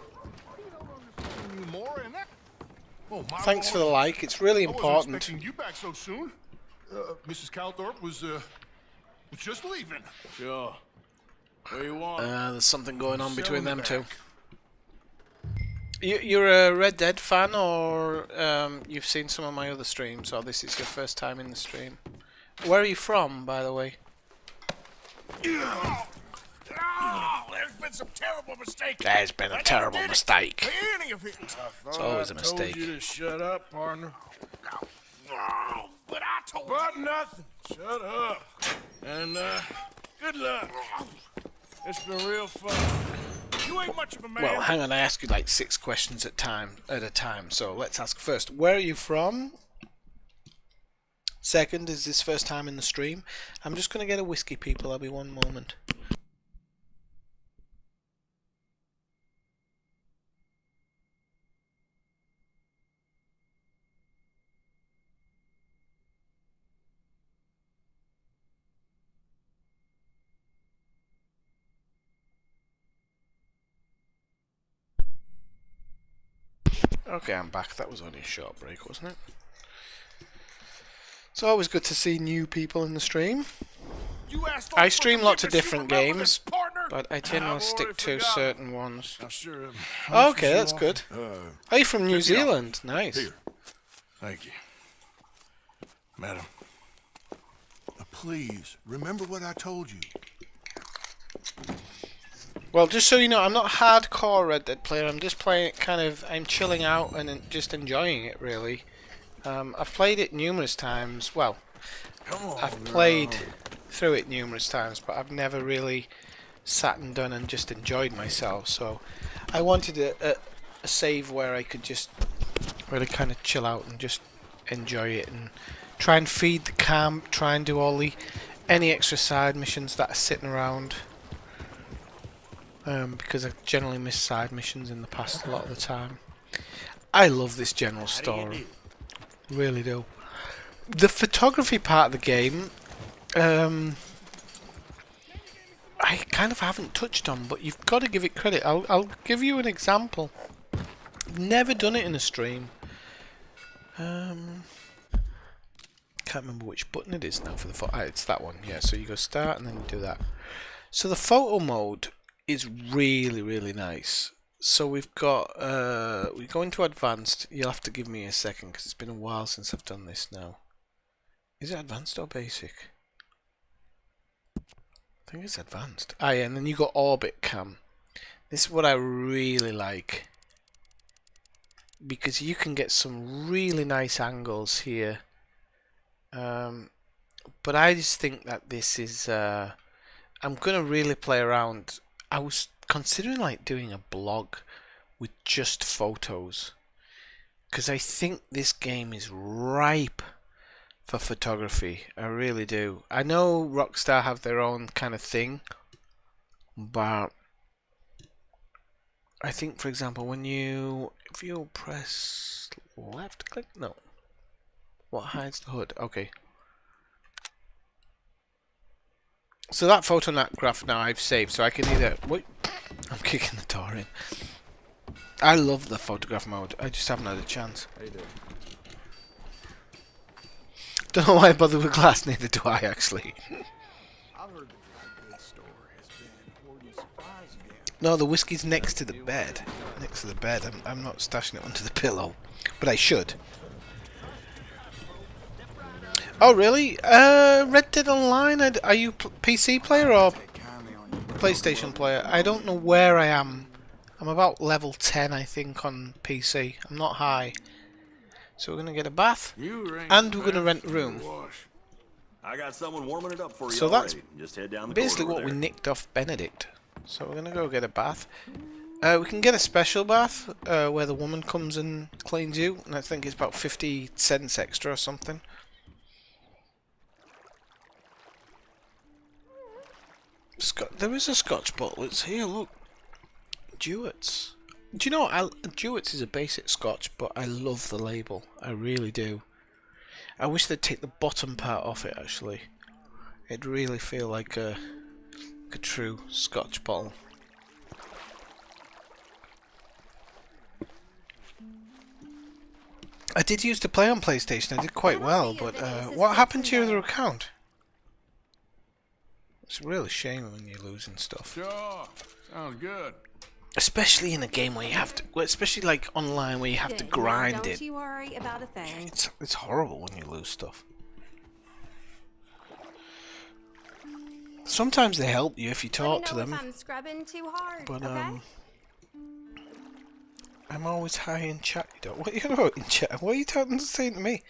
Thanks for the like. It's really important. I wasn't expecting you back so soon. Mrs. Calthorpe was just leaving. Sure. What do you want? There's something going on between them two. You're a Red Dead fan, or you've seen some of my other streams, or this is your first time in the stream? Where are you from, by the way? Oh, there's been some terrible mistakes. There's been a terrible mistake. Any of it. It's always a I told mistake. you to shut up, partner. Oh, but I told you. But nothing. Shut up. And good luck. It's been real fun. You ain't much of a man. Well, hang on, I ask you like 6 questions at a time. So let's ask first, where are you from? Second, is this first time in the stream? I'm just going to get a whiskey, people. I'll be one moment. Okay, I'm back. That was only a short break, wasn't it? It's always good to see new people in the stream. I stream lots of different games, but I generally stick to certain ones. Okay, that's good. Are you from New Zealand? Nice. Here. Thank you. Madam, please, remember what I told you. Well, just so you know, I'm not a hardcore Red Dead player. I'm just playing it kind of... I'm chilling out and just enjoying it, really. I've played it numerous times. Well, I've played through it numerous times, but I've never really sat and done and just enjoyed myself. So I wanted a save where I could just really kind of chill out and just enjoy it and try and feed the camp, try and do any extra side missions that are sitting around. Because I've generally missed side missions in the past a lot of the time. I love this general story. Really do. The photography part of the game, I kind of haven't touched on, but you've got to give it credit. I'll give you an example. I've never done it in a stream. Can't remember which button it is now for the photo. It's that one. Yeah, so you go start and then you do that. So the photo mode is really, really nice. So we've got, we go into advanced. You'll have to give me a second because it's been a while since I've done this now. Is it advanced or basic? I think it's advanced. Ah yeah, and then you got orbit cam. This is what I really like, because you can get some really nice angles here. But I just think that this is, I'm gonna really play around. I was considering like doing a blog with just photos, because I think this game is ripe for photography. I really do. I know Rockstar have their own kind of thing, but I think, for example, if you press left click, no, what hides the hood? Okay. So that photograph now I've saved, so I can either... Wait, I'm kicking the door in. I love the photograph mode. I just haven't had a chance. How you doing? Don't know why I bother with glass, neither do I actually. I've heard the good story has been hoarding supplies again. No, the whiskey's next to the bed. Next to the bed. I'm not stashing it under the pillow, but I should. Oh really? Red Dead Online. Are you PC player or PlayStation player? I don't know where I am. I'm about level 10, I think, on PC. I'm not high. So we're gonna get a bath, and we're gonna rent a room. I got someone warming it up for you. So that's already. Just head down the basically what we nicked off Benedict. So we're gonna go get a bath. We can get a special bath where the woman comes and cleans you, and I think it's about 50 cents extra or something. There is a Scotch bottle. It's here. Look, Dewart's. Do you know Dewart's is a basic Scotch, but I love the label. I really do. I wish they'd take the bottom part off it. Actually, it'd really feel like a true Scotch bottle. I did used to play on PlayStation. I did quite well, but what happened to your other account? It's a real shame when you're losing stuff. Sure. Sounds good. Especially in a game where you have to, well, especially like online where you have to grind Don't it. you worry about a thing. It's horrible when you lose stuff. Sometimes they help you if you talk to them. If I'm scrubbing too hard, But okay? I'm always high in chat. You don't. What are you about in chat? What are you saying to me?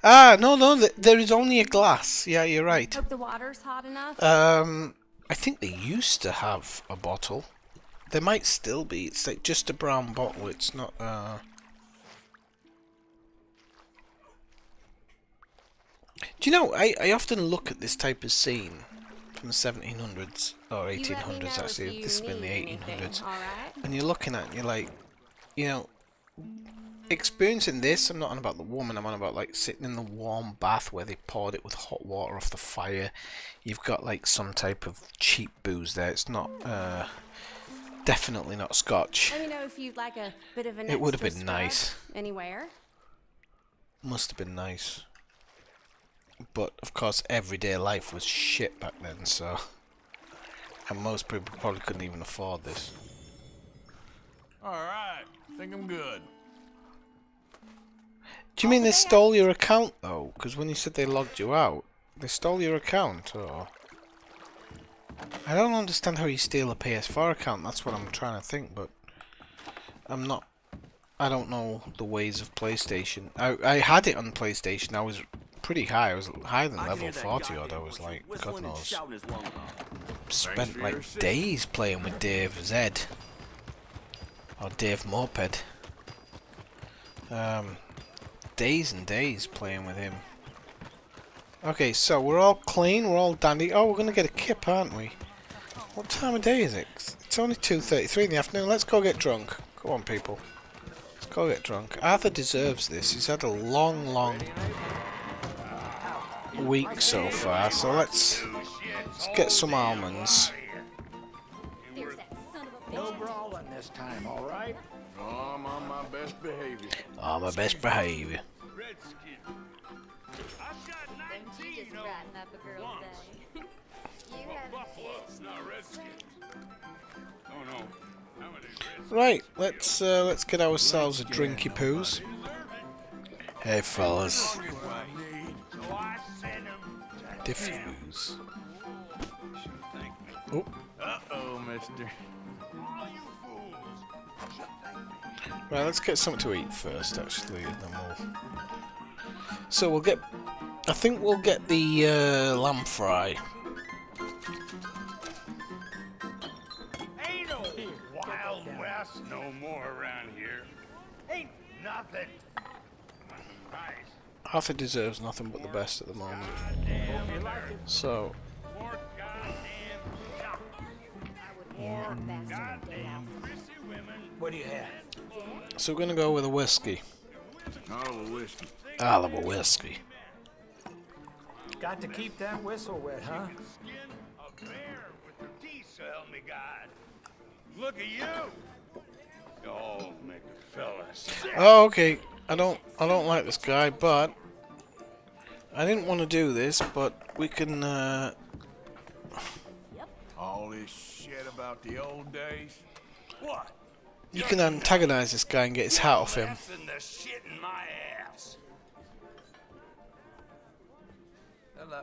Ah, no. There is only a glass. Yeah, you're right. Hope the water's hot enough. I think they used to have a bottle. There might still be. It's like just a brown bottle. It's not. Do you know? I often look at this type of scene from the 1700s or 1800s. Actually, this has been the 1800s. And you're looking at it and you're like, you know, experiencing this. I'm not on about the woman. I'm on about like sitting in the warm bath where they poured it with hot water off the fire. You've got like some type of cheap booze there. It's not. Definitely not Scotch. Let me know if you'd like a bit of an It would have extra been scrub nice. Anywhere. Must have been nice. But of course, everyday life was shit back then, so. And most people probably couldn't even afford this. Alright, think I'm good. Do you mean they stole your account though? Because when you said they logged you out, they stole your account, or? I don't understand how you steal a PS4 account. That's what I'm trying to think, but I'm not. I don't know the ways of PlayStation. I had it on PlayStation. I was pretty high. I was higher than level 40 odd. I was like, God knows. Spent like days playing with Dave Zed or Dave Moped. Days and days playing with him. Okay, so we're all clean, we're all dandy. Oh, we're gonna get a kip, aren't we? What time of day is it? It's only 2:33 in the afternoon. Let's go get drunk. Come on, people. Let's go get drunk. Arthur deserves this. He's had a long week so far. So let's get some almonds. No brawling this time, all right? Oh, I'm on my best behavior. Oh, my best behavior. Right, let's get ourselves a drinky poos. Hey fellas. Diffuse. Oh. Uh-oh, mister. Right, let's get something to eat first, actually, and then we'll... So we'll get... I think we'll get the lamb fry. Ain't no Wild West no more around here. Ain't nothing. Arthur deserves nothing but the best at the moment. So... What do you have? So we're gonna go with a whiskey. Olive whiskey. Olive whiskey. Got to keep that whistle wet, huh? A bear with their teeth, so help me God. Look at you. Oh, make a fella sick. Oh, okay. I don't like this guy, but I didn't want to do this, but we can. All this shit about the old days. What? You can antagonize this guy and get his hat off him. Laughing the shit in my ass. Hello.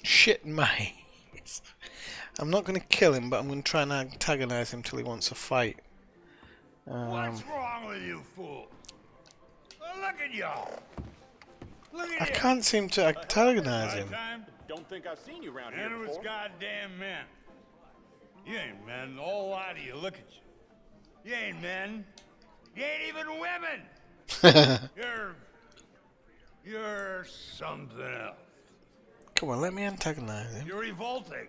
Shit in my ass. I'm not going to kill him, but I'm going to try and antagonize him till he wants a fight. What's wrong with you, fool? Well, look at y'all. Look at I it. can't seem to antagonize him. Don't think I've seen you around here before. And it was goddamn men. You ain't men. The whole lot of you. Look at you. You ain't men. You ain't even women. You're something else. Come on, let me antagonize him. You're revolting.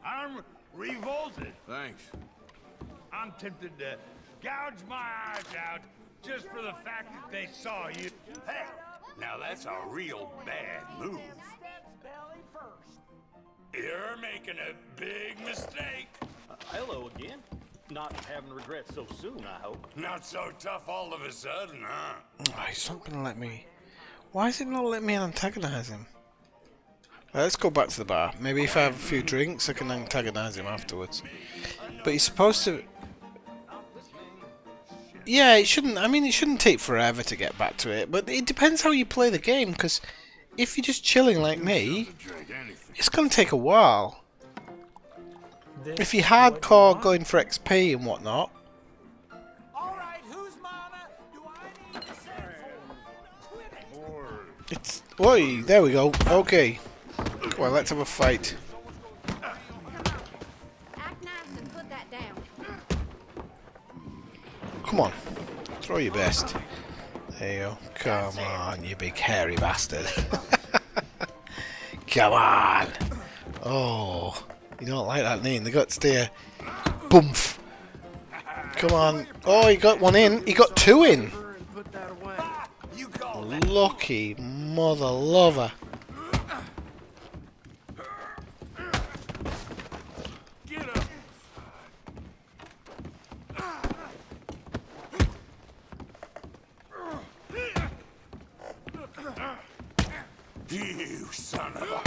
I'm revolted. Thanks. I'm tempted to gouge my eyes out just for the fact that they saw you. Hey, now that's a real bad move. You're making a big mistake. Hello again. Not having regrets so soon, I hope. Not so tough all of a sudden, huh? Oh, he's not going to let me... Why is it not letting me antagonize him? Let's go back to the bar. Maybe if I have a few drinks, I can antagonize him afterwards. But he's supposed to... Yeah, it shouldn't... I mean, it shouldn't take forever to get back to it. But it depends how you play the game, because if you're just chilling like me, it's going to take a while. If you're hardcore going for XP and whatnot... It's... Oi, there we go. Okay. Come on, let's have a fight. Act nice and put that down. Come on. Throw your best. There you go. Come on, you big hairy bastard. Come on. Oh. You don't like that knee in the guts, do you? Boomf. Come on. Oh, he got one in. He got two in. Lucky mother lover. You son of a...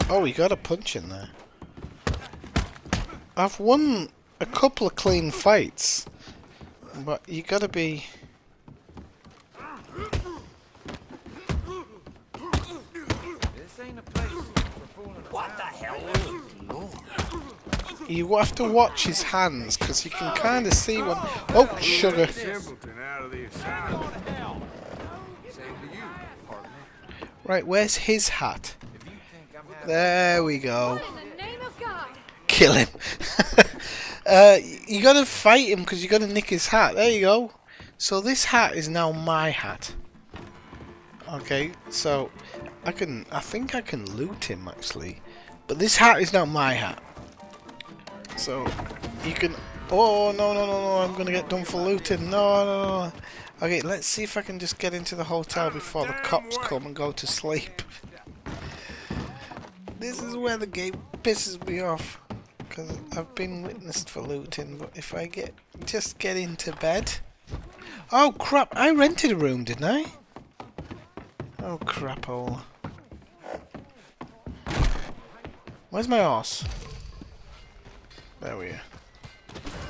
Oh, he got a punch in there. I've won a couple of clean fights, but you gotta be... What the hell? You have to watch his hands, because you can kind of see one... Oh, sugar. Right, where's his hat? There we go. Kill him. You gotta fight him because you gotta nick his hat. There you go. So this hat is now my hat. Okay, so I think I can loot him actually. But this hat is now my hat. So you can... Oh, no, I'm gonna get done for looting. No. Okay, let's see if I can just get into the hotel before the cops come and go to sleep. This is where the game pisses me off. Because I've been witnessed for looting, but if I just get into bed... Oh crap, I rented a room, didn't I? Oh craphole. Where's my horse? There we are.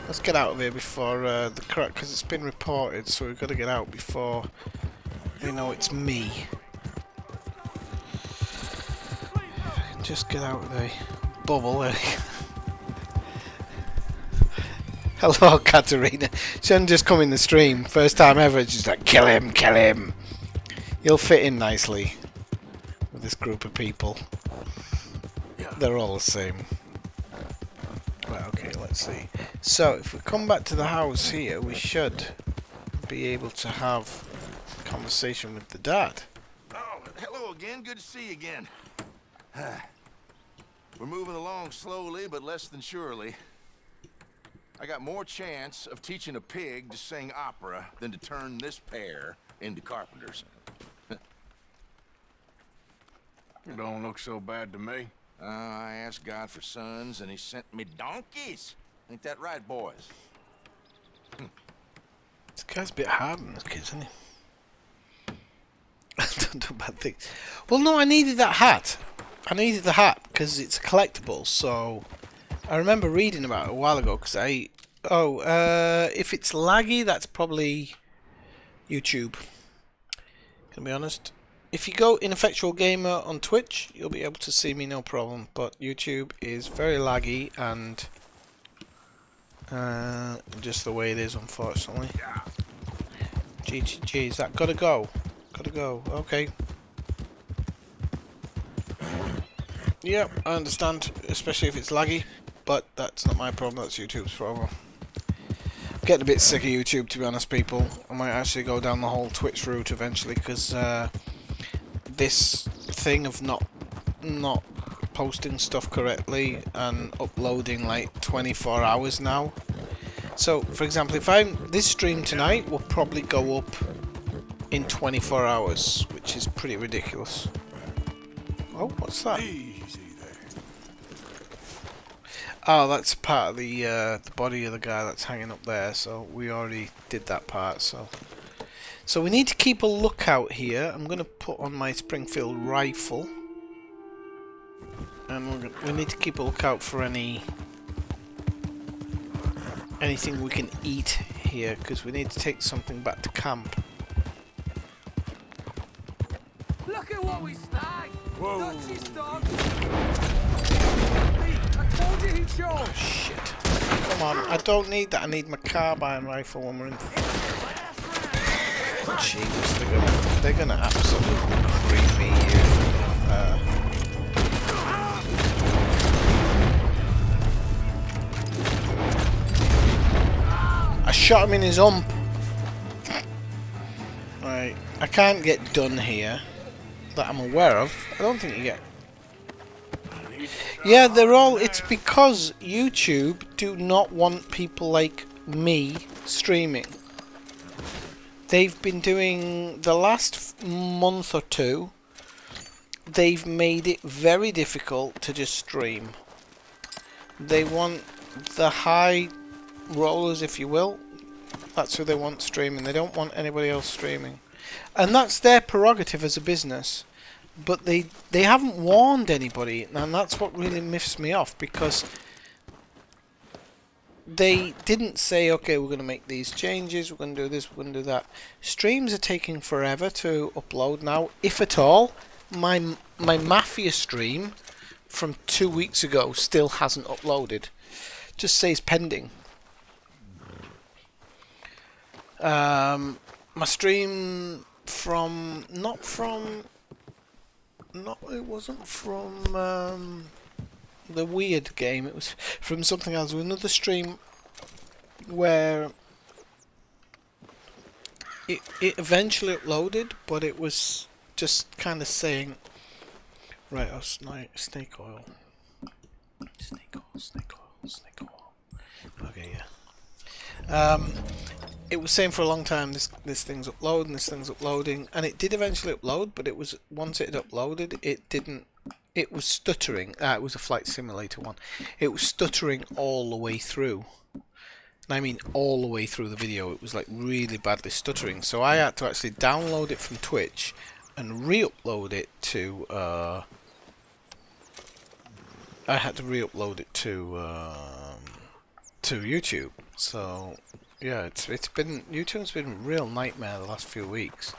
Let's get out of here before the crack, because it's been reported, so we've got to get out before we know it's me. Just get out of the bubble there. Hello, Katerina. She hadn't just come in the stream. First time ever. She's like, kill him, kill him. You'll fit in nicely with this group of people. They're all the same. Right, okay, let's see. So, if we come back to the house here, we should be able to have a conversation with the dad. Oh, hello again. Good to see you again. We're moving along slowly, but less than surely. I got more chance of teaching a pig to sing opera than to turn this pair into carpenters. It don't look so bad to me. I asked God for sons, and he sent me donkeys. Ain't that right, boys? This guy's a bit hard on the kids, isn't he? Don't do bad things. Well, no, I needed that hat. I needed the hat because it's a collectible, so I remember reading about it a while ago because if it's laggy, that's probably YouTube. Can be honest. If you go Ineffectual Gamer on Twitch, you'll be able to see me no problem, but YouTube is very laggy and just the way it is, unfortunately. GGG's, that gotta go. Gotta go. Okay. Yep, I understand, especially if it's laggy, but that's not my problem, that's YouTube's problem. I'm getting a bit sick of YouTube, to be honest, people. I might actually go down the whole Twitch route eventually, because this thing of not posting stuff correctly and uploading like 24 hours now. So, for example, if this stream tonight will probably go up in 24 hours, which is pretty ridiculous. Oh, what's that? Oh, that's part of the body of the guy that's hanging up there. So we already did that part. So we need to keep a lookout here. I'm going to put on my Springfield rifle, and we need to keep a lookout for anything we can eat here, because we need to take something back to camp. Look at what we snagged! Whoa. Don't you stop! I told you he'd show! Oh, shit. Come on, I don't need that. I need my carbine rifle when we're in. Jesus, they're gonna absolutely creep me here. I shot him in his ump. Right, I can't get done here that I'm aware of. I don't think you get. Yeah, they're all. It's because YouTube do not want people like me streaming. They've been doing the last month or two. They've made it very difficult to just stream. They want the high rollers, if you will. That's who they want streaming. They don't want anybody else streaming, and that's their prerogative as a business. But they haven't warned anybody, and that's what really miffs me off, because they didn't say, okay, we're going to make these changes, we're going to do this, we're going to do that. Streams are taking forever to upload now, if at all. My Mafia stream from 2 weeks ago still hasn't uploaded. Just says pending. My stream from it wasn't from the weird game, it was from something else. Another stream where it eventually uploaded, but it was just kind of saying, right, oh, snake oil. Okay, yeah. It was saying for a long time, this thing's uploading, this thing's uploading, and it did eventually upload, but it was, once it had uploaded, it was stuttering. It was a Flight Simulator one. It was stuttering all the way through. And I mean all the way through the video. It was like really badly stuttering. So I had to actually download it from Twitch and re-upload it to to YouTube. So yeah, YouTube's been a real nightmare the last few weeks.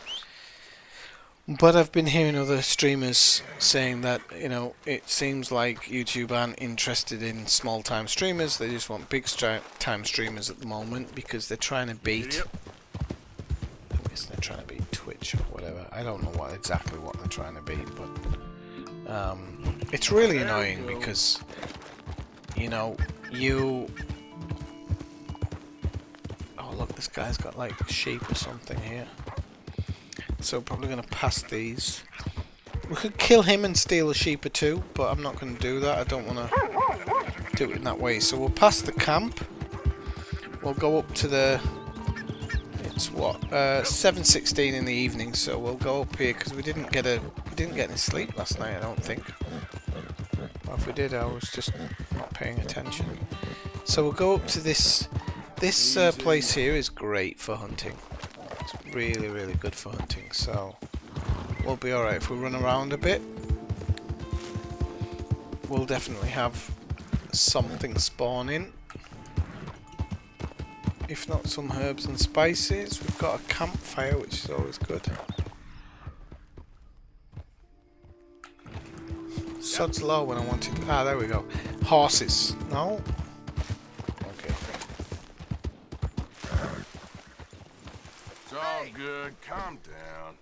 But I've been hearing other streamers saying that, you know, it seems like YouTube aren't interested in small-time streamers. They just want big-time streamers at the moment because they're trying to beat. I guess they're trying to beat Twitch or whatever. I don't know exactly what they're trying to beat, but it's really annoying because, you know, oh look, this guy's got like sheep or something here. So probably going to pass these. We could kill him and steal a sheep or two, but I'm not going to do that. I don't want to do it in that way. So we'll pass the camp. We'll go up to the... It's what? 7:16 in the evening. So we'll go up here because we didn't get any sleep last night, I don't think. Or if we did, I was just not paying attention. So we'll go up to this. This place here is great for hunting. It's really, really good for hunting, so we'll be alright if we run around a bit. we'll definitely have something spawning. If not some herbs and spices. We've got a campfire, which is always good. Sod's Law when I wanted... Ah, there we go. Horses. No? Okay. It's all good. Calm down.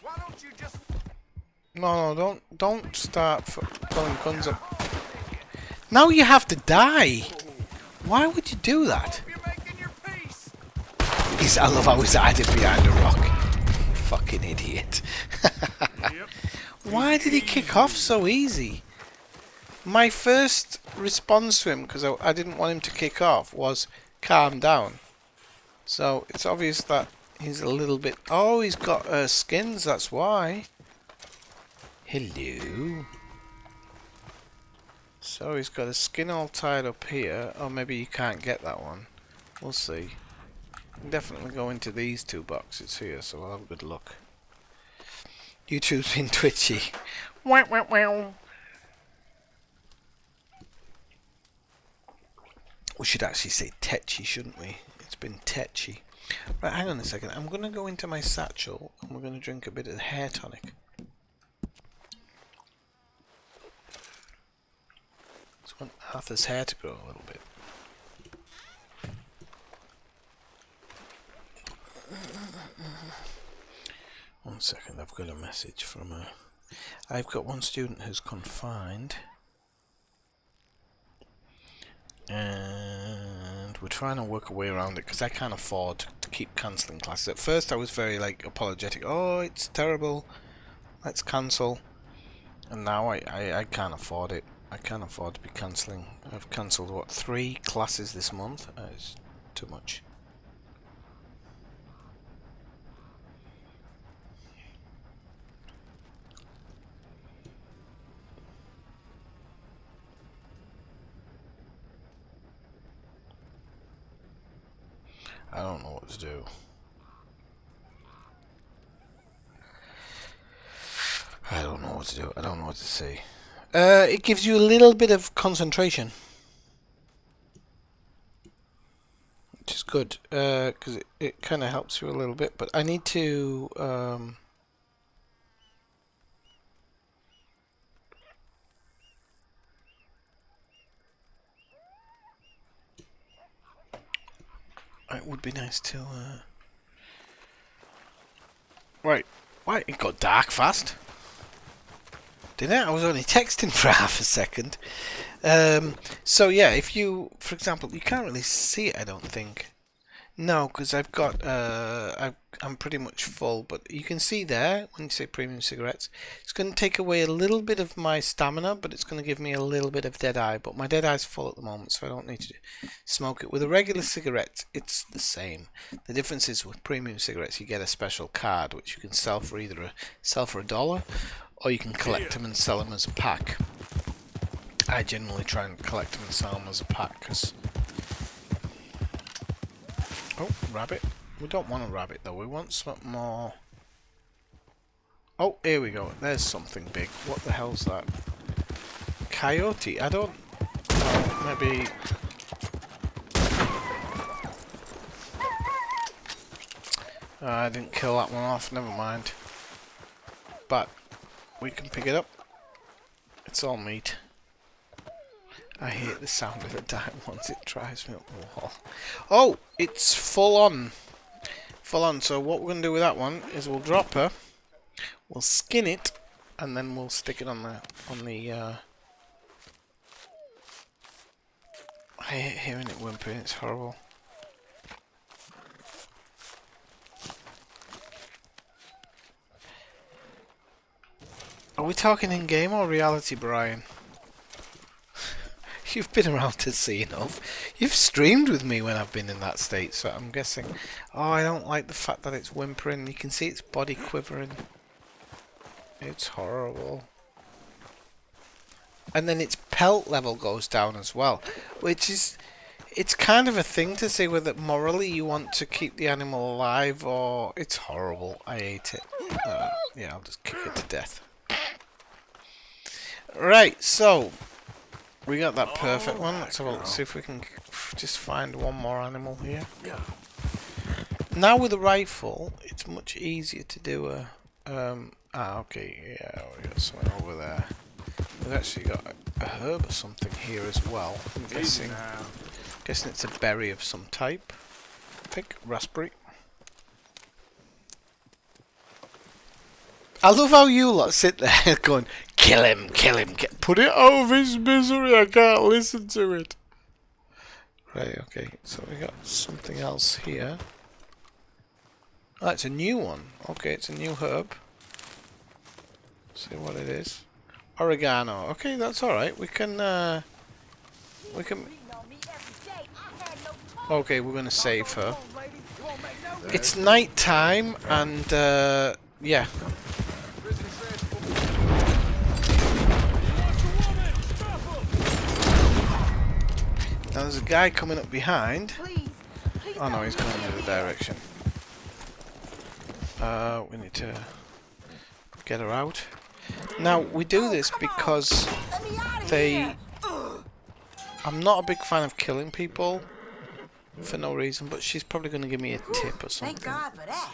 Why don't you just... No, don't start pulling guns up. Now you have to die. Why would you do that? I love how he's hiding behind a rock. Fucking idiot. Why did he kick off so easy? My first response to him, because I didn't want him to kick off, was calm down. So it's obvious that he's a little bit... Oh, he's got skins, that's why. Hello. So he's got a skin all tied up here. Or maybe you can't get that one. We'll see. Can definitely go into these two boxes here, so we'll have a good look. YouTube's been twitchy. Wow, wow, wow. We should actually say tetchy, shouldn't we? It's been tetchy. Right, hang on a second. I'm going to go into my satchel and we're going to drink a bit of hair tonic. Just want Arthur's hair to grow a little bit. One second, I've got a message from her. I've got one student who's confined. And we're trying to work a way around it because I can't afford to keep cancelling classes. At first I was very apologetic. Oh, it's terrible. Let's cancel. And now I can't afford it. I can't afford to be cancelling. I've cancelled, what, 3 classes this month? It's too much. I don't know what to do. I don't know what to do. I don't know what to say. It gives you a little bit of concentration, which is good, because it kind of helps you a little bit. But I need to it would be nice to right. Why it got dark fast? Didn't it? I was only texting for half a second. So yeah, if you, for example, you can't really see it, I don't think. No, because I've got, I'm pretty much full, but you can see there, when you say premium cigarettes, it's going to take away a little bit of my stamina, but it's going to give me a little bit of dead eye, but my dead eye's full at the moment, so I don't need to smoke it. With a regular cigarette, it's the same. The difference is with premium cigarettes, you get a special card, which you can sell for either $1, or you can collect them and sell them as a pack. I generally try and collect them and sell them as a pack, because... Oh, rabbit. We don't want a rabbit though, we want something more... Oh, here we go. There's something big. What the hell's that? Coyote? I don't... maybe... I didn't kill that one off, never mind. But, we can pick it up. It's all meat. I hate the sound of the dime once it drives me up the wall. Oh, it's full on. Full on. So what we're going to do with that one is we'll drop her, we'll skin it, and then we'll stick it on the I hate hearing it whimpering, it's horrible. Are we talking in game or reality, Brian? You've been around to see enough. You've streamed with me when I've been in that state, so I'm guessing... Oh, I don't like the fact that it's whimpering. You can see its body quivering. It's horrible. And then its pelt level goes down as well, which is... It's kind of a thing to say whether morally you want to keep the animal alive or... It's horrible. I hate it. Yeah, I'll just kick it to death. Right, so we got that perfect one. Let's have a look, see if we can just find one more animal here. Now with a rifle, it's much easier to do a okay, yeah, we got something over there. We've actually got a herb or something here as well. I'm guessing it's a berry of some type. Pick raspberry. I love how you lot sit there going, kill him, put it out of his misery, I can't listen to it. Right, okay, so we got something else here. Oh, it's a new one. Okay, it's a new herb. See what it is. Oregano. Okay, that's alright. We can okay, we're gonna save her. It's night time and yeah. Now there's a guy coming up behind. Oh no, he's going in the other direction. We need to get her out. Now we do this because I'm not a big fan of killing people for no reason, but she's probably going to give me a tip or something. Thank God for that.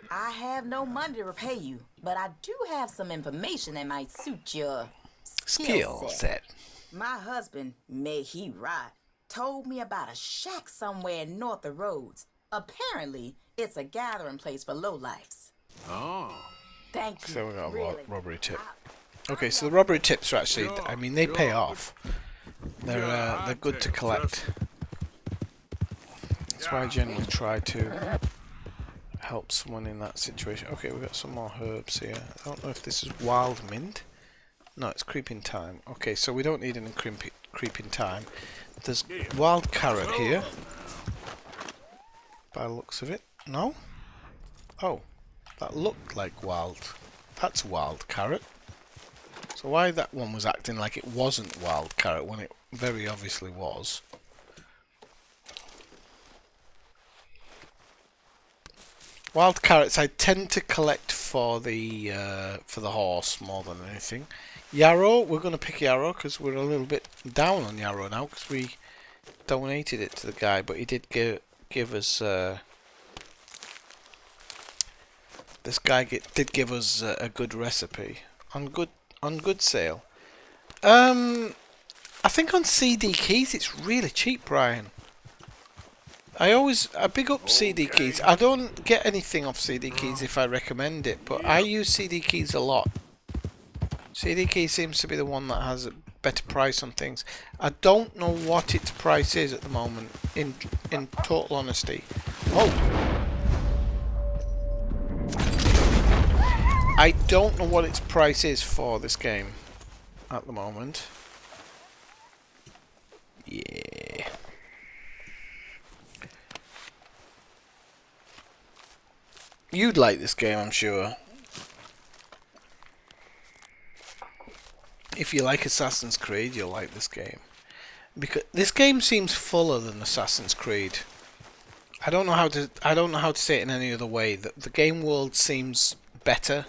I have no money to repay you, but I do have some information that might suit your skill set. My husband, may he rot, told me about a shack somewhere north of Rhodes. Apparently, it's a gathering place for lowlifes. Oh. Thank you. So we got a really. robbery tip. Okay, so the robbery tips are actually, I mean, they pay off. They're good to collect. That's why I generally try to help someone in that situation. Okay, we've got some more herbs here. I don't know if this is wild mint. No, it's creeping thyme. Okay, so we don't need any creeping thyme. There's wild carrot here. By the looks of it. No? Oh, that looked like wild. That's wild carrot. So why that one was acting like it wasn't wild carrot when it very obviously was. Wild carrots I tend to collect for the horse more than anything. Yarrow, we're going to pick yarrow because we're a little bit down on yarrow now because we donated it to the guy, but he did give us this guy did give us a good recipe on good sale. I think on CD Keys it's really cheap, Brian. I big up CD Keys. I don't get anything off CD Keys if I recommend it, but I use CD Keys a lot. CD Keys seems to be the one that has a better price on things. I don't know what its price is at the moment, in total honesty. Oh! I don't know what its price is for this game at the moment. Yeah. You'd like this game, I'm sure. If you like Assassin's Creed, you'll like this game. Because this game seems fuller than Assassin's Creed. I don't know how to say it in any other way. The game world seems better.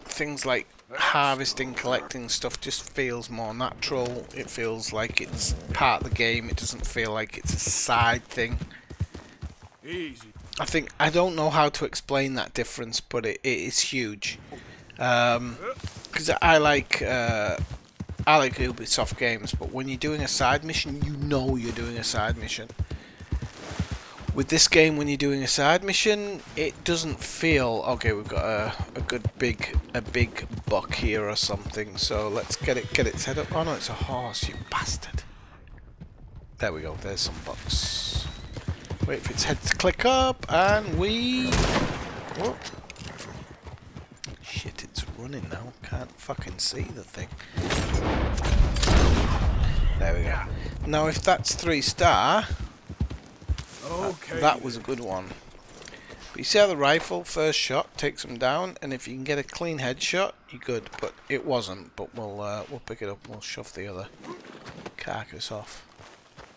Things like harvesting, collecting stuff just feels more natural. It feels like it's part of the game. It doesn't feel like it's a side thing. Easy. I don't know how to explain that difference, but it is huge. Because I like Ubisoft games, but when you're doing a side mission, you know you're doing a side mission. With this game, when you're doing a side mission, it doesn't feel okay. We've got a big buck here or something. So let's get its head up. Oh no, it's a horse, you bastard! There we go. There's some bucks. Wait for its head to click up, and we. Whoop. Shit, it's running now. Can't fucking see the thing. There we go. Now, if that's 3-star, that was a good one. But you see how the rifle, first shot, takes them down, and if you can get a clean headshot, you're good. But it wasn't. But we'll pick it up and we'll shove the other carcass off.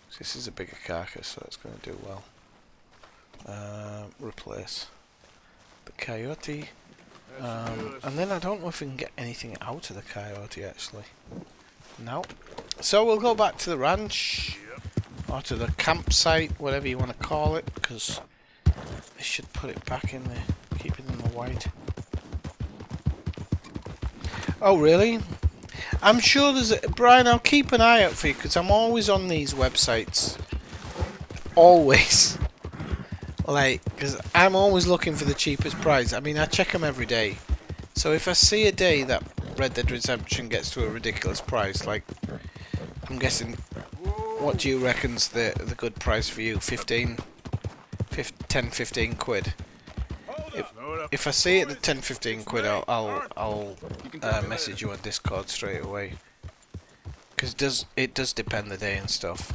So this is a bigger carcass, so it's going to do well. Replace the coyote. And then I don't know if we can get anything out of the coyote actually. No. So we'll go back to the ranch. Or to the campsite, whatever you want to call it, because they should put it back in there. Keep it in the white. Oh really? I'm sure there's a... Brian, I'll keep an eye out for you because I'm always on these websites. Always. Like, because I'm always looking for the cheapest price. I mean, I check them every day. So if I see a day that Red Dead Redemption gets to a ridiculous price, like, I'm guessing, what do you reckon's the good price for you? 10, 15 quid? If I see it at 10, 15 quid, I'll message you on Discord straight away. Because it does depend the day and stuff.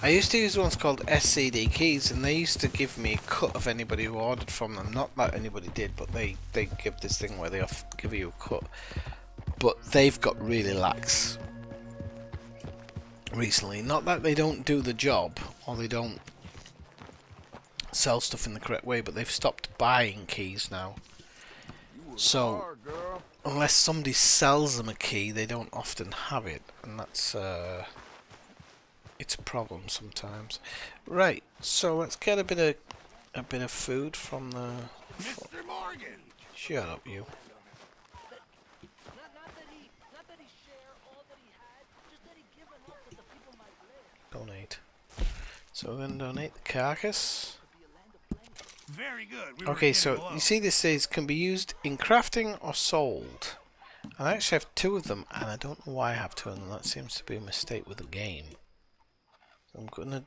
I used to use ones called SCD Keys, and they used to give me a cut of anybody who ordered from them. Not that anybody did, but they give this thing where they give you a cut. But they've got really lax recently. Not that they don't do the job, or they don't sell stuff in the correct way, but they've stopped buying keys now. So, unless somebody sells them a key, they don't often have it, and that's it's a problem sometimes. Right, so let's get a bit of food from the... Mr. Morgan! Shut up, you. Donate. So we're going to donate the carcass. Very good. Okay, so you see this says can be used in crafting or sold. I actually have two of them, and I don't know why I have two of them. That seems to be a mistake with the game. I'm gonna...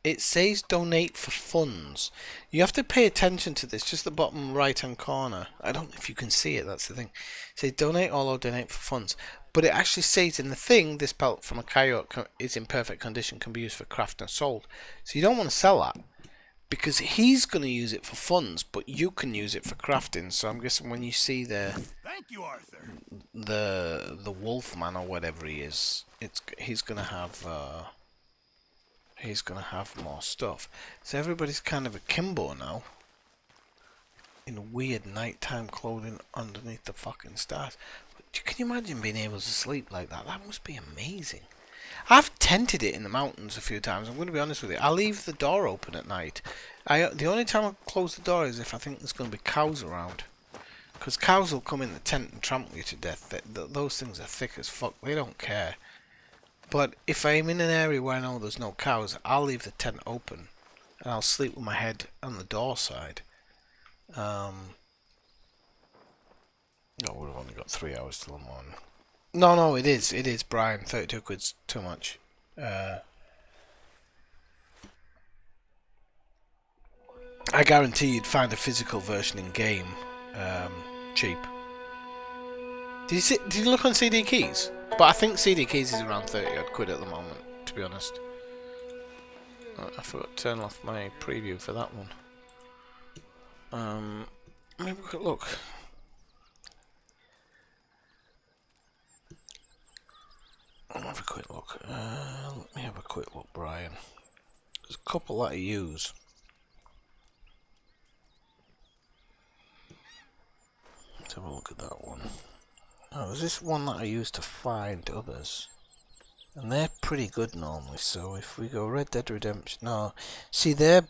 It says donate for funds. You have to pay attention to this, just the bottom right hand corner. I don't know if you can see it, that's the thing. It says donate all or donate for funds. But it actually says in the thing, this pelt from a coyote is in perfect condition, can be used for craft and sold. So you don't want to sell that, because he's going to use it for funds, but you can use it for crafting. So I'm guessing when you see Thank you, Arthur. the Wolfman or whatever he is, he's going to have... he's going to have more stuff. So everybody's kind of akimbo now. In weird nighttime clothing underneath the fucking stars. Can you imagine being able to sleep like that? That must be amazing. I've tented it in the mountains a few times. I'm going to be honest with you. I leave the door open at night. The only time I close the door is if I think there's going to be cows around. Because cows will come in the tent and trample you to death. Those things are thick as fuck. They don't care. But if I'm in an area where I know there's no cows, I'll leave the tent open and I'll sleep with my head on the door side. No, we've only got 3 hours till the morning. No, it is, Brian. 32 quid's too much. I guarantee you'd find a physical version in game cheap. Did you look on CD Keys? But I think CD Keys is around 30 odd quid at the moment, to be honest. I forgot to turn off my preview for that one. Let me have a quick look. Let me have a quick look, Brian. There's a couple that I use. Let's have a look at that one. Oh, there's this one that I use to find others. And they're pretty good normally, so if we go Red Dead Redemption... No, see they're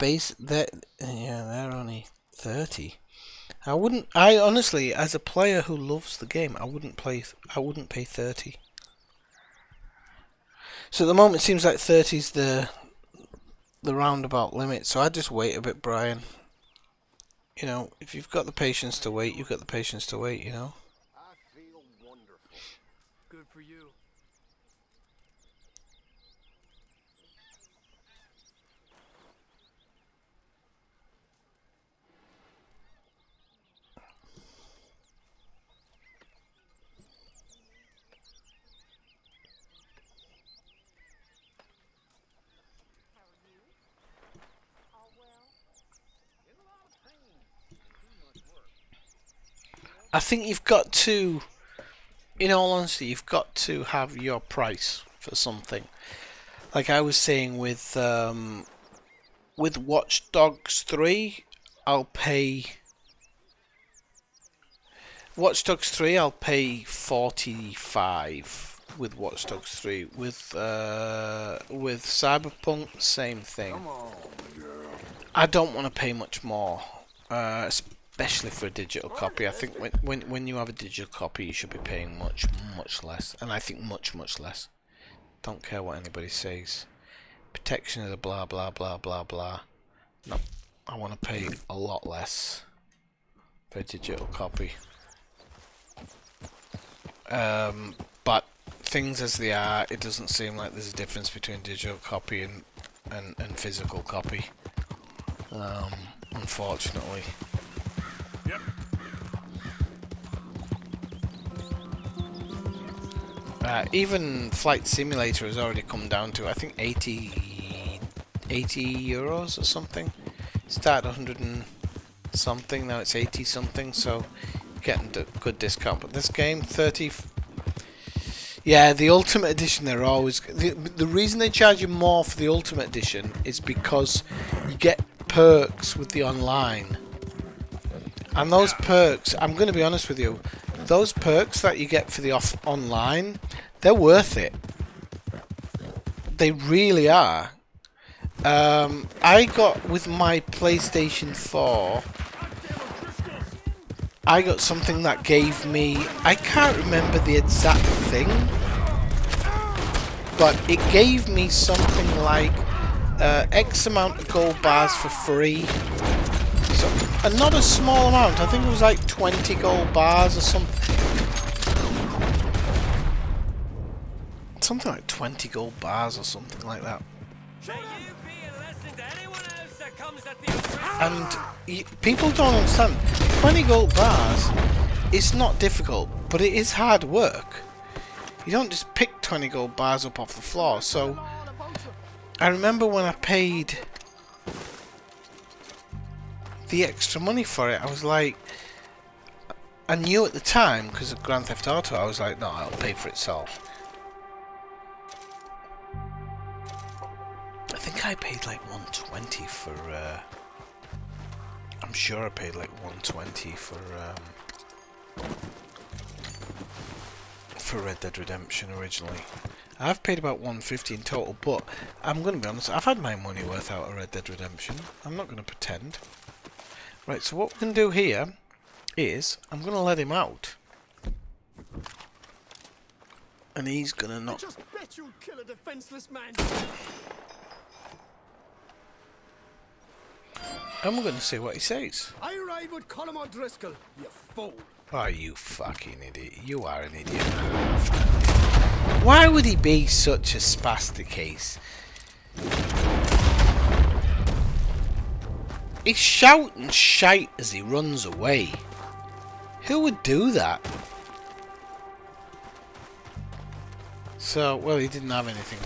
only 30. I honestly, as a player who loves the game, I wouldn't pay 30. So at the moment it seems like 30's the roundabout limit, so I'd just wait a bit, Brian. You know, if you've got the patience to wait, you've got the patience to wait, you know. Good for you. I think you've got to, in all honesty, you've got to have your price for something. Like I was saying with with Watch Dogs 3, I'll pay... Watch Dogs 3, I'll pay $45 with Watch Dogs 3. With Cyberpunk, same thing. I don't want to pay much more, especially for a digital copy. I think when you have a digital copy, you should be paying much less, and I think much less. Don't care what anybody says. Protection of the blah blah blah blah blah. No, I want to pay a lot less for a digital copy. But things as they are, it doesn't seem like there's a difference between digital copy and physical copy. Unfortunately. Yep. Even Flight Simulator has already come down to, I think, 80 euros or something. It started 100 and something, now it's 80 something, so getting a good discount. But this game, 30. Yeah, the Ultimate Edition, they're always... The reason they charge you more for the Ultimate Edition is because you get perks with the online. And those perks, I'm going to be honest with you, those perks that you get for the online, they're worth it. They really are. I got, with my PlayStation 4, I got something that gave me, I can't remember the exact thing, but it gave me something like X amount of gold bars for free. So, and not a small amount, I think it was like 20 gold bars or something. Something like 20 gold bars or something like that. And people don't understand, 20 gold bars, it's not difficult, but it is hard work. You don't just pick 20 gold bars up off the floor. So I remember when I paid the extra money for it, I was like, I knew at the time, because of Grand Theft Auto, I was like, no, it'll pay for itself. I think I paid like 120 for, I'm sure I paid like 120 for Red Dead Redemption originally. I've paid about 150 in total, but I'm going to be honest, I've had my money worth out of Red Dead Redemption. I'm not going to pretend. Right, so what we can do here is, I'm going to let him out. And he's going to not... Just bet you'll kill a defenseless man. And we're going to see what he says. I ride with Colin O'Driscoll, you fool. Oh, you fucking idiot. You are an idiot. Why would he be such a spastic case? He's shouting shite as he runs away. Who would do that? So, well, he didn't have anything.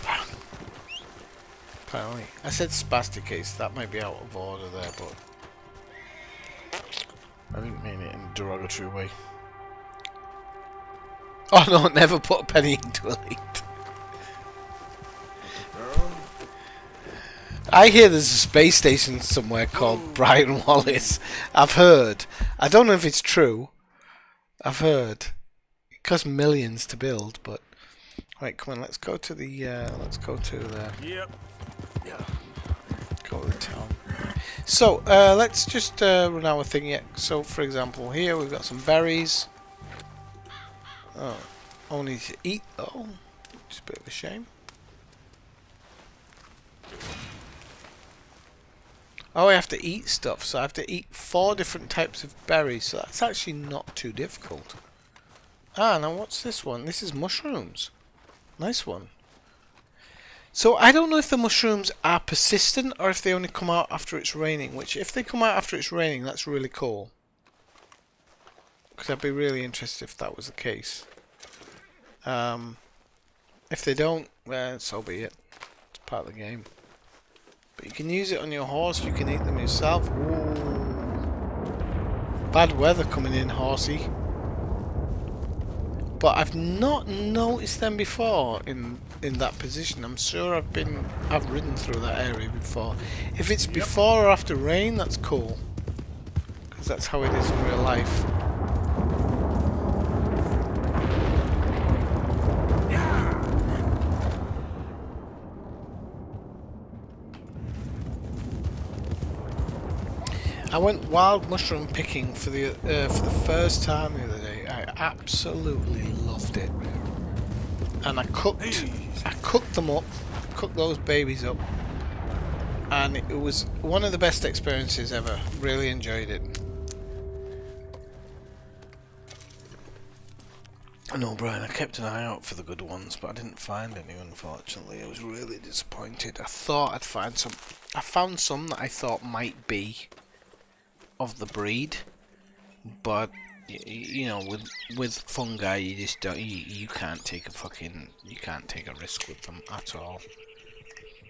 Apparently. I said spastic case. That might be out of order there, but I didn't mean it in a derogatory way. Oh no, never put a penny into a lead. I hear there's a space station somewhere called Brian Wallace. I've heard. I don't know if it's true. I've heard. It costs millions to build, but... Right, come on, let's go to the... Yep. Yeah. Go to the town. So, let's just run our thing yet. So, for example, here we've got some berries. Oh, only to eat though. It's a bit of a shame. Oh, I have to eat stuff, so I have to eat 4 different types of berries, so that's actually not too difficult. Ah, now what's this one? This is mushrooms. Nice one. So I don't know if the mushrooms are persistent or if they only come out after it's raining, which if they come out after it's raining, that's really cool. Because I'd be really interested if that was the case. If they don't, well, so be it. It's part of the game. But you can use it on your horse, you can eat them yourself. Ooh. Bad weather coming in, horsey. but I've not noticed them before in that position. I'm sure I've ridden through that area before. If it's before or after rain, that's cool, because that's how it is in real life. I went wild mushroom picking for the first time the other day. I absolutely loved it, and I cooked them up, cooked those babies up, and it was one of the best experiences ever. Really enjoyed it. I know, Brian, I kept an eye out for the good ones, but I didn't find any, unfortunately. I was really disappointed. I thought I'd find some. I found some that I thought might be of the breed, but you know, with fungi, you just don't. You can't take a risk with them at all.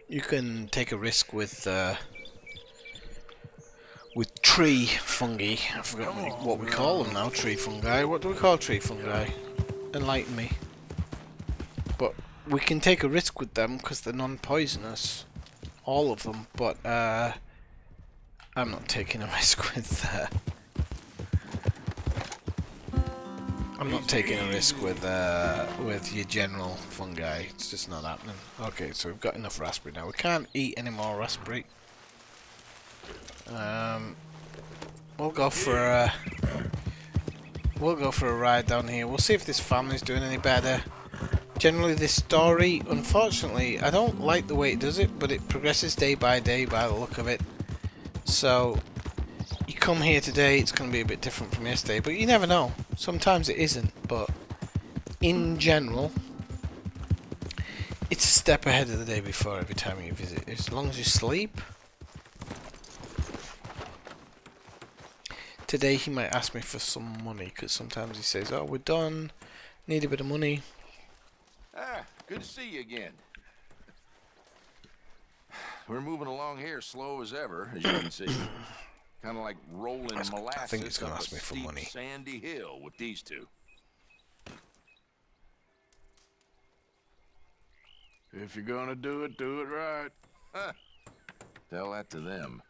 You can take a risk with tree fungi. I forgot what we call them now. Tree fungi. What do we call tree fungi? Enlighten me. But we can take a risk with them because they're non-poisonous, all of them. But I'm not taking a risk with. I'm not taking a risk with your general fungi. It's just not happening. Okay, so we've got enough raspberry now. We can't eat any more raspberry. We'll go for a ride down here. We'll see if this family's doing any better. Generally, this story, unfortunately, I don't like the way it does it, but it progresses day by day by the look of it. So you come here today, it's going to be a bit different from yesterday, but you never know. Sometimes it isn't, but in general, it's a step ahead of the day before every time you visit. As long as you sleep. Today he might ask me for some money, because sometimes he says, "Oh, we're done, need a bit of money." Ah, good to see you again. We're moving along here slow as ever, as you can see. Kind of like rolling molasses I think he's going to up ask me for steep, money. sandy hill with these two. If you're gonna do it right. Huh. Tell that to them.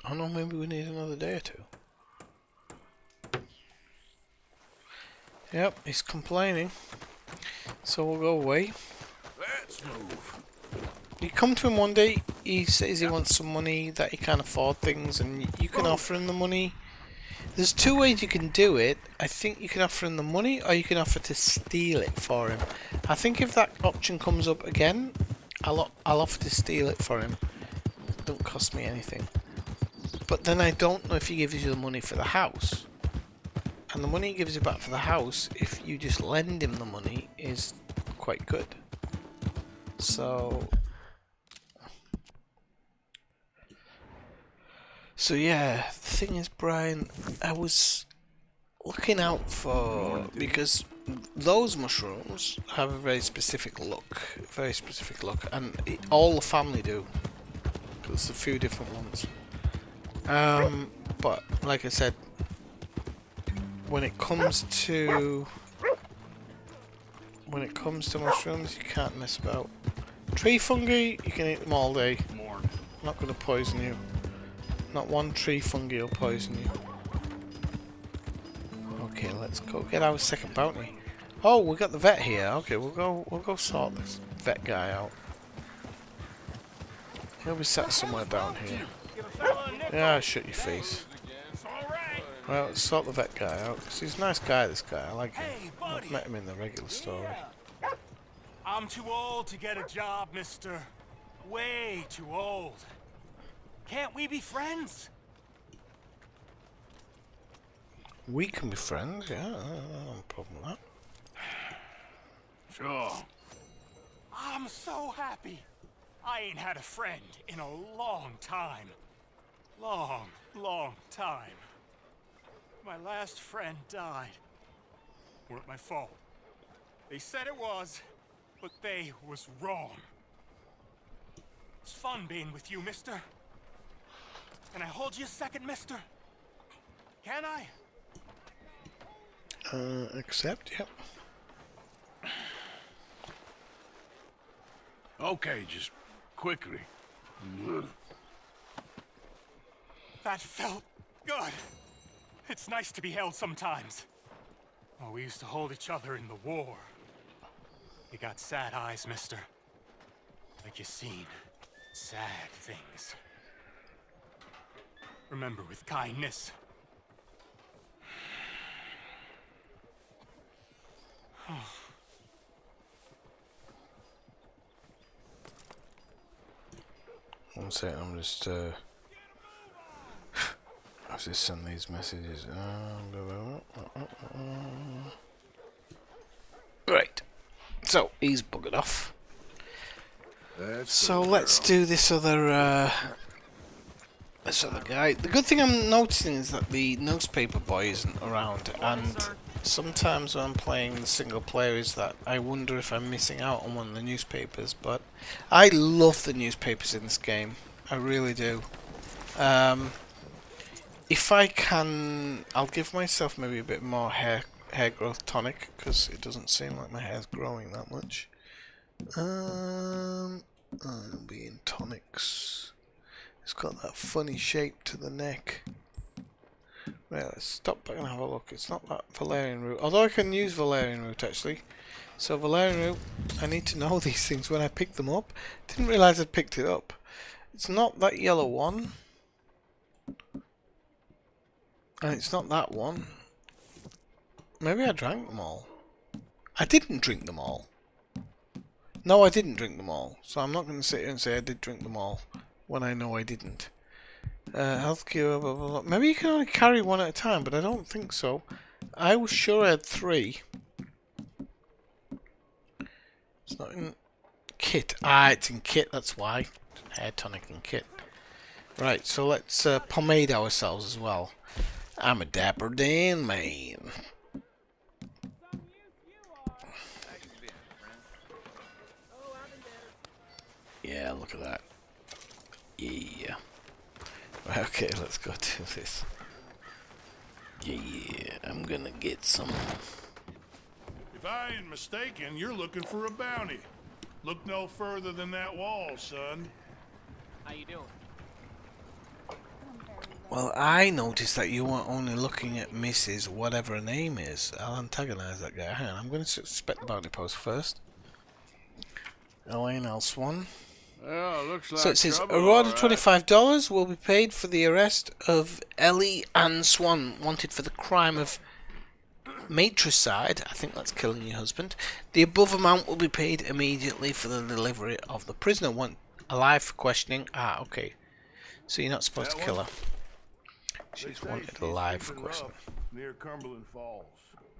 Oh no, maybe we need another day or two. Yep, he's complaining. So we'll go away. Let's move. You come to him one day, he says he wants some money, that he can't afford things, and you can offer him the money. There's two ways you can do it. I think you can offer him the money, or you can offer to steal it for him. I think if that option comes up again, I'll offer to steal it for him. It don't cost me anything. But then I don't know if he gives you the money for the house. And the money he gives you back for the house, if you just lend him the money, is quite good. So yeah, the thing is, Brian, I was looking out for, because those mushrooms have a very specific look, and all the family do. There's a few different ones. But like I said, when it comes to mushrooms, you can't mess about. Tree fungi, you can eat them all day. Not going to poison you. Not one tree fungi will poison you. Okay, let's go get our second bounty. Oh, we got the vet here. Okay, we'll go sort this vet guy out. He'll be sat somewhere down here. Yeah, shut your face. Well, let's sort the vet guy out, because he's a nice guy, this guy. I like him. I've met him in the regular story. I'm too old to get a job, mister. Way too old. Can't we be friends? We can be friends, yeah. No problem with that. Sure. I'm so happy. I ain't had a friend in a long time. Long time. My last friend died. Weren't my fault. They said it was, but they was wrong. It's fun being with you, mister. Can I hold you a second, mister? Can I? Accept, yep. Okay, just quickly. That felt good. It's nice to be held sometimes. Oh, we used to hold each other in the war. You got sad eyes, mister. Like you seen sad things. Remember, with kindness. One second, I'm just I'll just send these messages. Right. So he's buggered off. So let's do this other guy. The good thing I'm noticing is that the newspaper boy isn't around, and sometimes when I'm playing single player is that I wonder if I'm missing out on one of the newspapers, but I love the newspapers in this game. I really do. If I can, I'll give myself maybe a bit more hair growth tonic, because it doesn't seem like my hair's growing that much. I'll be in tonics. It's got that funny shape to the neck. Right, let's stop back and have a look. It's not that valerian root, although I can use valerian root actually. So valerian root, I need to know these things when I pick them up. Didn't realise I'd picked it up. It's not that yellow one. And it's not that one. Maybe I drank them all. I didn't drink them all. No, I didn't drink them all. So I'm not going to sit here and say I did drink them all when I know I didn't. Health cure, blah, blah, blah. Maybe you can only carry one at a time, but I don't think so. I was sure I had 3. It's not in kit. Ah, it's in kit, that's why. Hair tonic and kit. Right, so let's pomade ourselves as well. I'm a Dapper Dan man. Yeah, look at that. Yeah. Okay, let's go do this. Yeah, I'm gonna get some. If I ain't mistaken, you're looking for a bounty. Look no further than that wall, son. How you doing? Well, I noticed that you weren't only looking at Mrs. whatever her name is. I'll antagonize that guy. Hang on, I'm going to suspect the bounty post first. Elaine L. Swan. Well, looks like So it says, trouble, a reward of all right. $25 will be paid for the arrest of Ellie Ann Swan, wanted for the crime of matricide. I think that's killing your husband. The above amount will be paid immediately for the delivery of the prisoner. Want alive for questioning. Ah, okay. So you're not supposed to kill her. She's wanted alive for questioning. Near Cumberland Falls.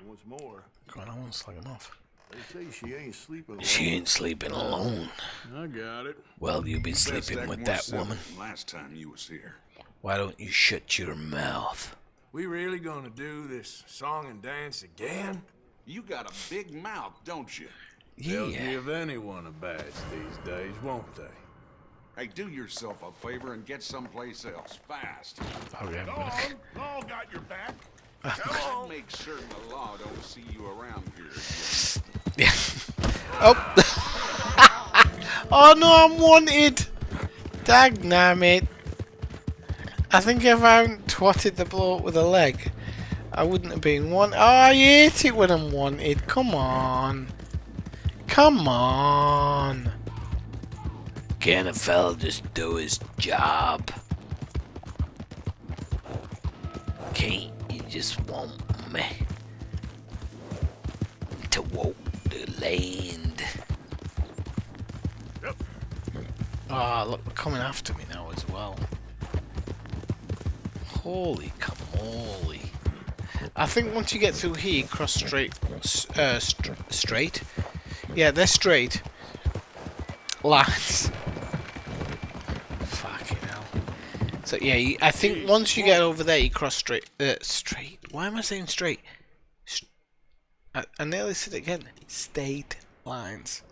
And what's more, Go on, I want to slag him off. they say she ain't sleeping alone. She ain't sleeping alone. I got it. Well, you've been sleeping with that woman. Last time you was here. Why don't you shut your mouth? We really gonna do this song and dance again? You got a big mouth, don't you? They'll give anyone a badge these days, won't they? Hey, do yourself a favor and get someplace else, fast. Okay, Go on, all got your back. Come I'll on. make certain the law don't see you around here again. Yeah. Oh. Oh no, I'm wanted. Dagnamit. I think if I hadn't twatted the bloke with a leg, I wouldn't have been wanted. Oh, I hate it when I'm wanted. Come on. Come on. Can't a fella just do his job? Can't you just want me to walk the land? Ah, look, they're coming after me now as well. Holy camole. I think once you get through here, cross straight. Straight? Yeah, they're straight lines. Fucking hell. So yeah, I think once you get over there, you cross straight. Straight? Why am I saying straight? I nearly said it again. State lines.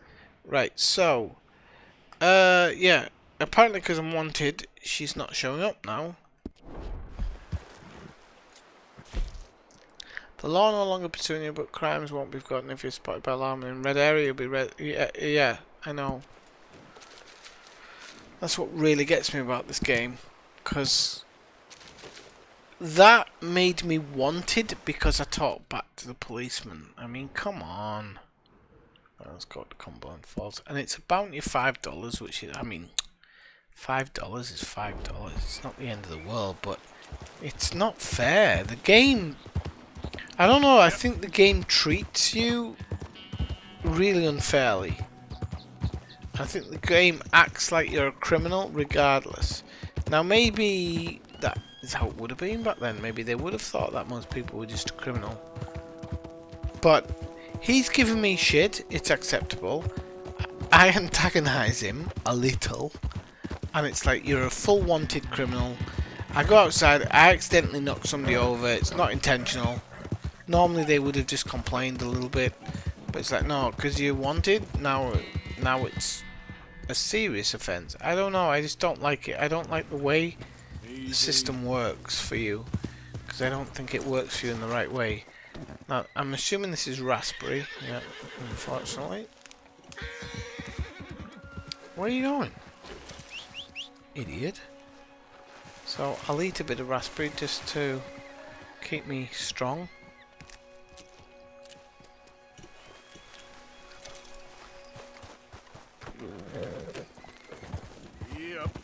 Right, so. Yeah. Apparently because I'm wanted, she's not showing up now. The law no longer pursuing you, but crimes won't be forgotten if you're spotted by alarm. In red area, you'll be red. Yeah, I know. That's what really gets me about this game, because that made me wanted because I talked back to the policeman. I mean, come on. Well, let's go to Cumberland Falls, and it's a bounty of $5, which is, I mean, $5 is $5. It's not the end of the world, but it's not fair. The game, I don't know. I think the game treats you really unfairly. I think the game acts like you're a criminal regardless. Now maybe that is how it would have been back then. Maybe they would have thought that most people were just a criminal. But he's giving me shit. It's acceptable. I antagonize him a little. And it's like, you're a full wanted criminal. I go outside, I accidentally knock somebody over. It's not intentional. Normally they would have just complained a little bit. But it's like, no, because you're wanted, now it's a serious offence. I don't know, I just don't like it. I don't like the way the system works for you, because I don't think it works for you in the right way. Now, I'm assuming this is Raspberry. Yeah, unfortunately. Where are you going? Idiot. So, I'll eat a bit of Raspberry just to keep me strong. Yep.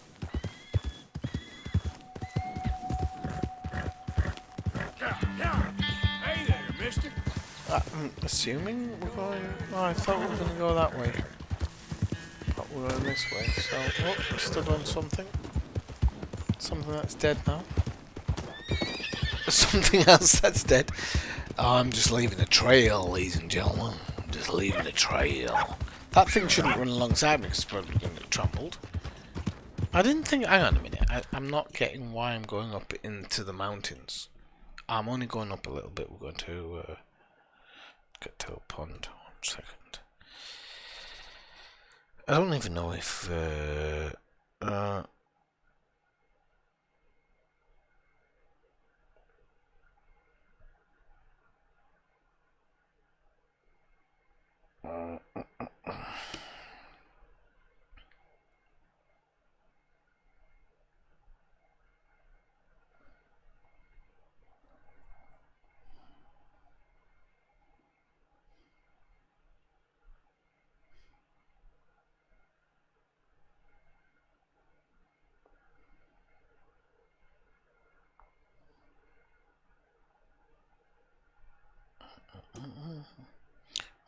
Hey there, mister. I'm assuming we're going... Oh, I thought we were going to go that way. But we're going this way, so... Oh, we're stood on something. Something that's dead now. Something else that's dead. Oh, I'm just leaving a trail, ladies and gentlemen. I'm just leaving a trail. That thing shouldn't run alongside me because it's probably going to get trampled. I didn't think... Hang on a minute. I'm not getting why I'm going up into the mountains. I'm only going up a little bit. We're going to get to a pond. 1 second. I don't even know if...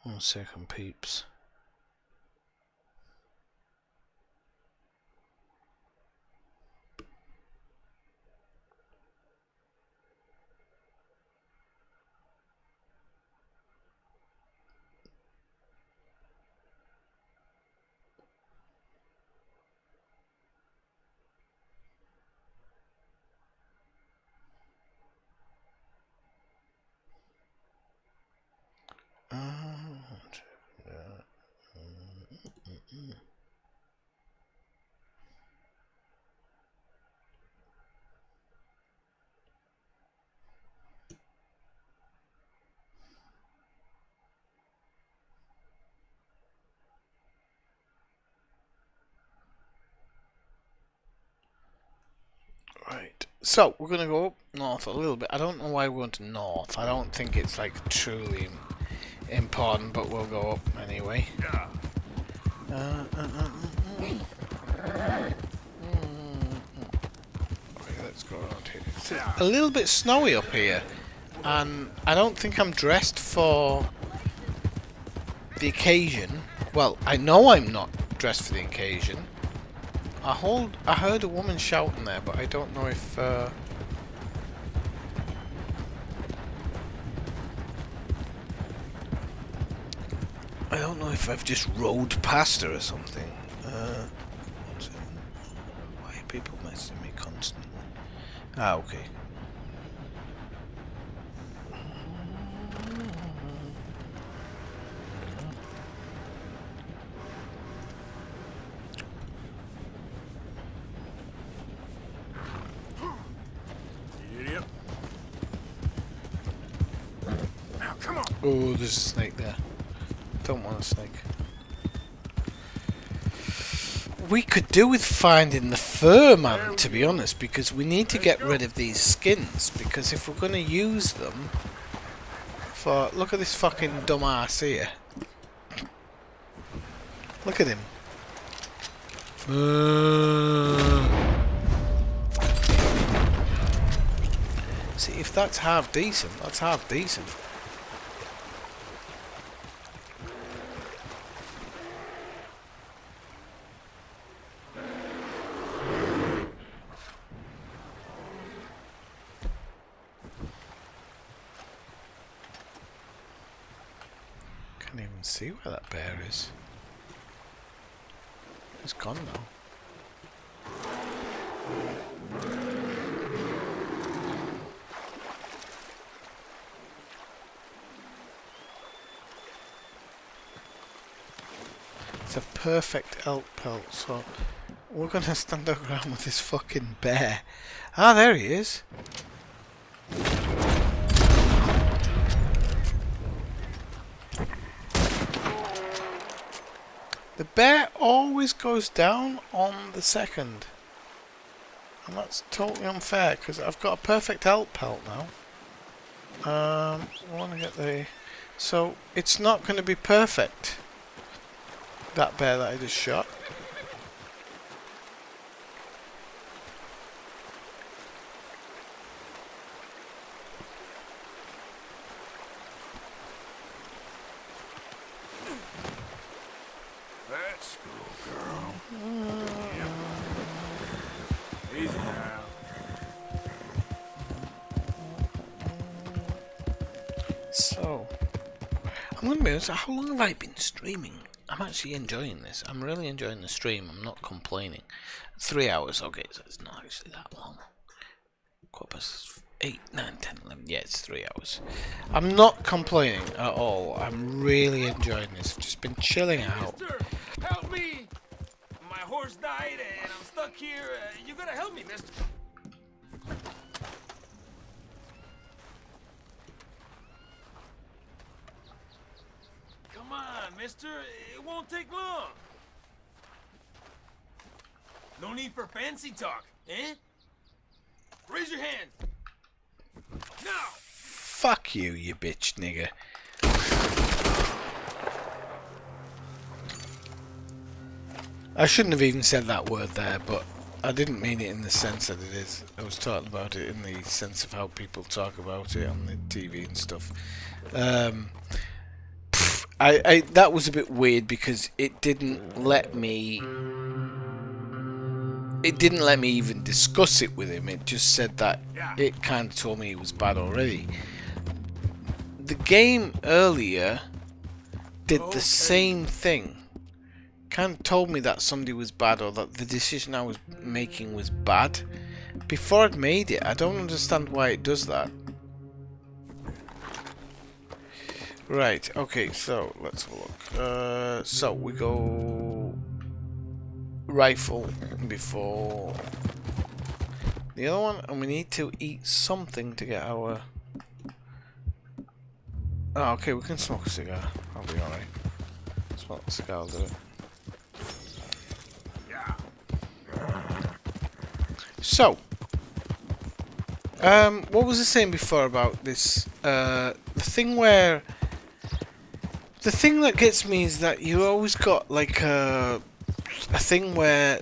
One second, peeps. Right, so we're going to go up north a little bit. I don't know why we're going to north. I don't think it's like truly important, but we'll go up anyway. Okay, let's go around here. It's a little bit snowy up here, and I don't think I'm dressed for the occasion. Well, I know I'm not dressed for the occasion. I heard a woman shouting there, but I don't know if... I don't know if I've just rode past her or something. Why are people messaging me constantly? Ah, okay. Oh, there's a snake there. Don't want a snake. We could do with finding the fur, man, to be honest, because we need to get rid of these skins, because if we're going to use them for... Look at this fucking dumbass here. Look at him. See, if that's half decent, that's half decent. Can't even see where that bear is. It's gone now. It's a perfect elk pelt, so we're gonna stand around with this fucking bear. Ah, there he is. The bear always goes down on the second. And that's totally unfair, because I've got a perfect elk pelt now. I want to get the... So, it's not going to be perfect. That bear that I just shot. Let's go, girl. Easy now. So, I'm going to be honest, how long have I been streaming? I'm actually enjoying this. I'm really enjoying the stream. I'm not complaining. 3 hours, okay, so it's not actually that long. 8, 9, 10, 11. Yeah, it's 3 hours. I'm not complaining at all. I'm really enjoying this. I've just been chilling out. Mister, help me! My horse died and I'm stuck here. You gotta help me, mister. Come on, mister. It won't take long. No need for fancy talk, eh? Raise your hand. Now! Fuck you, you bitch nigger. I shouldn't have even said that word there, but I didn't mean it in the sense that it is. I was talking about it in the sense of how people talk about it on the TV and stuff. That was a bit weird because it didn't let me... It didn't let me even discuss it with him. It just said that it kind of told me it was bad already. The game earlier did the same thing. Kind of told me that somebody was bad or that the decision I was making was bad. Before I'd made it, I don't understand why it does that. Right, okay, so let's have a look. So we go rifle before the other one, and we need to eat something to get our... Oh, okay, we can smoke a cigar. I'll be alright. Smoke a cigar, I'll do it. So, what was I saying before about this? The thing where... The thing that gets me is that you always got like a thing where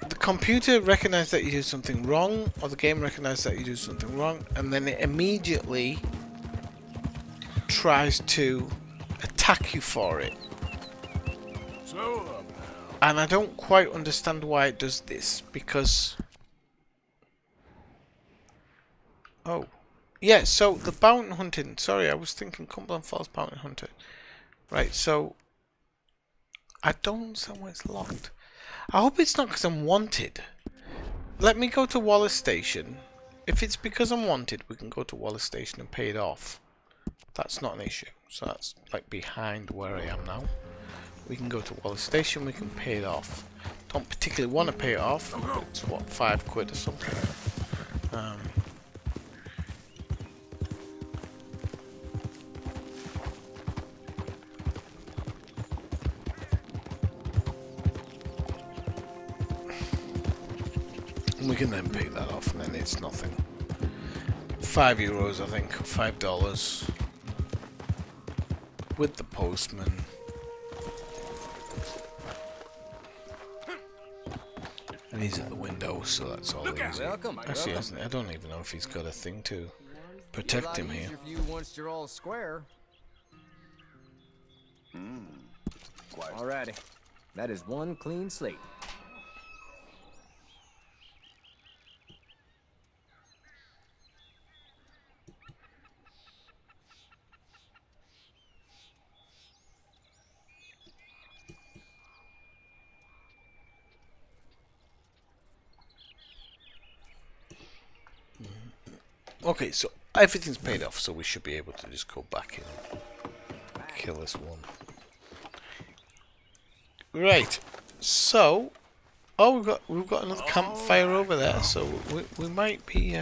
the computer recognizes that you do something wrong, or the game recognizes that you do something wrong, and then it immediately tries to attack you for it. And I don't quite understand why it does this, because... Oh. Yeah, so the bounty hunting... Sorry, I was thinking Cumberland Falls bounty hunter. Right, so... I don't understand why it's locked. I hope it's not because I'm wanted. Let me go to Wallace Station. If it's because I'm wanted, we can go to Wallace Station and pay it off. That's not an issue. So that's like behind where I am now. We can go to Wallace Station, we can pay it off. Don't particularly want to pay it off. It's what, £5 or something. We can then pay that off, and then it's nothing. €5, I think, $5 with the postman. And he's at the window, so that's all easy. Welcome. Actually, hasn't he? I don't even know if he's got a thing to protect him here. If you once you're all square. Alrighty, that is one clean slate. Okay, so everything's paid off, so we should be able to just go back in and kill this one. Right, so we've got another campfire over there, so we might be.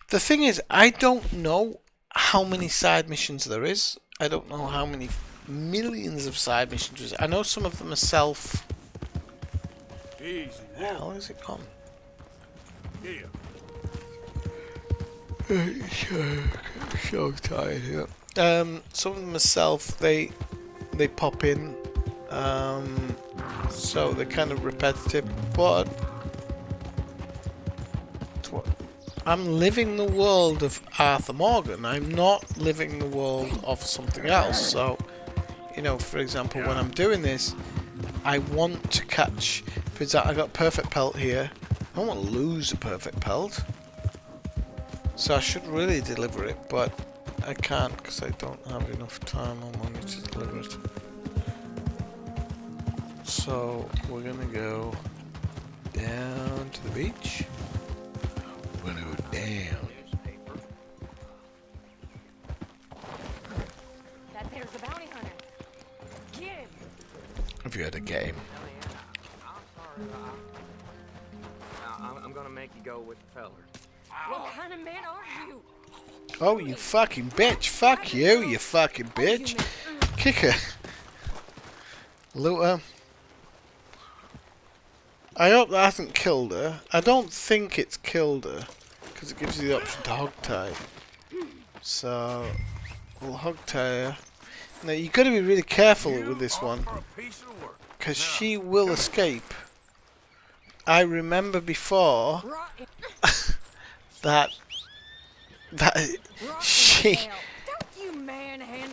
The thing is, I don't know how many side missions there is. I don't know how many millions of side missions there is. I know some of them are self. Easy. Where the hell is it gone? Yeah. So tired here. Some of them are self. They pop in. So they're kind of repetitive, but I'm living the world of Arthur Morgan. I'm not living the world of something else. So, you know, for example, when I'm doing this, I want to catch. For example, I got perfect pelt here. I don't want to lose a perfect pelt. So I should really deliver it, but I can't because I don't have enough time or money to deliver it. So we're gonna go down to the beach. We're gonna go down. That there's a bounty hunter. Get him. Have you had a game? I'm gonna make you go with the feller. What kind of man are you? Oh, you fucking bitch! Fuck you, you fucking bitch! Kick her. Looter. I hope that hasn't killed her. I don't think it's killed her because it gives you the option to hog tie. So we'll hog tie her. Now you got to be really careful with this one because she will escape. I remember before that she.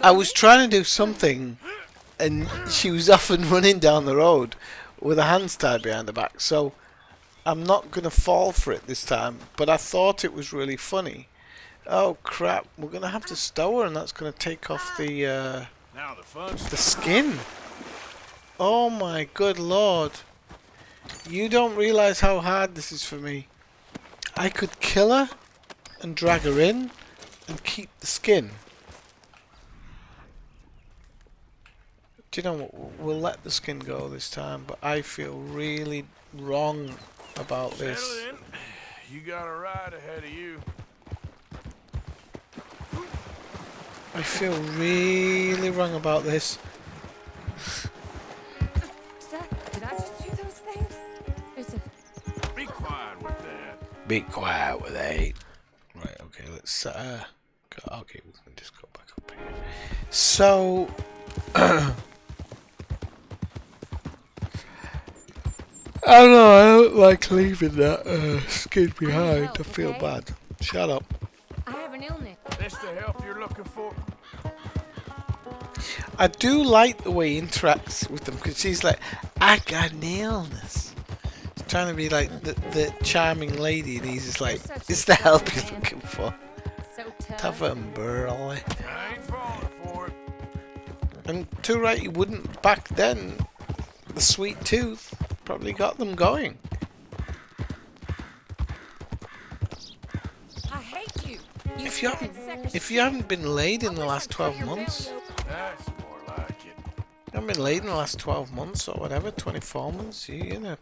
I was trying to do something, and she was off and running down the road with her hands tied behind her back. So I'm not gonna fall for it this time. But I thought it was really funny. Oh crap! We're gonna have to stow her, and that's gonna take off the skin. Oh my good lord! You don't realize how hard this is for me. I could kill her and drag her in and keep the skin. Do you know what? We'll let the skin go this time, but I feel really wrong about this. Settle in. You got a ride ahead of you. I feel really wrong about this. Did I just do those things? There's a... Be quiet with that. Be quiet with it. Right, okay, let's okay, we can just go back up here. So I don't know, I don't like leaving that skin behind. I feel bad. Shut up. I have an illness. This the help you're looking for? I do like the way he interacts with them because she's like, I got an illness. She's trying to be like the charming lady, and he's just like, it's the help you're looking for. So Tough and burly. I ain't falling for it. And too right, you wouldn't back then. The sweet tooth probably got them going. I hate you. If you haven't been laid in the last 12 months, That's more like it. you haven't been laid in the last 12 months or whatever, 24 months, you know,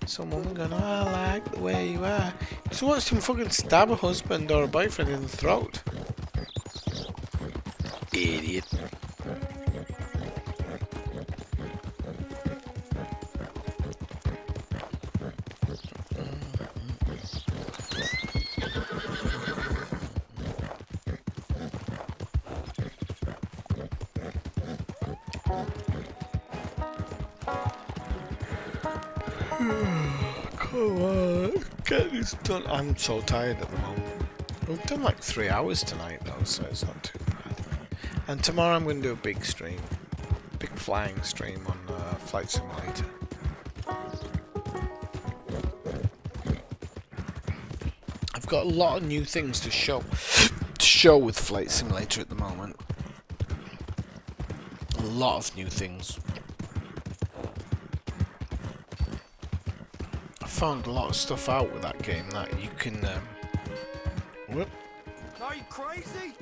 some woman going, oh, I like the way you are. Just watched him fucking stab a husband or a boyfriend in the throat. Idiot. Come on, get this done. I'm so tired at the moment. We've done like 3 hours tonight though, so it's not too bad. And tomorrow I'm going to do a big stream. Big flying stream on Flight Simulator. I've got a lot of new things to show with Flight Simulator at the moment. A lot of new things. I found a lot of stuff out with that game that you can whoop. Are you crazy?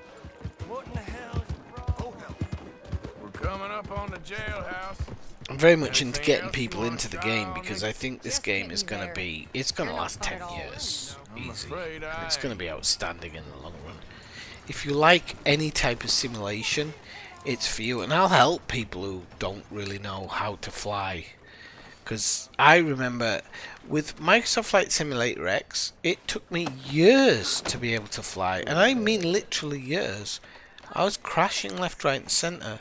What in the hell is wrong? We're coming up on the jailhouse. I'm very much into getting people into the game because I think this game is going to be, it's going to last 10 years, easy, and it's going to be outstanding in the long run. If you like any type of simulation, it's for you, and I'll help people who don't really know how to fly. Because I remember with Microsoft Flight Simulator X, it took me years to be able to fly, and I mean literally years. I was crashing left, right and centre.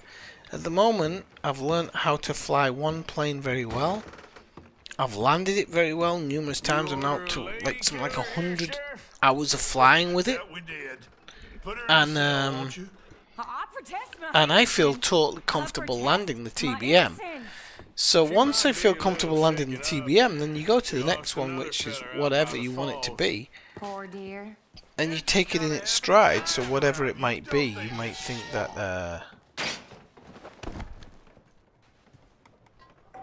At the moment, I've learned how to fly one plane very well. I've landed it very well numerous times. I'm now up to like something like 100 hours of flying with it. And I feel totally comfortable landing the TBM. So once I feel comfortable landing the TBM, then you go to the next one, which is whatever you want it to be. Poor dear. And you take it in its stride, so whatever it might be, you might think that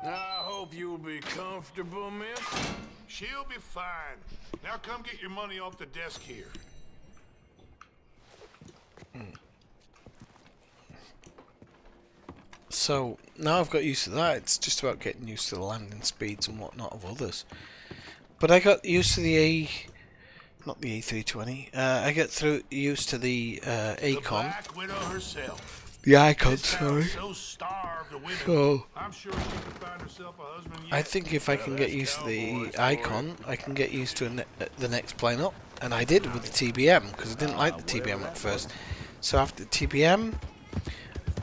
I hope you'll be comfortable, miss. She'll be fine. Now come get your money off the desk here. So now I've got used to that. It's just about getting used to the landing speeds and whatnot of others. But I got used to the not the A320. I got used to the Acon. Black Widow herself. The Icon, sorry. So starved of women. So I'm sure she could find herself a husband yet. I think if I can get used to the Icon, I can get used to the next plane up. And I did with the TBM, because I didn't like the TBM at first. So after the TBM,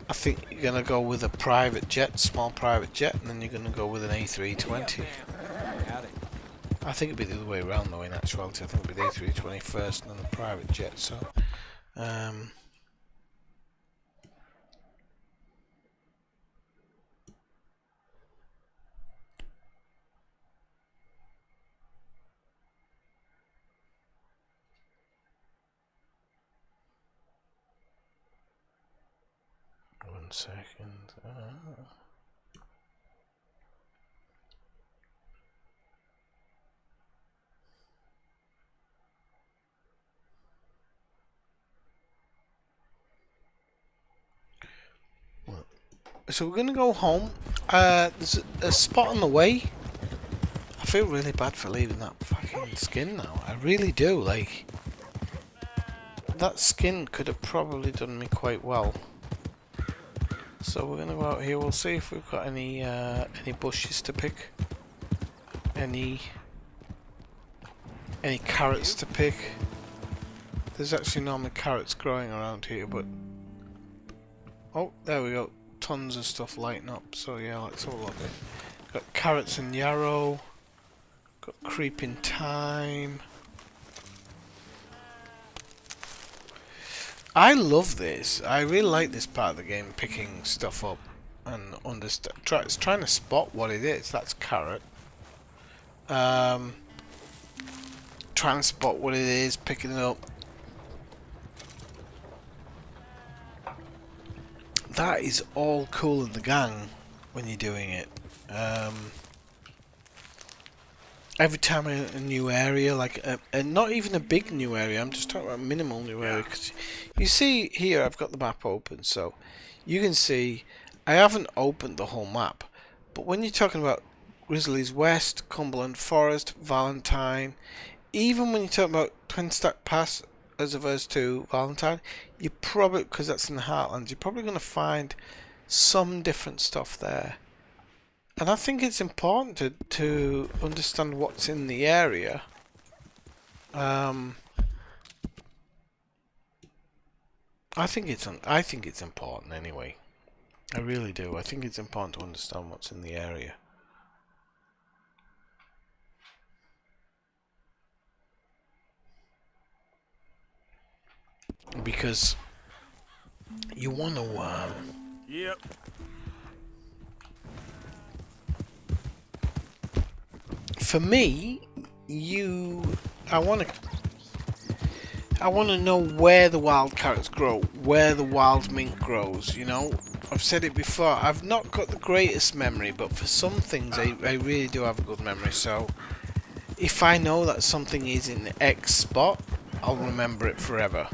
I think you're going to go with a private jet, small private jet, and then you're going to go with an A320. I think it'd be the other way around though in actuality. I think it'd be the A320 first and then the private jet, so... 1 second. So we're gonna go home. There's a spot on the way. I feel really bad for leaving that fucking skin now. I really do. Like, that skin could have probably done me quite well. So we're gonna go out here. We'll see if we've got any bushes to pick, any carrots to pick. There's actually normally carrots growing around here, but oh, there we go. Tons of stuff lighting up. So yeah, let's have a look. Got carrots and yarrow. Got creeping thyme. I love this. I really like this part of the game, picking stuff up and trying to spot what it is. That's carrot. Trying to spot what it is, picking it up. That is all cool in the gang when you're doing it. Every time I'm in a new area, like and not even a big new area, I'm just talking about a minimal new area. Cause you see here, I've got the map open, so you can see I haven't opened the whole map. But when you're talking about Grizzlies West, Cumberland Forest, Valentine, even when you're talking about Twin Stack Pass as opposed to Valentine, you probably, because that's in the Heartlands, you're probably going to find some different stuff there. And I think it's important to understand what's in the area. I think it's important anyway. I really do. I think it's important to understand what's in the area. Because you want to Yep. for me, I want to know where the wild carrots grow, where the wild mint grows, you know. I've said it before, I've not got the greatest memory, but for some things I really do have a good memory. So if I know that something is in X spot, I'll remember it forever.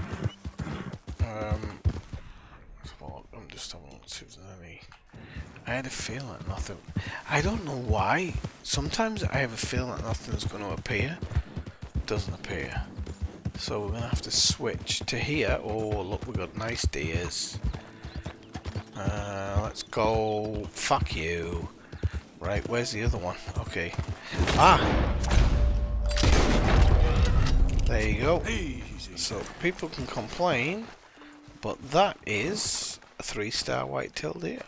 I'm just having a look to see if there's any. I had a feeling that nothing. I don't know why. Sometimes I have a feeling that nothing's going to appear. It doesn't appear. So we're going to have to switch to here. Oh, look, we've got nice deers. Let's go. Fuck you. Right, where's the other one? Okay. Ah! There you go. So people can complain, but that is a 3-star white-tailed deer.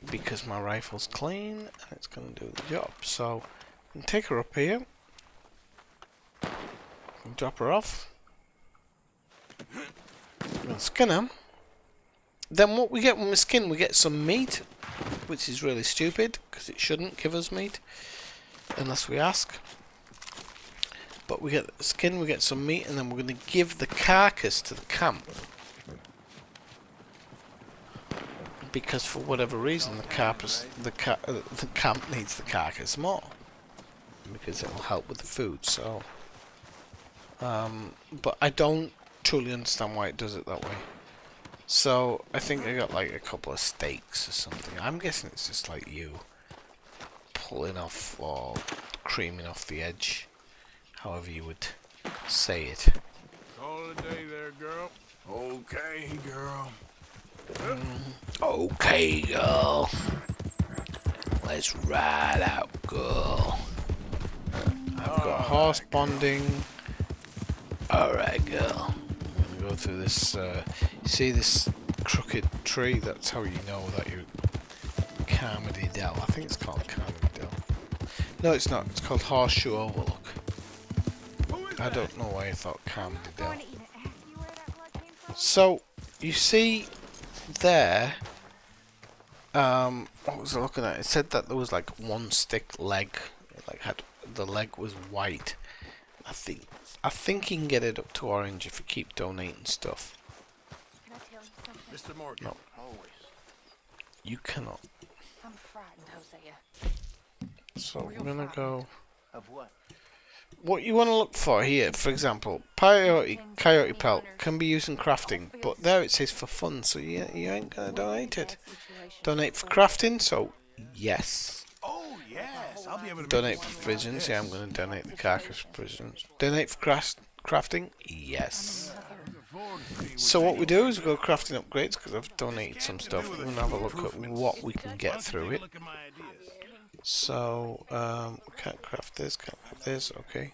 Because my rifle's clean and it's going to do the job. So I can take her up here. Drop her off. And skin her. Then what we get when we skin, we get some meat, which is really stupid because it shouldn't give us meat unless we ask. But we get the skin, we get some meat, and then we're going to give the carcass to the camp. Because for whatever reason, the camp needs the carcass more. Because it will help with the food, so... but I don't truly understand why it does it that way. So, I think I got like a couple of steaks or something. I'm guessing it's just like you pulling off or creaming off the edge. However you would say it. Call it a day there, girl. Okay, girl. Okay, girl. Let's ride out, girl. I've got horse bonding. Alright, girl. I'm gonna go through this. You see this crooked tree? That's how you know that you're Carmody Dell. I think it's called Carmody Dell. No, it's not. It's called Horseshoe Overlook. I don't know why I thought Carmody Dell. So, you see there, what was I looking at? It said that there was like one stick leg, like the leg was white. I think you can get it up to orange if you keep donating stuff. Can I tell you something? Mr. Morgan, No. always. You cannot. I'm frightened, Hosea. So we're gonna go. Of what? What you want to look for here, for example, coyote pelt can be used in crafting, but there it says for fun, so you ain't gonna donate it. Donate for crafting, so yes. Oh, yes. I'll be able to Donate for provisions, yeah, I'm gonna donate the carcass provisions. Donate for crafting, yes. So what we do is we go crafting upgrades, because I've donated some stuff. We're gonna have a look at what we can get through it. So, can't craft this, can't craft this, okay.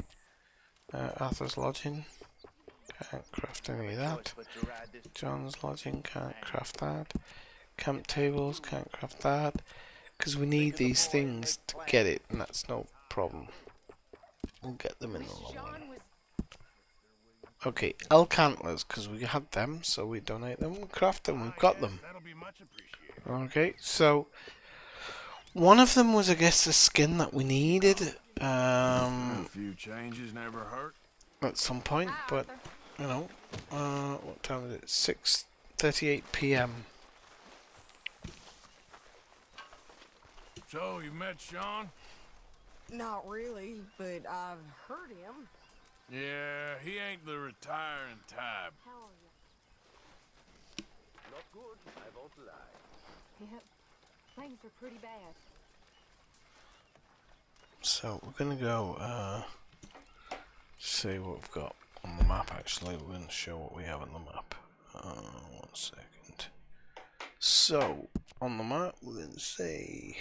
Arthur's Lodging, can't craft any of that. John's Lodging, can't craft that. Camp Tables, can't craft that. Because we need these things to get it, and that's no problem. We'll get them in the long run. Okay, elk antlers, because we had them, so we donate them, we craft them, we've got them. Okay, so... one of them was, I guess, the skin that we needed. A few changes never hurt. At some point, but you know, what time is it? 6:38 p.m. So you met Sean? Not really, but I've heard him. Yeah, he ain't the retiring type. How are you? Not good, I won't lie. Yep. Things are pretty bad. So we're gonna go see what we've got on the map. Actually, we're gonna show what we have on the map. 1 second. So on the map, we're gonna say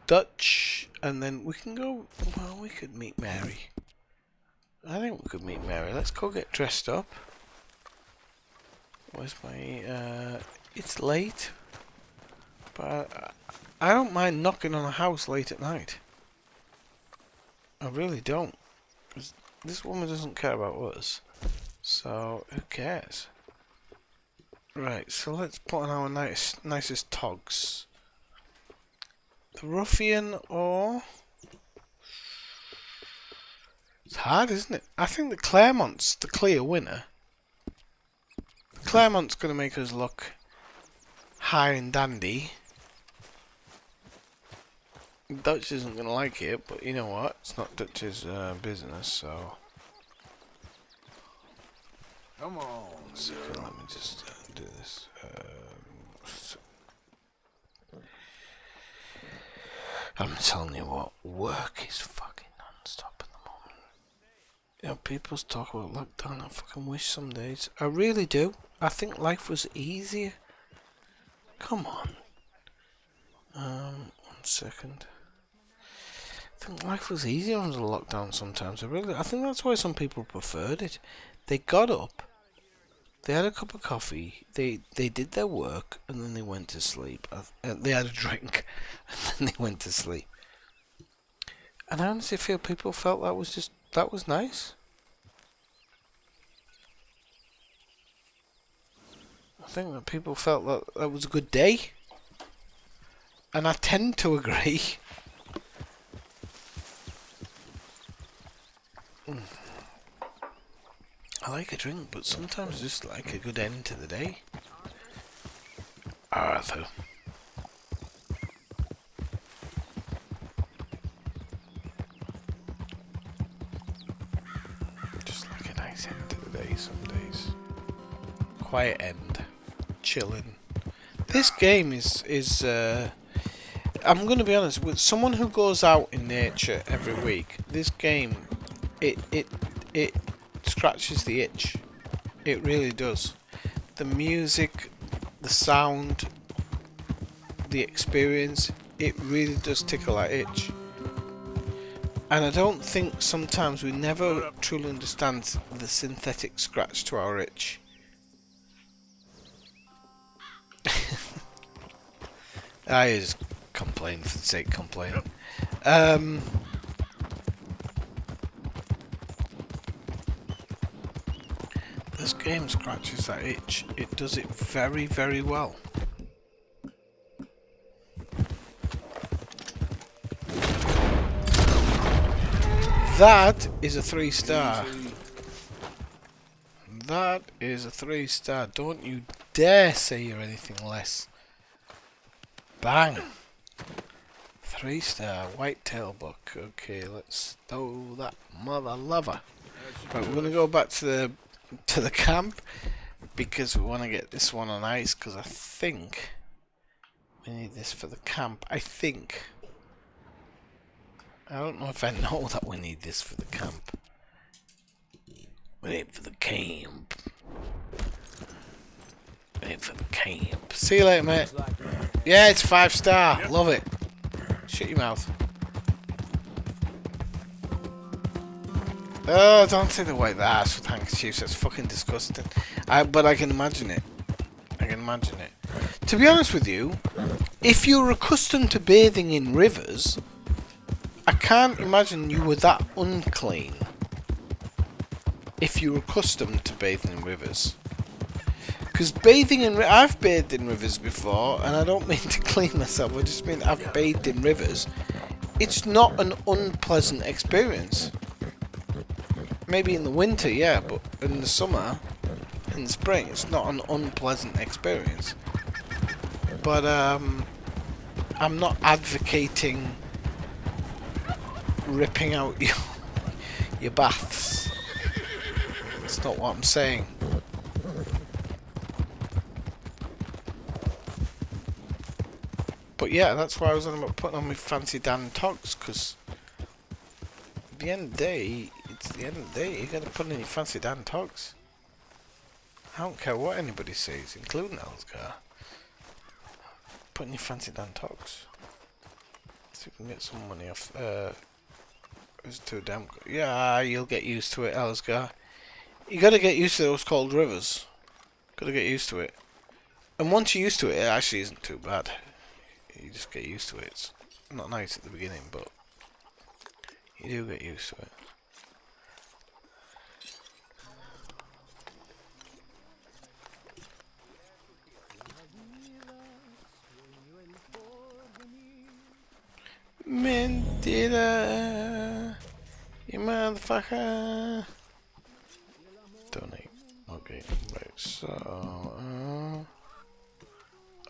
Dutch, and then we can go. Well, we could meet Mary. I think we could meet Mary. Let's go get dressed up. Where's my... it's late. But I don't mind knocking on a house late at night. I really don't. 'Cause this woman doesn't care about us. So, who cares? Right, so let's put on our nicest togs. The ruffian or... It's hard, isn't it? I think the Claremont's the clear winner. Claremont's going to make us look high and dandy. Dutch isn't going to like it, but you know what? It's not Dutch's business, so... Come on. So let me just do this. I'm telling you what, work is fucking non-stop at the moment. You know, people talk about lockdown. I fucking wish some days. I really do. I think life was easier. Come on. 1 second. I think life was easier under the lockdown sometimes. I think that's why some people preferred it. They got up. They had a cup of coffee, they did their work, and then they went to sleep. They had a drink, and then they went to sleep. And I honestly feel people felt that was nice. I think that people felt that was a good day. And I tend to agree. I like a drink, but sometimes I just like a good end to the day. Arthur. Just like a nice end to the day some days. Quiet end. Chilling. This game is I'm gonna be honest, with someone who goes out in nature every week, this game it scratches the itch. It really does. The music, the sound, the experience, it really does tickle that itch. And I don't think sometimes we never truly understand the synthetic scratch to our itch. I just complain for the sake of complaining. This game scratches that itch. It does it very, very well. That is a 3-star. That is a 3-star. Don't you dare say you're anything less. Bang. 3-star whitetail buck. Okay, let's stow that mother lover. Right, we're gonna go back to the camp because we want to get this one on ice because I think we need this for the camp. I don't know if I know that we need this for the camp. We need it for the camp. We need it for the camp. See you later, mate. Yeah, it's 5-star. Love it. Shut your mouth. Oh, don't say the white ass with handkerchiefs. That's fucking disgusting. But I can imagine it. I can imagine it. To be honest with you, if you're accustomed to bathing in rivers, I can't imagine you were that unclean. If you're accustomed to bathing in rivers. Because bathing in... I've bathed in rivers before, and I don't mean to clean myself, I just mean I've bathed in rivers. It's not an unpleasant experience. Maybe in the winter, yeah, but in the summer, in the spring, it's not an unpleasant experience. But, I'm not advocating ripping out your baths. That's not what I'm saying. But yeah, that's why I was on about putting on my fancy Dan togs, because at the end of the day, it's the end of the day, you gotta put in your fancy Dan togs. I don't care what anybody says, including Elsgar. Put in your fancy Dan togs. See if we can get some money off. It's too damn good. Yeah, you'll get used to it, Elsgar. You gotta get used to those cold rivers. Gotta get used to it. And once you're used to it, it actually isn't too bad. You just get used to it. It's not nice at the beginning, but you do get used to it. Mentira, you motherfucker. Donate. Okay, right, so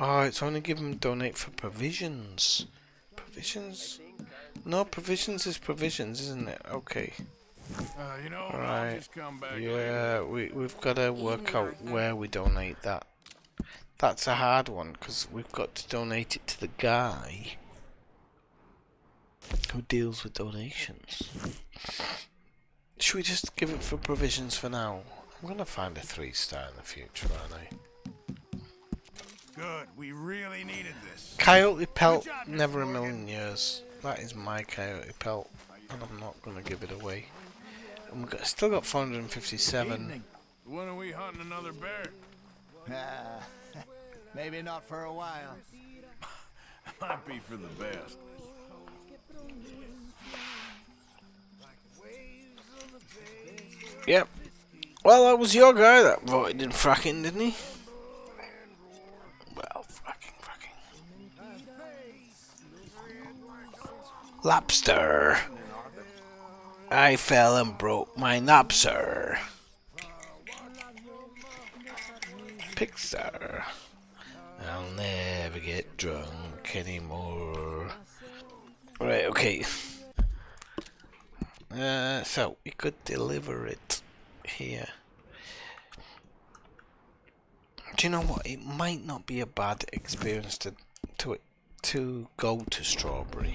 oh, it's only given donate for provisions. Provisions? No, provisions is provisions, isn't it? Okay. You know, right. I'll just come back Yeah, we've got to work out where we donate that. That's a hard one because we've got to donate it to the guy who deals with donations. Should we just give it for provisions for now? I'm gonna find a 3-star in the future, aren't I? Good. We really needed this. Coyote pelt, never a million years. That is my coyote pelt, and I'm not gonna give it away. And we've still got 457. When are we hunting another bear? Maybe not for a while. Might be for the best. Yep. Well, that was your guy that voted in fracking, didn't he? Well, fracking. Lobster. I fell and broke my lobster. Pixar. I'll never get drunk anymore. Right, okay. So we could deliver it here. Do you know what? It might not be a bad experience to go to Strawberry.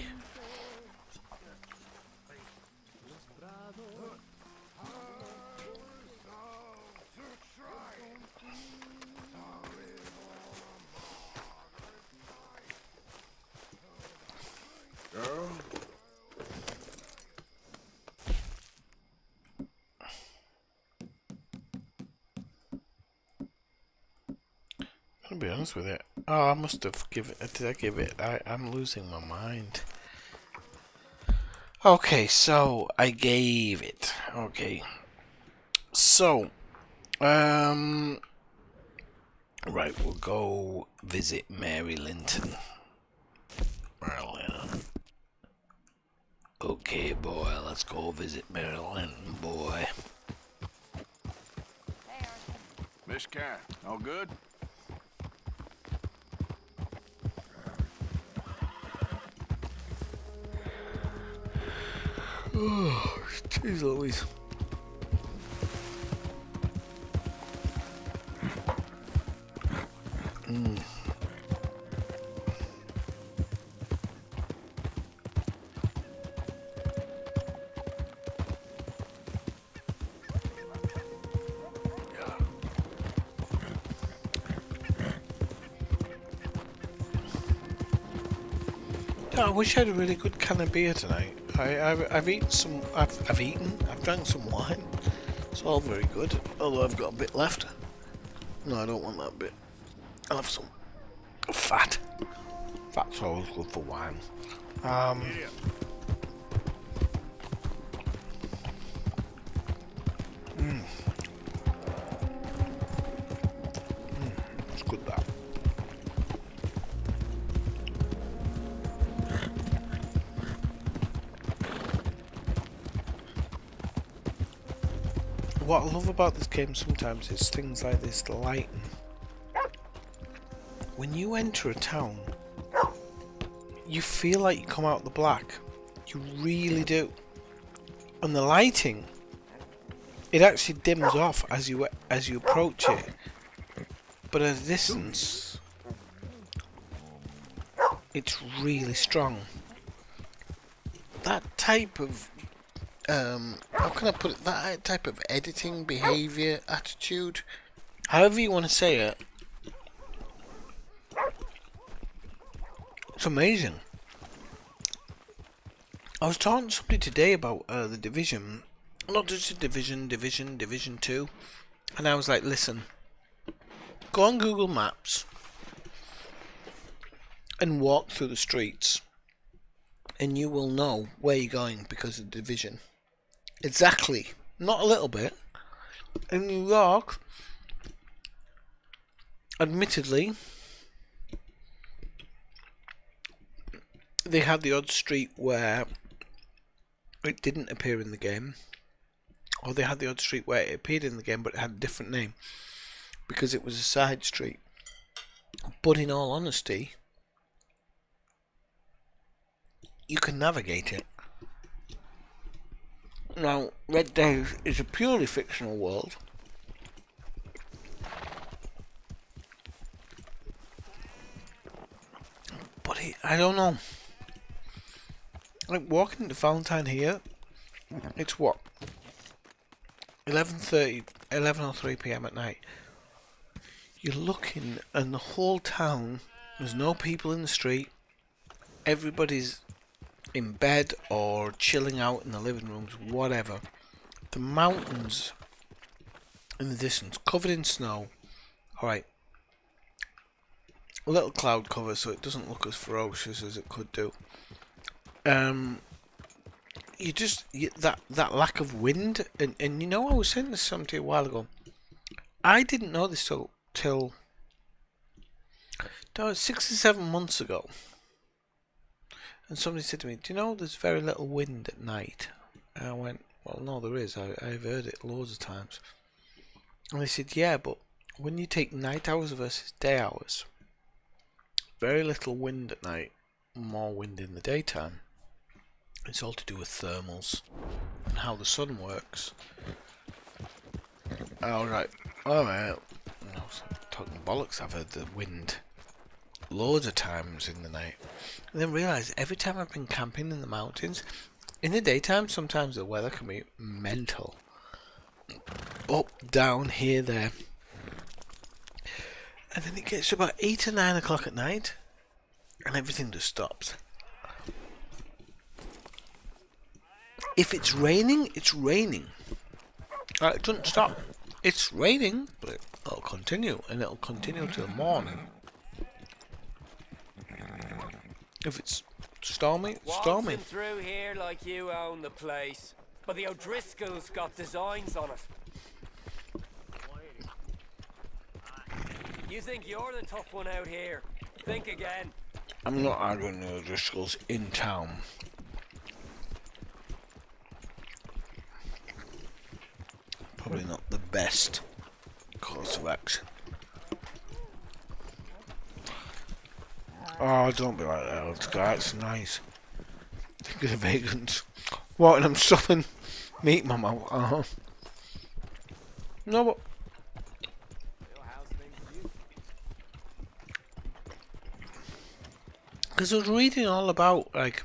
Girl. I'll be honest with it. Oh, I must have given it. Did I give it? I'm losing my mind. Okay, so I gave it. Okay. So, right, we'll go visit Mary Linton. Marilyn. Okay, boy, let's go visit Mary Linton, boy. Miss Karen, all good? Oh, jeez Louise. I wish I had a really good can of beer tonight. I've eaten some. I've drank some wine. It's all very good. Although I've got a bit left. No, I don't want that bit. I'll have some fat. Fat's always good for wine. It's good that. What I love about this game sometimes is things like this, the lighting. When you enter a town, you feel like you come out the black. You really do. And the lighting, it actually dims off as you approach it. But at a distance, it's really strong. That type of how can I put it? That type of editing, behavior, attitude, however you want to say it, it's amazing. I was talking to somebody today about the Division, not just the Division 2, and I was like, listen, Go on Google Maps and walk through the streets, and you will know where you're going because of the division. Exactly. Not a little bit. In New York, admittedly, they had the odd street where it didn't appear in the game, or they had the odd street where it appeared in the game but it had a different name because it was a side street. But in all honesty, you can navigate it. Now, Red Dead is a purely fictional world. But I don't know. Like walking into Valentine here, it's what? 11:03 PM at night. You're looking and the whole town, there's no people in the street. Everybody's in bed or chilling out in the living rooms, whatever. The mountains in the distance, covered in snow. Alright. A little cloud cover so it doesn't look as ferocious as it could do. That lack of wind, and you know, I was saying this to somebody a while ago. I didn't know this till 6 or 7 months ago. And somebody said to me, do you know there's very little wind at night? And I went, well, no, there is. I've heard it loads of times. And they said, yeah, but when you take night hours versus day hours, very little wind at night, more wind in the daytime. It's all to do with thermals and how the sun works. Alright. Alright. I was talking bollocks. I've heard the wind loads of times in the night. And then realised every time I've been camping in the mountains, in the daytime sometimes the weather can be mental. Up, down, here, there. And then it gets to about 8 or 9 o'clock at night and everything just stops. If it's raining, it's raining. It doesn't stop. It's raining, but it'll continue, and it'll continue till morning. If it's stormy, it's stormy. Waltzing through here like you own the place, but the O'Driscolls got designs on it. You think you're the tough one out here? Think again. I'm not arguing the O'Driscolls in town. Probably not the best course of action. Oh, don't be like that, that's nice. Think of the vegans. What, and I'm stuffing meat in my mouth. No, but... Because I was reading all about, like,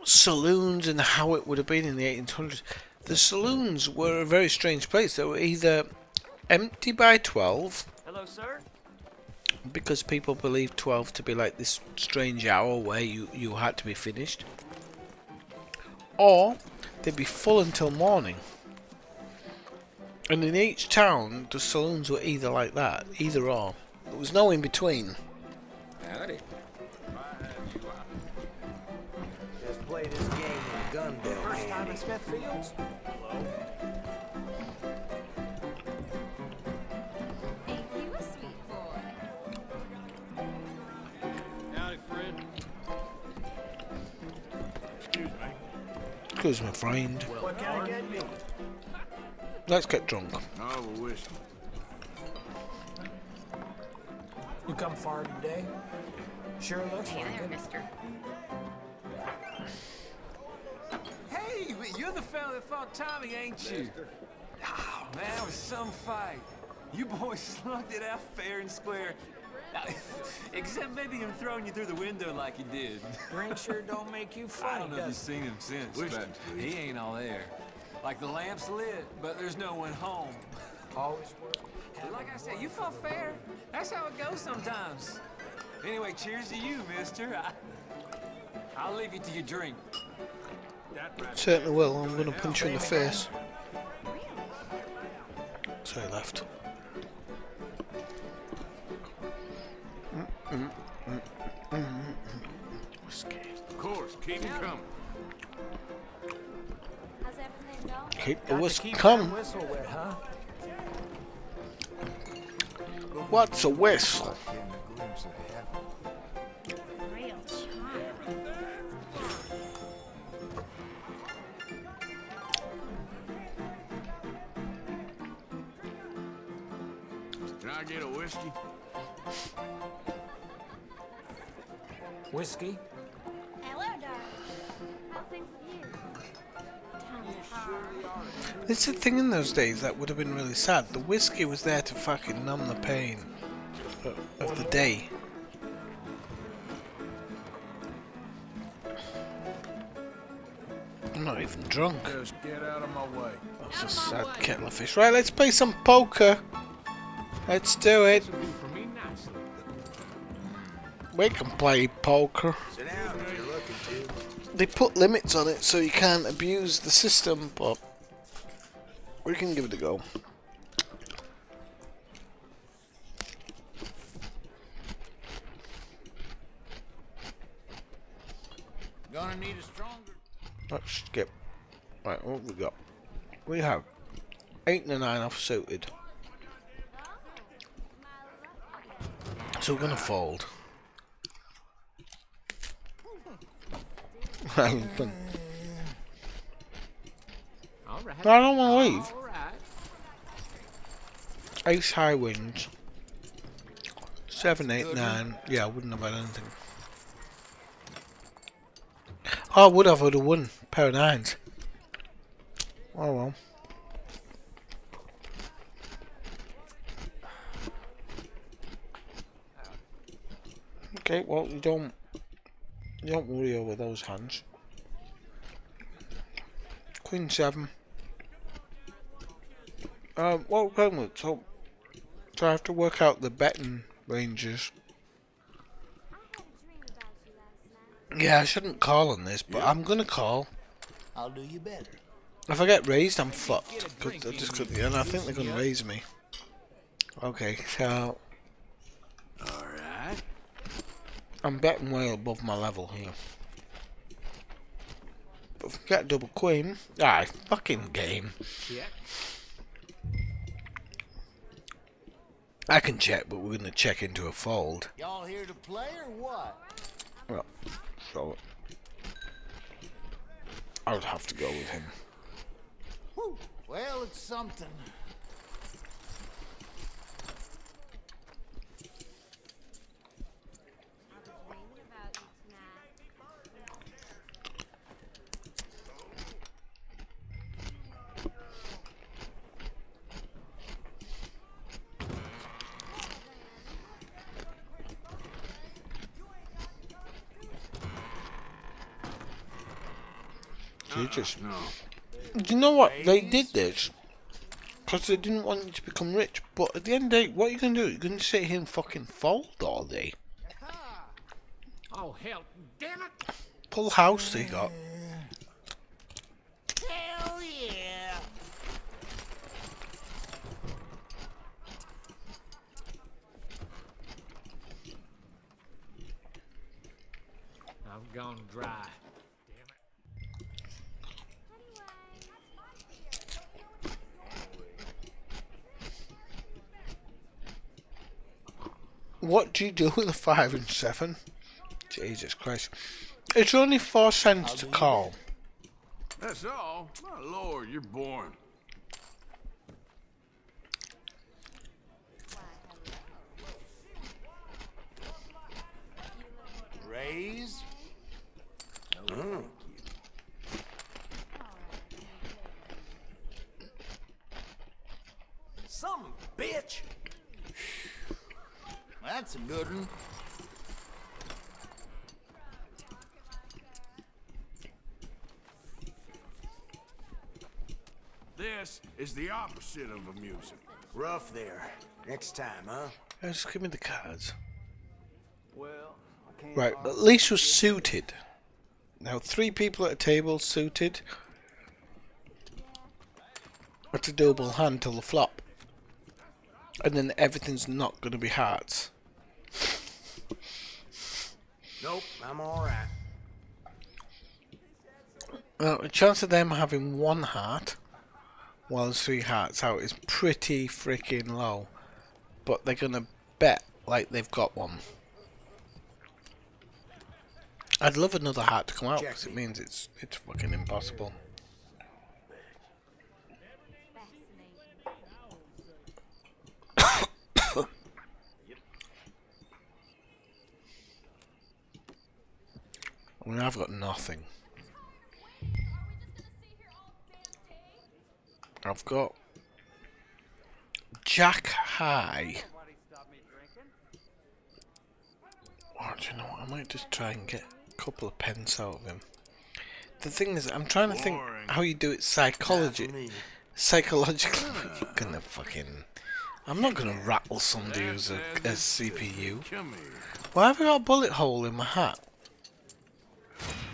saloons and how it would have been in the 1800s. The saloons were a very strange place. They were either empty by 12. Hello, sir. Because people believed 12 to be like this strange hour where you had to be finished. Or they'd be full until morning. And in each town, the saloons were either like that, either or. There was no in between. Howdy. Just play this game with a gun belt. First time in Smithfields? Ain't you a sweet boy? Howdy, Fred. Excuse me. Excuse me, friend. What can I get you? Let's get drunk. Oh, we'll wish. You come far today? Sure looks Hey like there, it. mister. Hey, you're the fella that fought Tommy, ain't you? Oh, man, that was some fight. You boys slugged it out fair and square. Except maybe him throwing you through the window like he did. Drink sure don't make you I funny, don't know if you've does it? seen him since, Wisdom, but he ain't all there. Like the lamp's lit, but there's no one home. Always worth But like I said, you fought fair. That's how it goes sometimes. Anyway, cheers to you, mister. I'll leave you to your drink. Certainly will. I'm going to punch you in the face. So he left. Keep 'em coming. How's everything going? Keep the Got to whiskey keep coming. that whistle wet, huh? What's a whistle? Real charm. Can I get a whiskey? Whiskey? Hello, darling. How's things with you? Times are hard. It's the thing in those days that would have been really sad. The whiskey was there to fucking numb the pain of the day. I'm not even drunk. Just get out of my way. That's a sad kettle of fish. Right, let's play some poker. Let's do it. We can play poker. Sit down if you're looking to. They put limits on it so you can't abuse the system, but we can give it a go. Gonna need a stronger. Let's skip. Right, what have we got? We have 8 and a 9 off suited. So we're gonna fold. I don't want to leave. Ace high wins. 7, 8, 9. Yeah, I wouldn't have had anything. Oh, I would have won. Pair of 9s. Oh well. Okay, well you don't worry over those hands. Queen 7. What we're going with, so I have to work out the betting ranges. Yeah, I shouldn't call on this, but I'm gonna call. I'll do you better. If I get raised, I'm fucked. Cause I just couldn't, and I think they're gonna raise me. Okay, so Alright. I'm betting way above my level here. But if I get a double queen, fucking game. Yeah. I can check, but we're gonna check into a fold. Y'all here to play or what? Well, so I would have to go with him. Whew. Well, it's something. No. Do you know what? They did this because they didn't want you to become rich. But at the end of the day, what are you going to do? You're going to sit here and fucking fold all day. Oh, hell, damn it! Full house they got. Hell yeah! I've gone dry. What do you do with a 5 and 7? Jesus Christ. It's only 4 cents to call. That's all? My lord, you're boring. Raise? No, thank you. Some bitch! That's a good one. This is the opposite of amusing. Rough there. Next time, huh? Just give me the cards. Well, I can't. Right, at least we're suited. Now 3 people at a table suited. That's a double hand till the flop. And then everything's not going to be hearts. Nope, I'm alright. Well, the chance of them having one heart while there's 3 hearts out is pretty freaking low. But they're gonna bet like they've got one. I'd love another heart to come out because it means it's fucking impossible. I mean, I've got nothing. I've got Jack High. Oh, do you know what? I might just try and get a couple of pence out of him. The thing is, I'm trying to think how you do it psychologically. You're gonna fucking... I'm not gonna rattle somebody who's a CPU. Why have I got a bullet hole in my hat?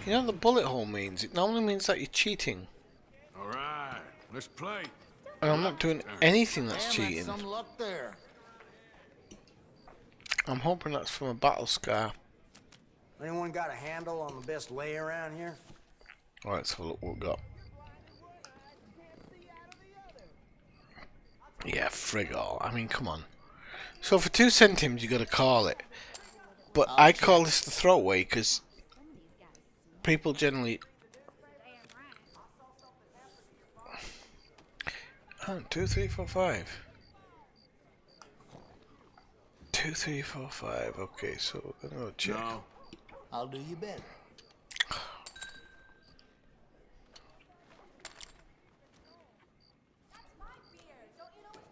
You know what the bullet hole means? It normally means that you're cheating. Alright, let's play. And I'm not doing anything that's cheating. Some luck there. I'm hoping that's from a battle scar. Anyone got a handle on the best lay around here? Alright, let's have a look what we've got. Yeah, frig all. I mean, come on. So for 2 centimes, you gotta call it. But I call this the throwaway because people generally... Oh, 2, 3, 4, 5. 2, 3, 4, 5. Okay, so we're gonna go check. No. I'll do you better.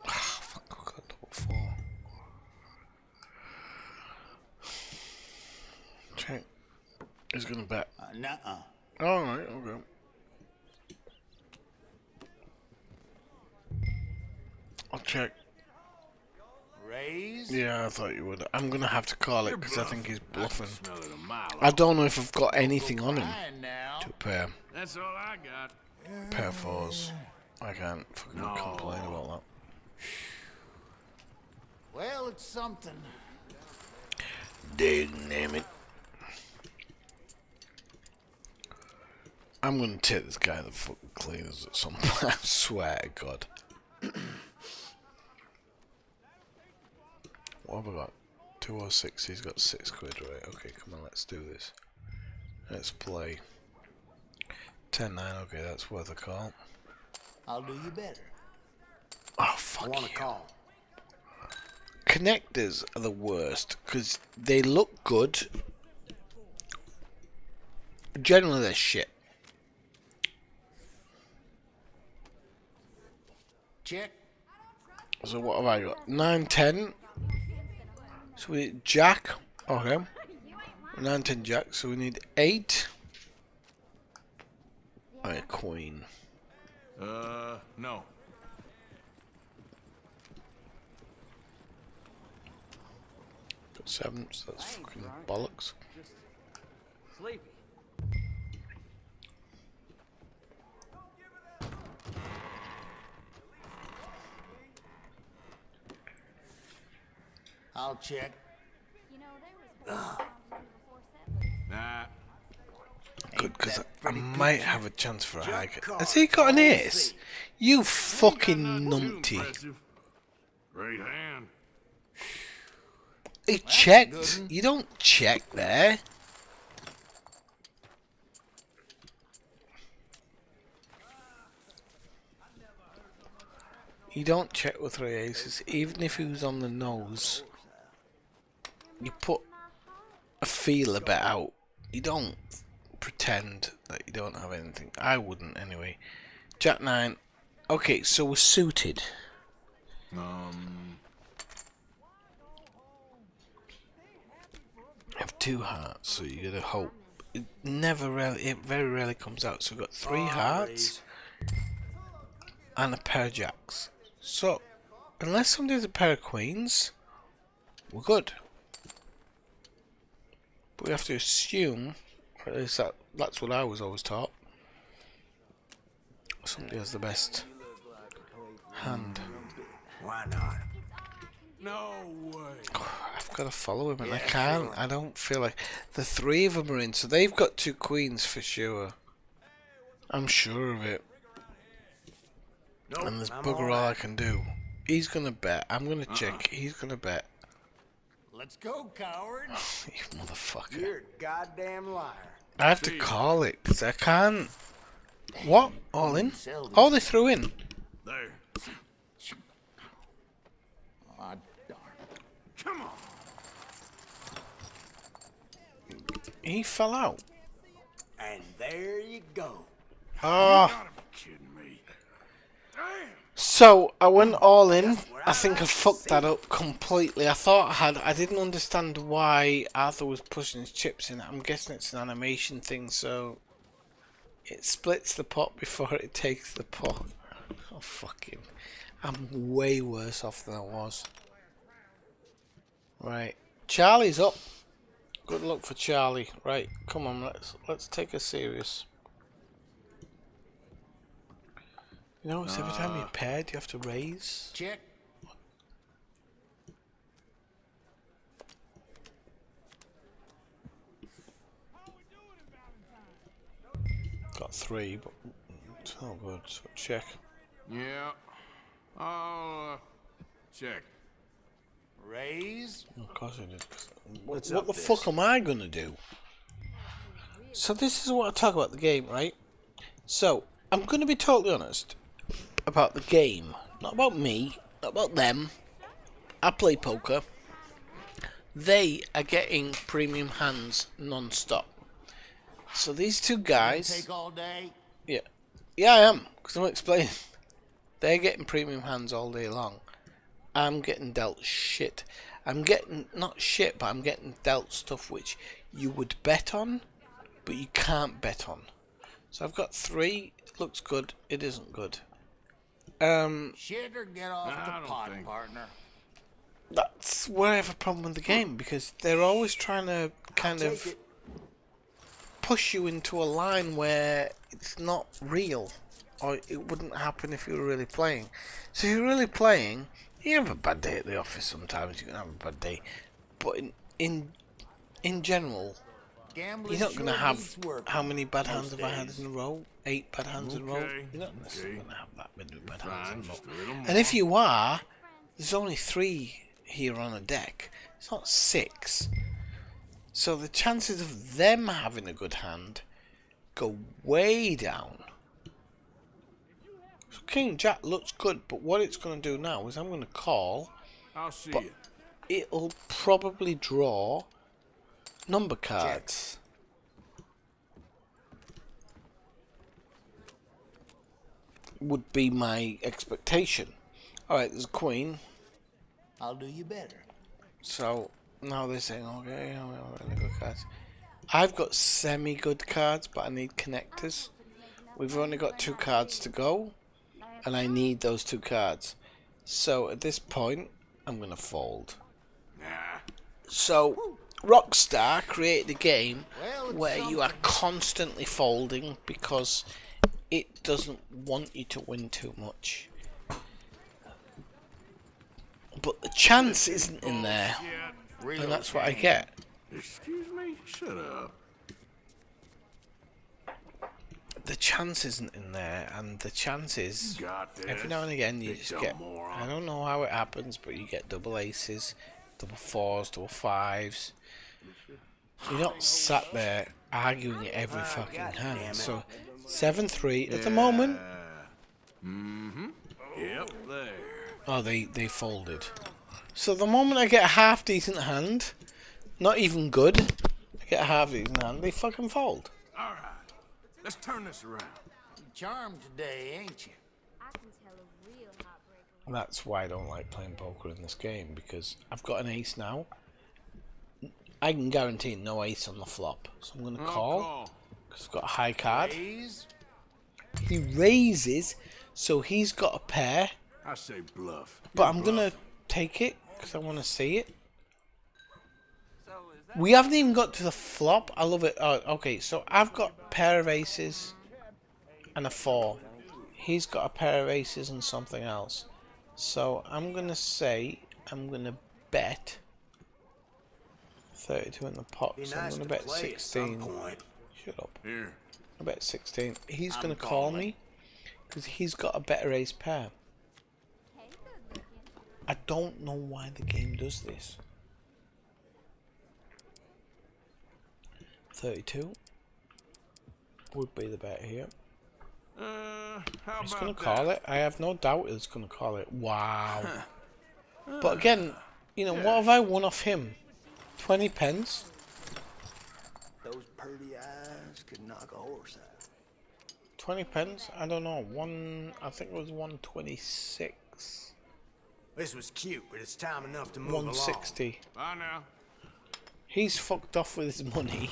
Fuck, I got double 4. Check. Who's gonna bet? Nuh-uh. Alright, okay. I'll check. Raise? Yeah, I thought you would. I'm gonna have to call it because I think he's bluffing. I don't know if I've got anything on him to pair. That's all I got. Pair 4s. I can't fucking complain about that. Well, it's something. Damn it. I'm gonna take this guy to the fucking cleaners at some point. I swear to God. What have I got? 206, he's got 6 quid, right? Okay, come on, let's do this. Let's play. 10-9, okay, that's worth a call. I'll do you better. Oh, fuck I want you. a call. Connectors are the worst, because they look good. Generally, they're shit. Check. So what have I got? 9, 10. So we need Jack. Okay. 9, 10 Jack. So we need 8. Alright, Queen. No. Got 7, so that's fucking bollocks. Sleepy. I'll check. Nah. Good, because I might have a chance for a high. Has he got an ace? You fucking numpty. Great hand. He checked. You don't check there. You don't check with 3 aces, even if he was on the nose. You put a feeler bet out. You don't pretend that you don't have anything. I wouldn't anyway. Jack 9. Okay, so we're suited. I have 2 hearts, so you gotta hope. It very rarely comes out. So we've got 3 hearts and a pair of jacks. So, unless somebody has a pair of queens, we're good. But we have to assume, or at least that's what I was always taught, somebody has the best hand. Why not? No way. I've got to follow him and I can't. Sure. I don't feel like... The 3 of them are in, so they've got 2 queens for sure. I'm sure of it. Nope, And there's I'm bugger all all I right. can do. He's gonna bet. I'm gonna check. He's gonna bet. Let's go, coward. You motherfucker. You're a goddamn liar. I have to call it because I can't. What? All in? Oh, they threw in. There. Ah, darn. Come on. He fell out. And there you go. Ah. You gotta be kidding me. Damn. So I went all in. I think I fucked that up completely. I thought I didn't understand why Arthur was pushing his chips in. I'm guessing it's an animation thing, so it splits the pot before it takes the pot. Oh fucking! I'm way worse off than I was. Right, Charlie's up. Good luck for Charlie. Right, come on, let's take a serious. You know, it's every time you paired, you have to raise. Check. Got 3, but it's not good. So check. Yeah. I'll check. Raise. Of course I did. What the fuck am I gonna do? So this is what I talk about the game, right? So I'm gonna be totally honest about the game, not about me, not about them. I play poker. They are getting premium hands non-stop. So these two guys. Take all day. Yeah, I am, because I'm explaining. They're getting premium hands all day long. I'm getting dealt shit. I'm getting, not shit, but I'm getting dealt stuff which you would bet on, but you can't bet on. So I've got 3. It looks good. It isn't good. Shit or get off the pot, partner. That's where I have a problem with the game, because they're always trying to kind of push you into a line where it's not real, or it wouldn't happen if you were really playing. So if you're really playing, you have a bad day at the office sometimes, you can have a bad day, but in general, you're not going to have, how many bad hands have I had in a row? 8 bad hands in a row? You're not necessarily going to have that many bad hands in a row. And if you are, there's only 3 here on a deck. It's not 6. So the chances of them having a good hand go way down. So King Jack looks good, but what it's going to do now is I'm going to call. I'll see but you. It'll probably draw number cards. Would be my expectation. Alright, there's a queen. I'll do you better. So now they're saying, okay, we have really good cards. I've got semi-good cards, but I need connectors. We've only got 2 cards to go, and I need those 2 cards. So at this point, I'm going to fold. So Rockstar created a game where you are constantly folding because it doesn't want you to win too much. But the chance isn't in there, and that's what I get. Excuse me? Shut up. The chance isn't in there, and the chance is every now and again you just get, I don't know how it happens, but you get double aces, double 4s, double 5s. You're not sat there arguing every fucking hand. So 7-3 at the moment. Mm-hmm. Yep, there. Oh, they folded. So the moment I get a half decent hand, not even good, I get a half decent hand, they fucking fold. All right. Let's turn this around. You charmed today, ain't you? That's why I don't like playing poker in this game, because I've got an ace now. I can guarantee no ace on the flop, so I'm going to call, because I've got a high card. He raises, so he's got a pair. I say bluff. But I'm going to take it, because I want to see it. We haven't even got to the flop. I love it. Oh, okay, so I've got a pair of aces and a 4. He's got a pair of aces and something else. So I'm going to say I'm going to bet 32 in the pot. So I'm going to bet 16. Shut up. Here. I bet 16. He's going to call me because he's got a better ace pair. I don't know why the game does this. 32 would be the bet here. He's going to call it. I have no doubt he's going to call it. Wow. But again, you know, what have I won off him? 20 pence? Those pretty eyes could knock a horse out. 20 pence? I don't know. I think it was 126. This was cute, but it's time enough to move 160. Bye now. He's fucked off with his money.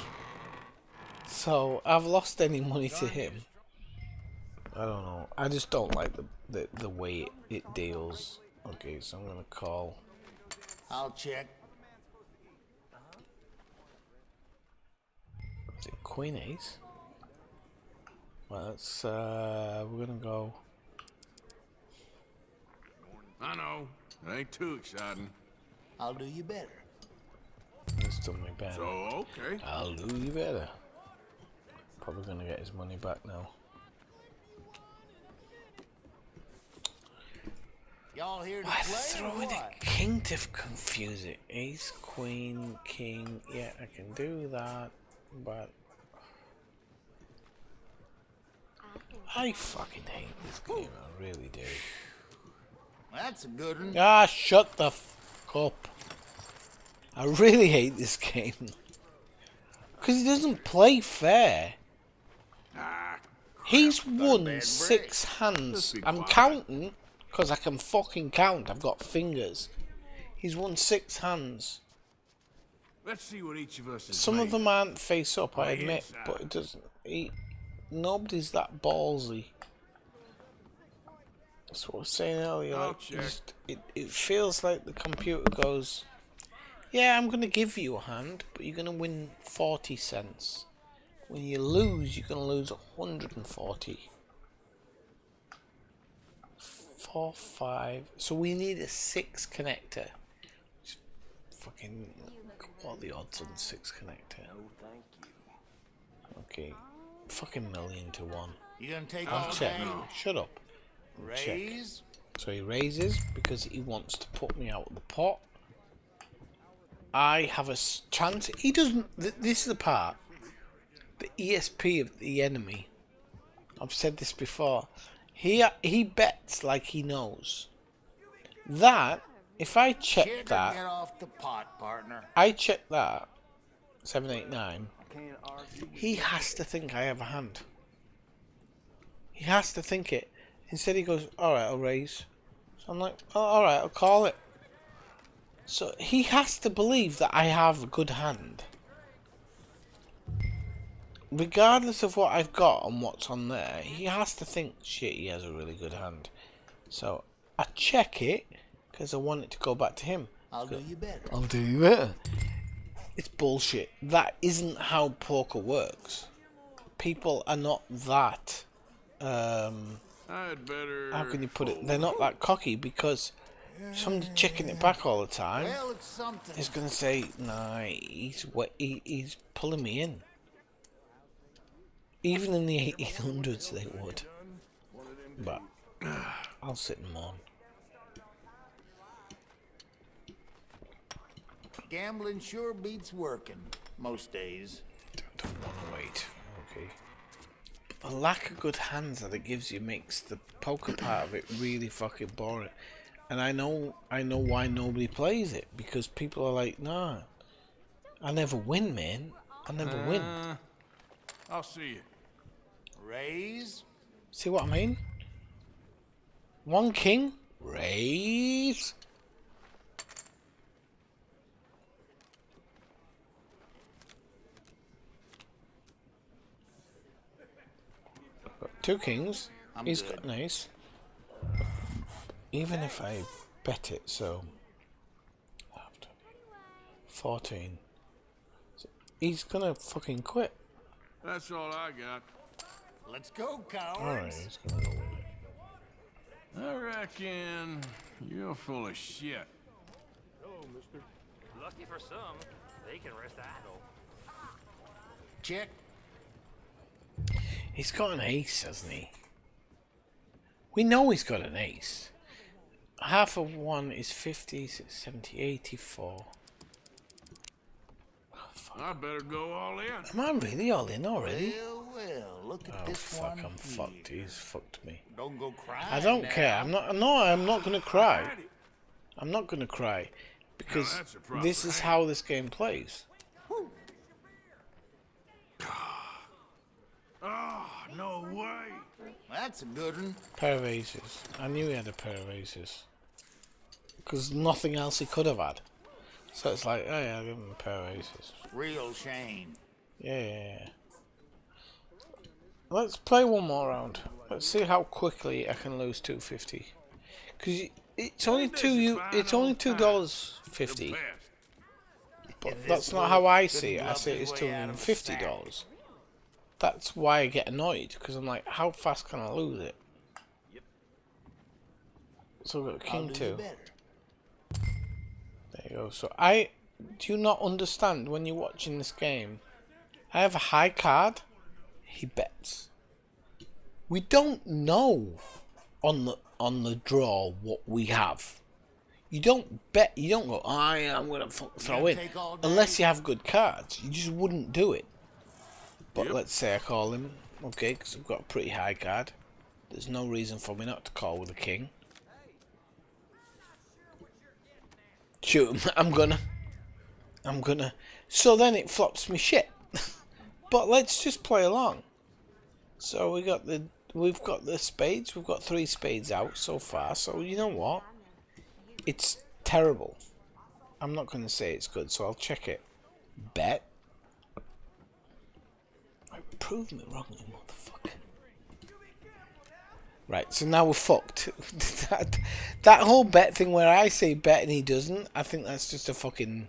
So I've lost any money to him. I don't know. I just don't like the way it deals. Okay, so I'm gonna call. I'll check. Is it Queen Ace? Well, let's we're gonna go. I know. It ain't too exciting. I'll do you better. It's done me better. So, okay. I'll do you better. Probably gonna get his money back now. Y'all here to Why play throw in a king to confuse it? Ace, queen, king. Yeah, I can do that, but I fucking hate this game. I really do. That's a good one. Ah, shut the fuck up. I really hate this game. Because he doesn't play fair. He's won 6 hands. I'm counting because I can fucking count. I've got fingers. He's won 6 hands. Let's see what each of us is Some of made them aren't face up, I On the admit, inside. but it doesn't. Nobody's that ballsy. That's what I was saying earlier. I'll Like, check. it feels like the computer goes, yeah, I'm going to give you a hand, but you're going to win 40 cents. When you lose, you're going to lose 140. 4, 5. So we need a 6 connector. Just fucking, what are the odds on 6 connector? No, thank you. Okay, fucking 1,000,000 to 1. You gonna take I'll all check. day? Shut up. I'll check. Raise? So he raises because he wants to put me out of the pot. I have a chance. He doesn't. This is the part. The ESP of the enemy. I've said this before. He bets like he knows. That, if I check Get that, off the pot, partner. I check that. 7, 8, 9. He has to think I have a hand. He has to think it. Instead he goes, alright, I'll raise. So I'm like, oh, alright, I'll call it. So he has to believe that I have a good hand. Regardless of what I've got and what's on there, he has to think, shit, he has a really good hand. So I check it, because I want it to go back to him. I'll do you better. I'll do you better. It's bullshit. That isn't how poker works. People are not that I'd better. how can you put it? They're not that cocky because somebody checking it back all the time Well, it's something. is going to say, nah, he's pulling me in. Even in the 1800s they would. But I'll sit and mourn. Gambling sure beats working most days. Don't want to wait. Okay. The lack of good hands that it gives you makes the poker part of it really fucking boring. And I know why nobody plays it, because people are like, nah, I never win, man. I never win. I'll see you. Raise? See what I mean? 1 king, raise. Got 2 kings. He's got an ace. Even if I bet it, so 14. So he's gonna fucking quit. That's all I got. Let's go, cowards. Alright, he's gonna go with it. I reckon you're full of shit. Hello, mister. Lucky for some, they can rest idle. Check. He's got an ace, hasn't he? We know he's got an ace. Half of 1 is 50, 70, 84. I better go all in. Am I really all in already? Well, look at Oh this fuck, one I'm fucked. He's fucked me. Don't go crying. I don't now. care. I'm not gonna cry. I'm not gonna cry. Because that's a proper this is how this game plays. Oh, no way. That's a good one. Pair of aces. I knew he had a pair of aces. Because nothing else he could have had. So it's like, oh yeah, I'll give him a pair of aces. Real shame. Yeah. Let's play one more round. Let's see how quickly I can lose 250. Because it's only $2.50. But that's not how I see it. I see it as $250. That's why I get annoyed, because I'm like, how fast can I lose it? So we've got King 2. There you go. So do you not understand when you're watching this game? I have a high card. He bets. We don't know on the draw what we have. You don't bet. You don't go, oh yeah, I'm gonna throw in, unless you have good cards. You just wouldn't do it. But let's say I call him, okay, because I've got a pretty high card. There's no reason for me not to call with a king. Shoot him. I'm gonna. So then it flops me shit. But let's just play along. So we've got the spades. We've got 3 spades out so far. So you know what? It's terrible. I'm not going to say it's good. So I'll check it. Bet. Prove me wrong, you motherfucker. Right, so now we're fucked. that whole bet thing where I say bet and he doesn't, I think that's just a fucking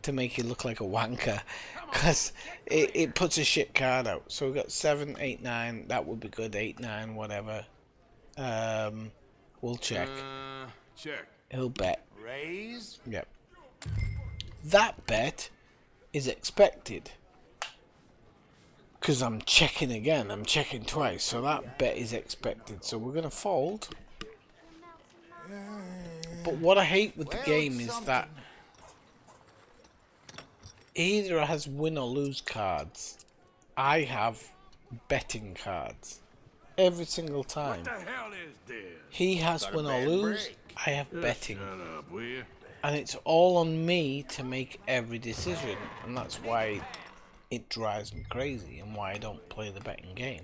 to make you look like a wanker, because it puts a shit card out. So we've got 7, 8, 9. That would be good. 8, 9, whatever. We'll check. Check. He'll bet. Raise. Yep. That bet is expected. Because I'm checking again, I'm checking twice, so that bet is expected. So we're going to fold. But what I hate with the game is that either has win or lose cards. I have betting cards. Every single time. What the hell is this? He has win or lose, I have betting. Shut up, will you? And it's all on me to make every decision, and that's why it drives me crazy and why I don't play the betting game.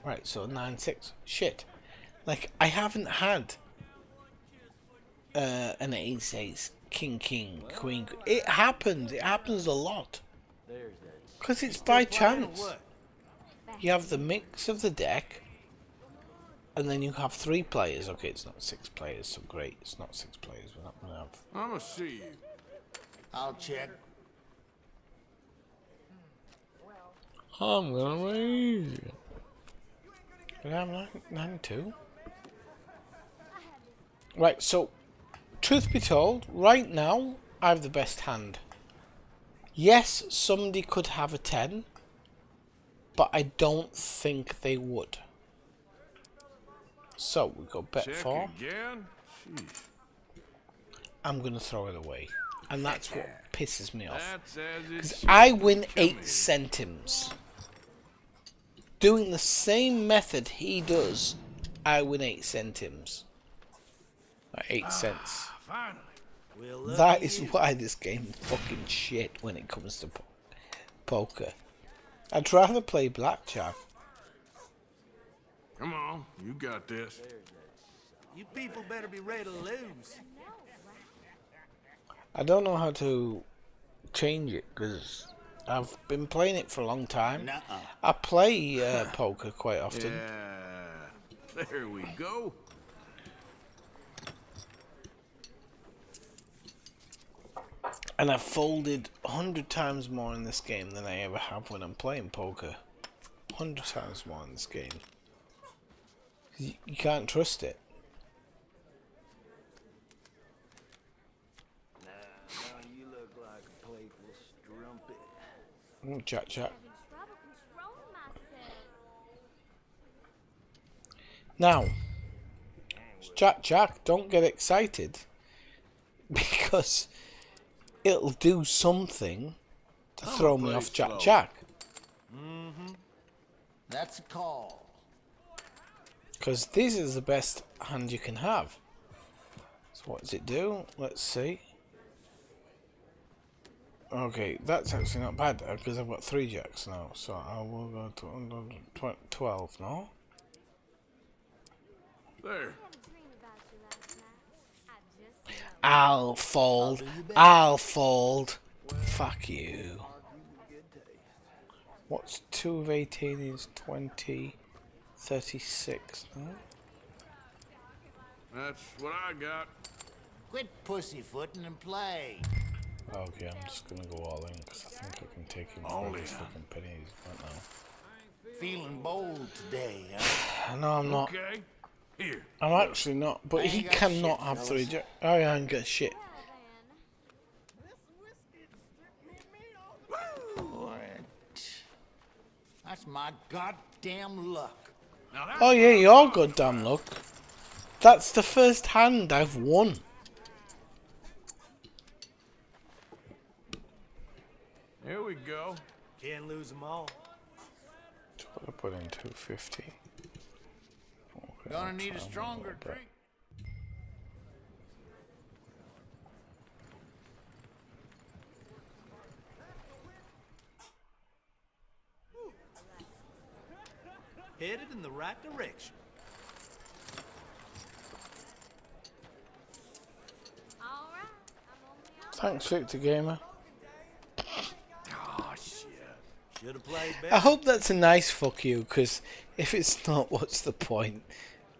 Right, so 9-6. Shit. Like, I haven't had an ace-ace, king-king, queen. It happens. It happens a lot. Because it's by chance. You have the mix of the deck, and then you have 3 players. Okay, it's not 6 players, so great. It's not 6 players. We're not going to have... I'm gonna see you. I'll check. I'm gonna raise you. Did I have 9-2? Right, so, truth be told, right now, I have the best hand. Yes, somebody could have a 10, but I don't think they would. So, we go bet Check 4. again? Jeez. I'm gonna throw it away. And that's what pisses me off. That's as it Because should I be win 8 coming. centimes. Doing the same method he does, I win 8 centimes. 8 cents. Finally. That is why this game is fucking shit when it comes to poker. I'd rather play blackjack. Come on, you got this. You people better be ready to lose. I don't know how to change it because I've been playing it for a long time. I play poker quite often. Yeah, there we go. And I've folded 100 times more in this game than I ever have when I'm playing poker. 100 times more in this game. You can't trust it. You look like a playful strumpet. Jack. Now, Jack, don't get excited, because it'll do something to throw me off Jack. Mm-hmm. That's a call. Because this is the best hand you can have. So what does it do? Let's see. Okay, that's actually not bad, because I've got 3 jacks now. So I will go to 12 now. There. I'll fold. I'll fold. Fuck you. What's 2 of 18 is 20, 36. No? That's what I got. Quit pussyfooting and play. Okay, I'm just gonna go all in because I think I can take him for these fucking pennies right now. Feeling bold today, huh? No, I'm not. Okay. Here. I'm actually not, but he cannot have 3 jacks. Oh, yeah, I ain't got shit. That's my goddamn luck. Oh yeah, your goddamn luck. That's the first hand I've won. Here we go. Can't lose them all. So I put in 250. Okay, Gonna need a stronger drink. Headed in the right direction. Thanks, Victor Gamer. Oh shit. Should have played better. I hope that's a nice fuck you, because if it's not, what's the point?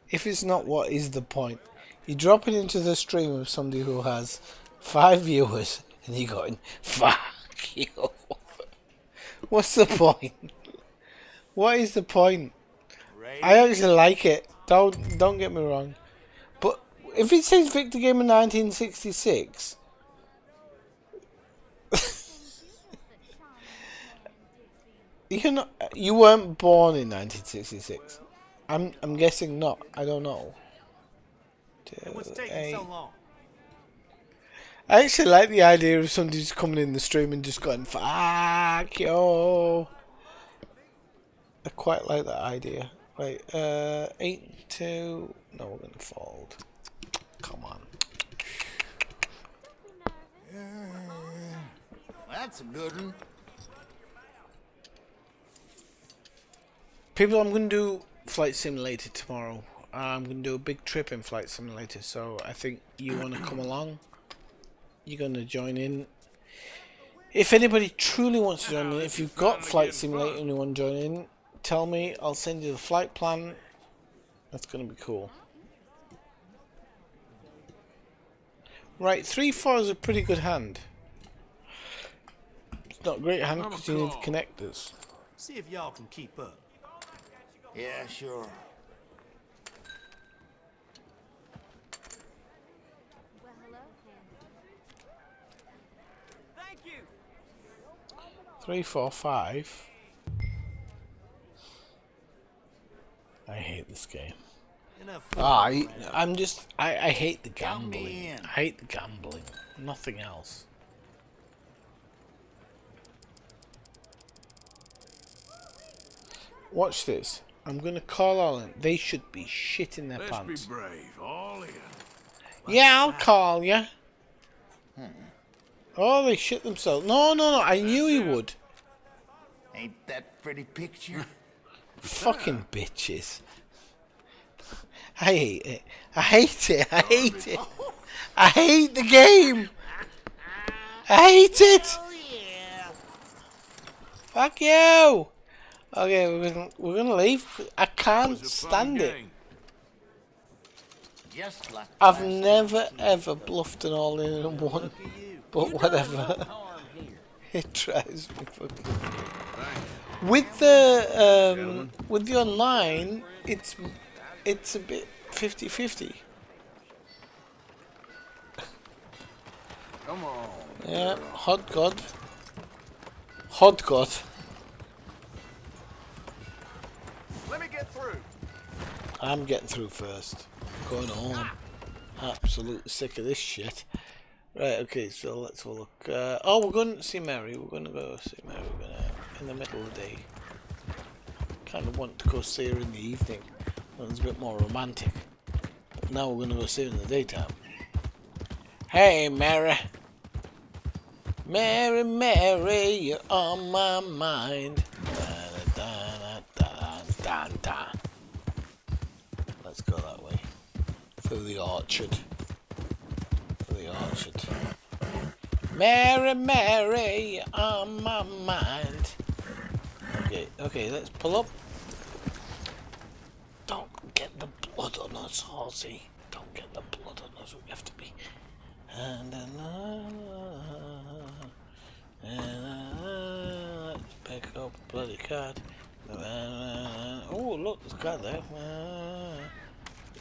If it's not, what is the point? You drop it into the stream of somebody who has 5 viewers, and you're going, fuck you. What's the point? What is the point? I actually like it. Don't get me wrong. But if it says Victor Gamer 1966... You weren't born in 1966. I'm guessing not. I don't know. What's taking so long? I actually like the idea of somebody just coming in the stream and just going, fuck yo. I quite like that idea. Right, 8-2. No, we're gonna fold. Come on. That's a good one. People, I'm going to do Flight Simulator tomorrow. I'm going to do a big trip in Flight Simulator, so I think you want to come along. You're going to join in. If anybody truly wants to join in, if you've got Flight Simulator and you want to join in, tell me. I'll send you the flight plan. That's going to be cool. Right, 3-4 is a pretty good hand. It's not a great hand because you need the connectors. See if y'all can keep up. Yeah, sure. Thank you. 3, 4, 5. I hate this game. I hate the gambling. I hate the gambling. Nothing else. Watch this. I'm gonna call all in. They should be shitting their pants. Let's be brave. All in. Yeah, I'll call you. Oh, they shit themselves. No. I knew he would. Ain't that pretty picture? Fucking bitches. I hate it. I hate it. I hate it. I hate the game. I hate it. Fuck you. Okay, we're gonna leave. I can't stand it. I've never ever bluffed an all in one, but whatever. It drives me fucking. With the online, it's a bit 50-50. Come on. Yeah, hot god. Let me get through. I'm getting through first. Going home. Absolutely sick of this shit. Right, okay, so let's have a look. Oh, we're going to see Mary. We're going to go see Mary. We're going to, in the middle of the day. Kind of want to go see her in the evening. When it's a bit more romantic. But now we're going to go see her in the daytime. Hey, Mary. Mary, Mary, you're on my mind. Let's go that way. Through the orchard. Through the orchard. Mary, Mary, you're on my mind. Okay, okay, let's pull up. Don't get the blood on us, Halsey. Don't get the blood on us. We have to be. Let's pick up a bloody card. Oh, look, there's a card there.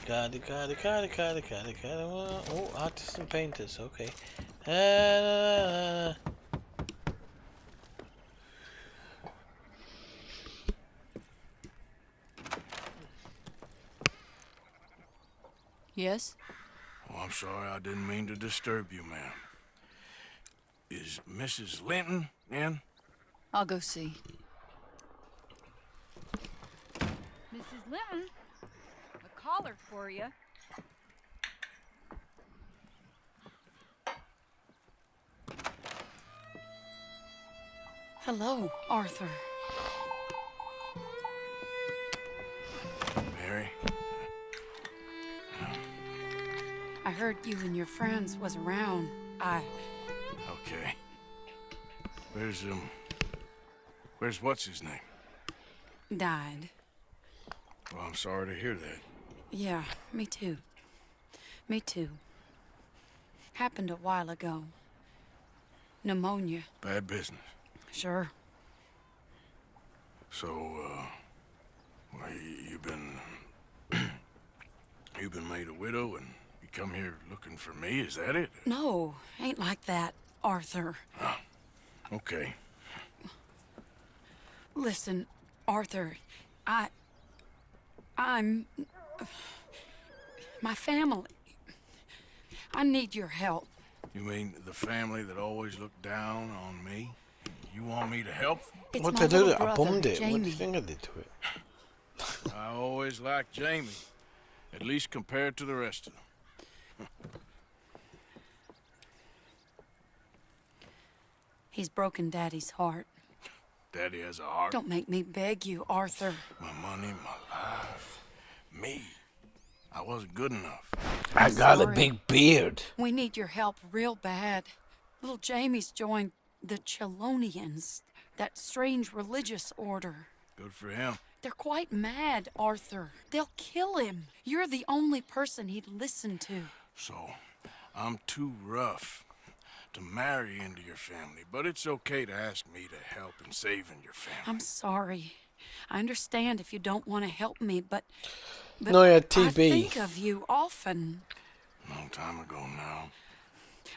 Card. Oh, artists and painters, okay. Yes? Oh, I'm sorry, I didn't mean to disturb you, ma'am. Is Mrs. Linton in? I'll go see. Mrs. Linton, a caller for you. Hello, Arthur. Mary? I heard you and your friends was around. Okay. Where's what's his name? Died. Well, I'm sorry to hear that. Yeah, me too. Me too. Happened a while ago. Pneumonia. Bad business. Sure. So, well, you've been made a widow and you come here looking for me, is that it? No, ain't like that, Arthur. Oh, okay. Listen, Arthur, I'm... my family. I need your help. You mean the family that always looked down on me? You want me to help? It's what my did I do? little I brother, bummed it. Jamie. What do you think I did to it? I always liked Jamie, at least compared to the rest of them. He's broken Daddy's heart. Daddy has a heart. Don't make me beg you, Arthur. My money, my life, me. I wasn't good enough. I got a Sorry. big beard. We need your help real bad. Little Jamie's joined the Chelonians, that strange religious order. Good for him. They're quite mad, Arthur. They'll kill him. You're the only person he'd listen to. So, I'm too rough to marry into your family, but it's okay to ask me to help in saving your family. I'm sorry. I understand if you don't want to help me, but No, yeah, I TB. think of you often. Long time ago now.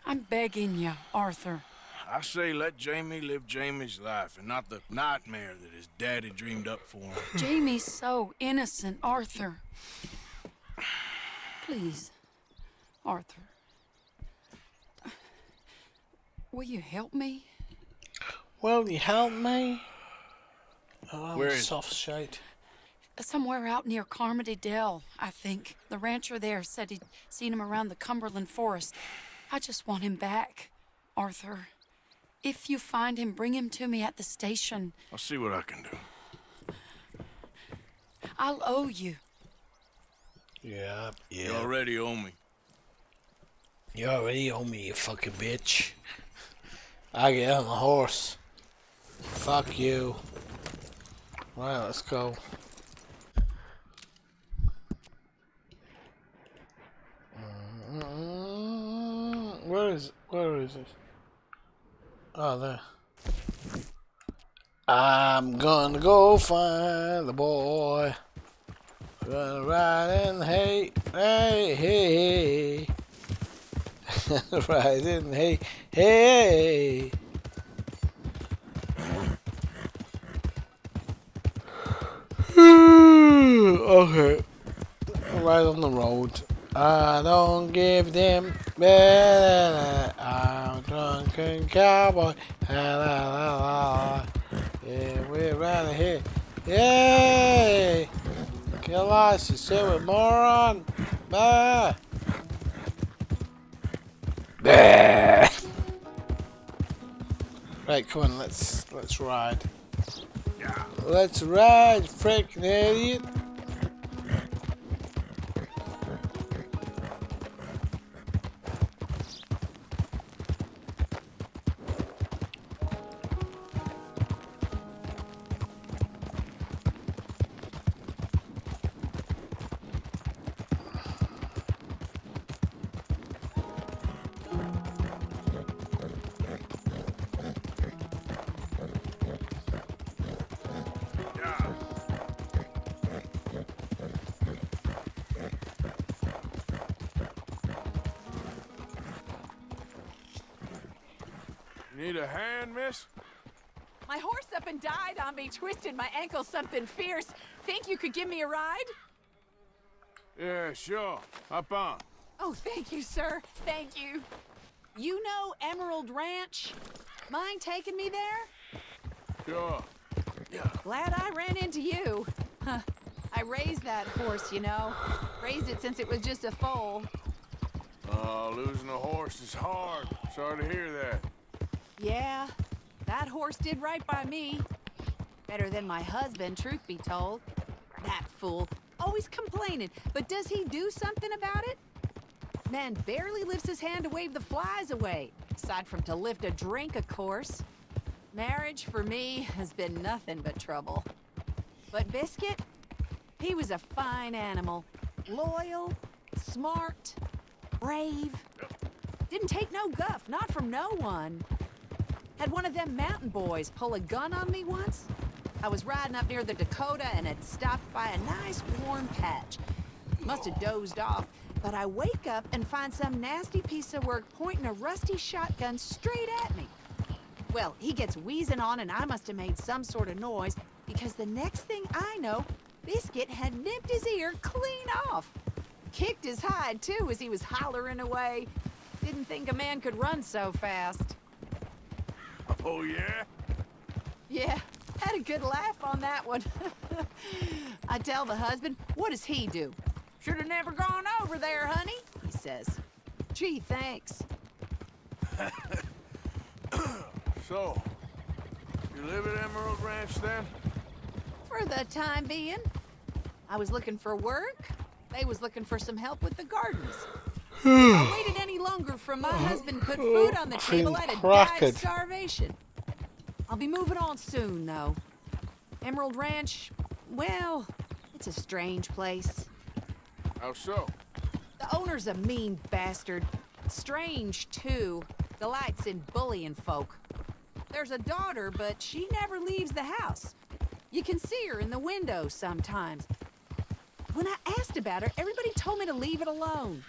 I'm begging you, Arthur. I say let Jamie live Jamie's life and not the nightmare that his daddy dreamed up for him. Jamie's so innocent, Arthur. Please, Arthur. Will you help me? Will you help me? Oh, Where is soft shite. Somewhere out near Carmody Dell, I think. The rancher there said he'd seen him around the Cumberland Forest. I just want him back, Arthur. If you find him, bring him to me at the station. I'll see what I can do. I'll owe you. Yeah. You already owe me. You already owe me, you fucking bitch. I get on the horse. Fuck you. Right, let's go. Where is it? Oh, there. I'm gonna go find the boy. I'm gonna ride in, hey, hey, hey. Ride in, hey, hey. Okay. the road. I don't give them. I'm a drunken cowboy. Yeah, we're right here. Yay! Kill us, you silly moron! Bah! Bah! Right, come on, let's ride. Let's ride, freaking idiot! Need a hand, miss? My horse up and died on me, twisted my ankle something fierce. Think you could give me a ride? Yeah, sure. Hop on. Oh, thank you, sir. Thank you. You know Emerald Ranch? Mind taking me there? Sure. Glad I ran into you. Huh. I raised that horse, you know. Raised it since it was just a foal. Losing a horse is hard. Sorry to hear that. Yeah, that horse did right by me. Better than my husband, truth be told. That fool, always complaining, but does he do something about it? Man barely lifts his hand to wave the flies away, aside from to lift a drink, of course. Marriage, for me, has been nothing but trouble. But Biscuit, he was a fine animal. Loyal, smart, brave. Didn't take no guff, not from no one. Had one of them mountain boys pull a gun on me once. I was riding up near the Dakota and had stopped by a nice warm patch. Must have dozed off, but I wake up and find some nasty piece of work pointing a rusty shotgun straight at me. Well, he gets wheezing on and I must have made some sort of noise because the next thing I know, Biscuit had nipped his ear clean off. Kicked his hide, too, as he was hollering away. Didn't think a man could run so fast. Oh, yeah? Yeah, had a good laugh on that one. I tell the husband, what does he do? Should have never gone over there, honey, he says. Gee, thanks. So, you live at Emerald Ranch then? For the time being. I was looking for work. They was looking for some help with the gardens. If I waited any longer for my husband to put food on the table, I'd have died of starvation. I'll be moving on soon, though. Emerald Ranch, well, it's a strange place. How so? The owner's a mean bastard. Strange, too. Delights in bullying folk. There's a daughter, but she never leaves the house. You can see her in the window sometimes. When I asked about her, everybody told me to leave it alone.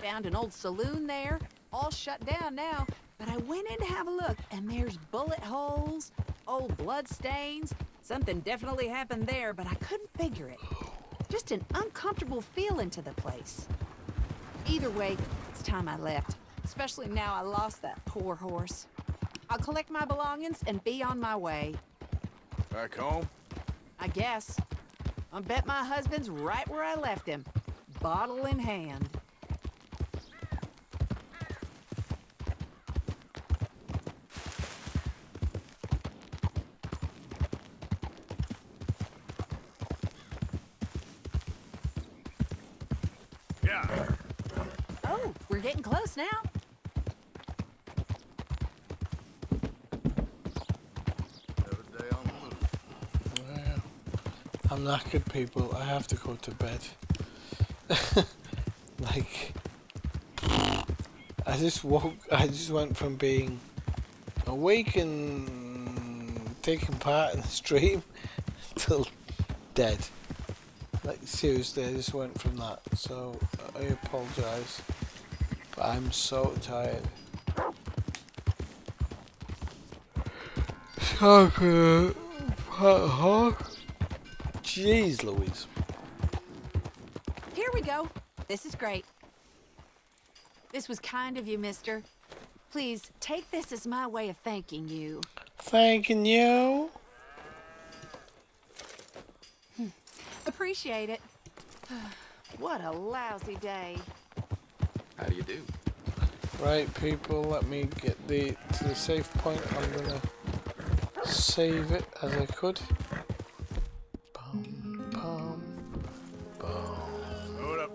Found an old saloon there, all shut down now, but I went in to have a look, and there's bullet holes, old blood stains. Something definitely happened there, but I couldn't figure it. Just an uncomfortable feeling to the place. Either way, it's time I left, especially now I lost that poor horse. I'll collect my belongings and be on my way. Back home? I guess. I bet my husband's right where I left him, bottle in hand. Yeah. Oh, we're getting close now. I'm knackered, people. I have to go to bed. Like, I just went from being awake and taking part in the stream till dead. Like, seriously, I just went from that. So, I apologise. But I'm so tired. Jeez Louise. Here we go. This is great. This was kind of you, mister. Please, take this as my way of thanking you. Thanking you? Appreciate it. What a lousy day. How do you do? Right, people, let me get to the safe point. I'm gonna save it as I could. Bum, bum, bum. Hold up.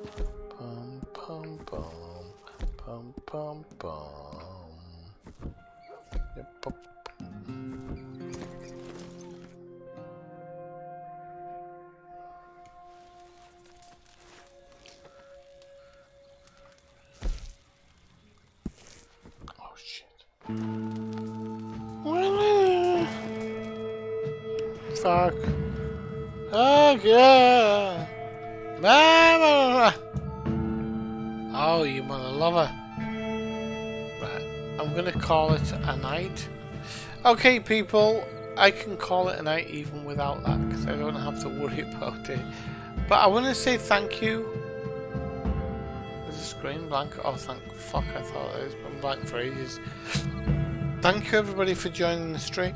Bum, bum, bum. Bum, bum, bum. Yep, bum. Oh shit. Fuck. Okay. Oh, you mother lover. Right. I'm gonna call it a night. Okay, people. I can call it a night even without that because I don't have to worry about it. But I want to say thank you. Is the screen blank? Oh, thank fuck! I thought it was been blank for ages. Thank you everybody for joining the stream.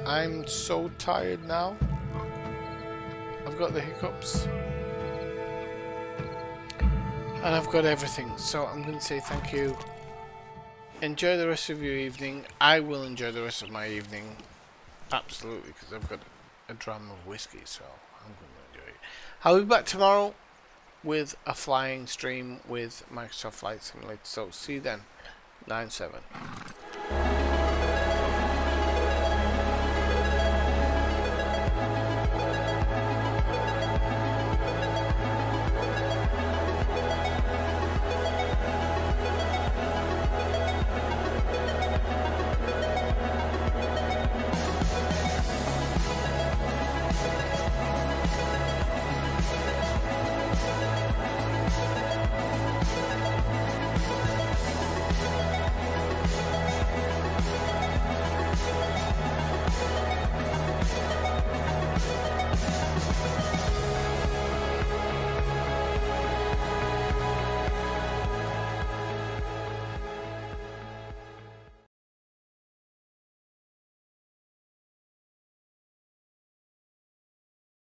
I'm so tired now. I've got the hiccups. And I've got everything. So I'm going to say thank you. Enjoy the rest of your evening. I will enjoy the rest of my evening. Absolutely, because I've got a dram of whiskey, so I'm going to enjoy it. I'll be back tomorrow with a flying stream with Microsoft Flight Simulator. So see you then. 9/7.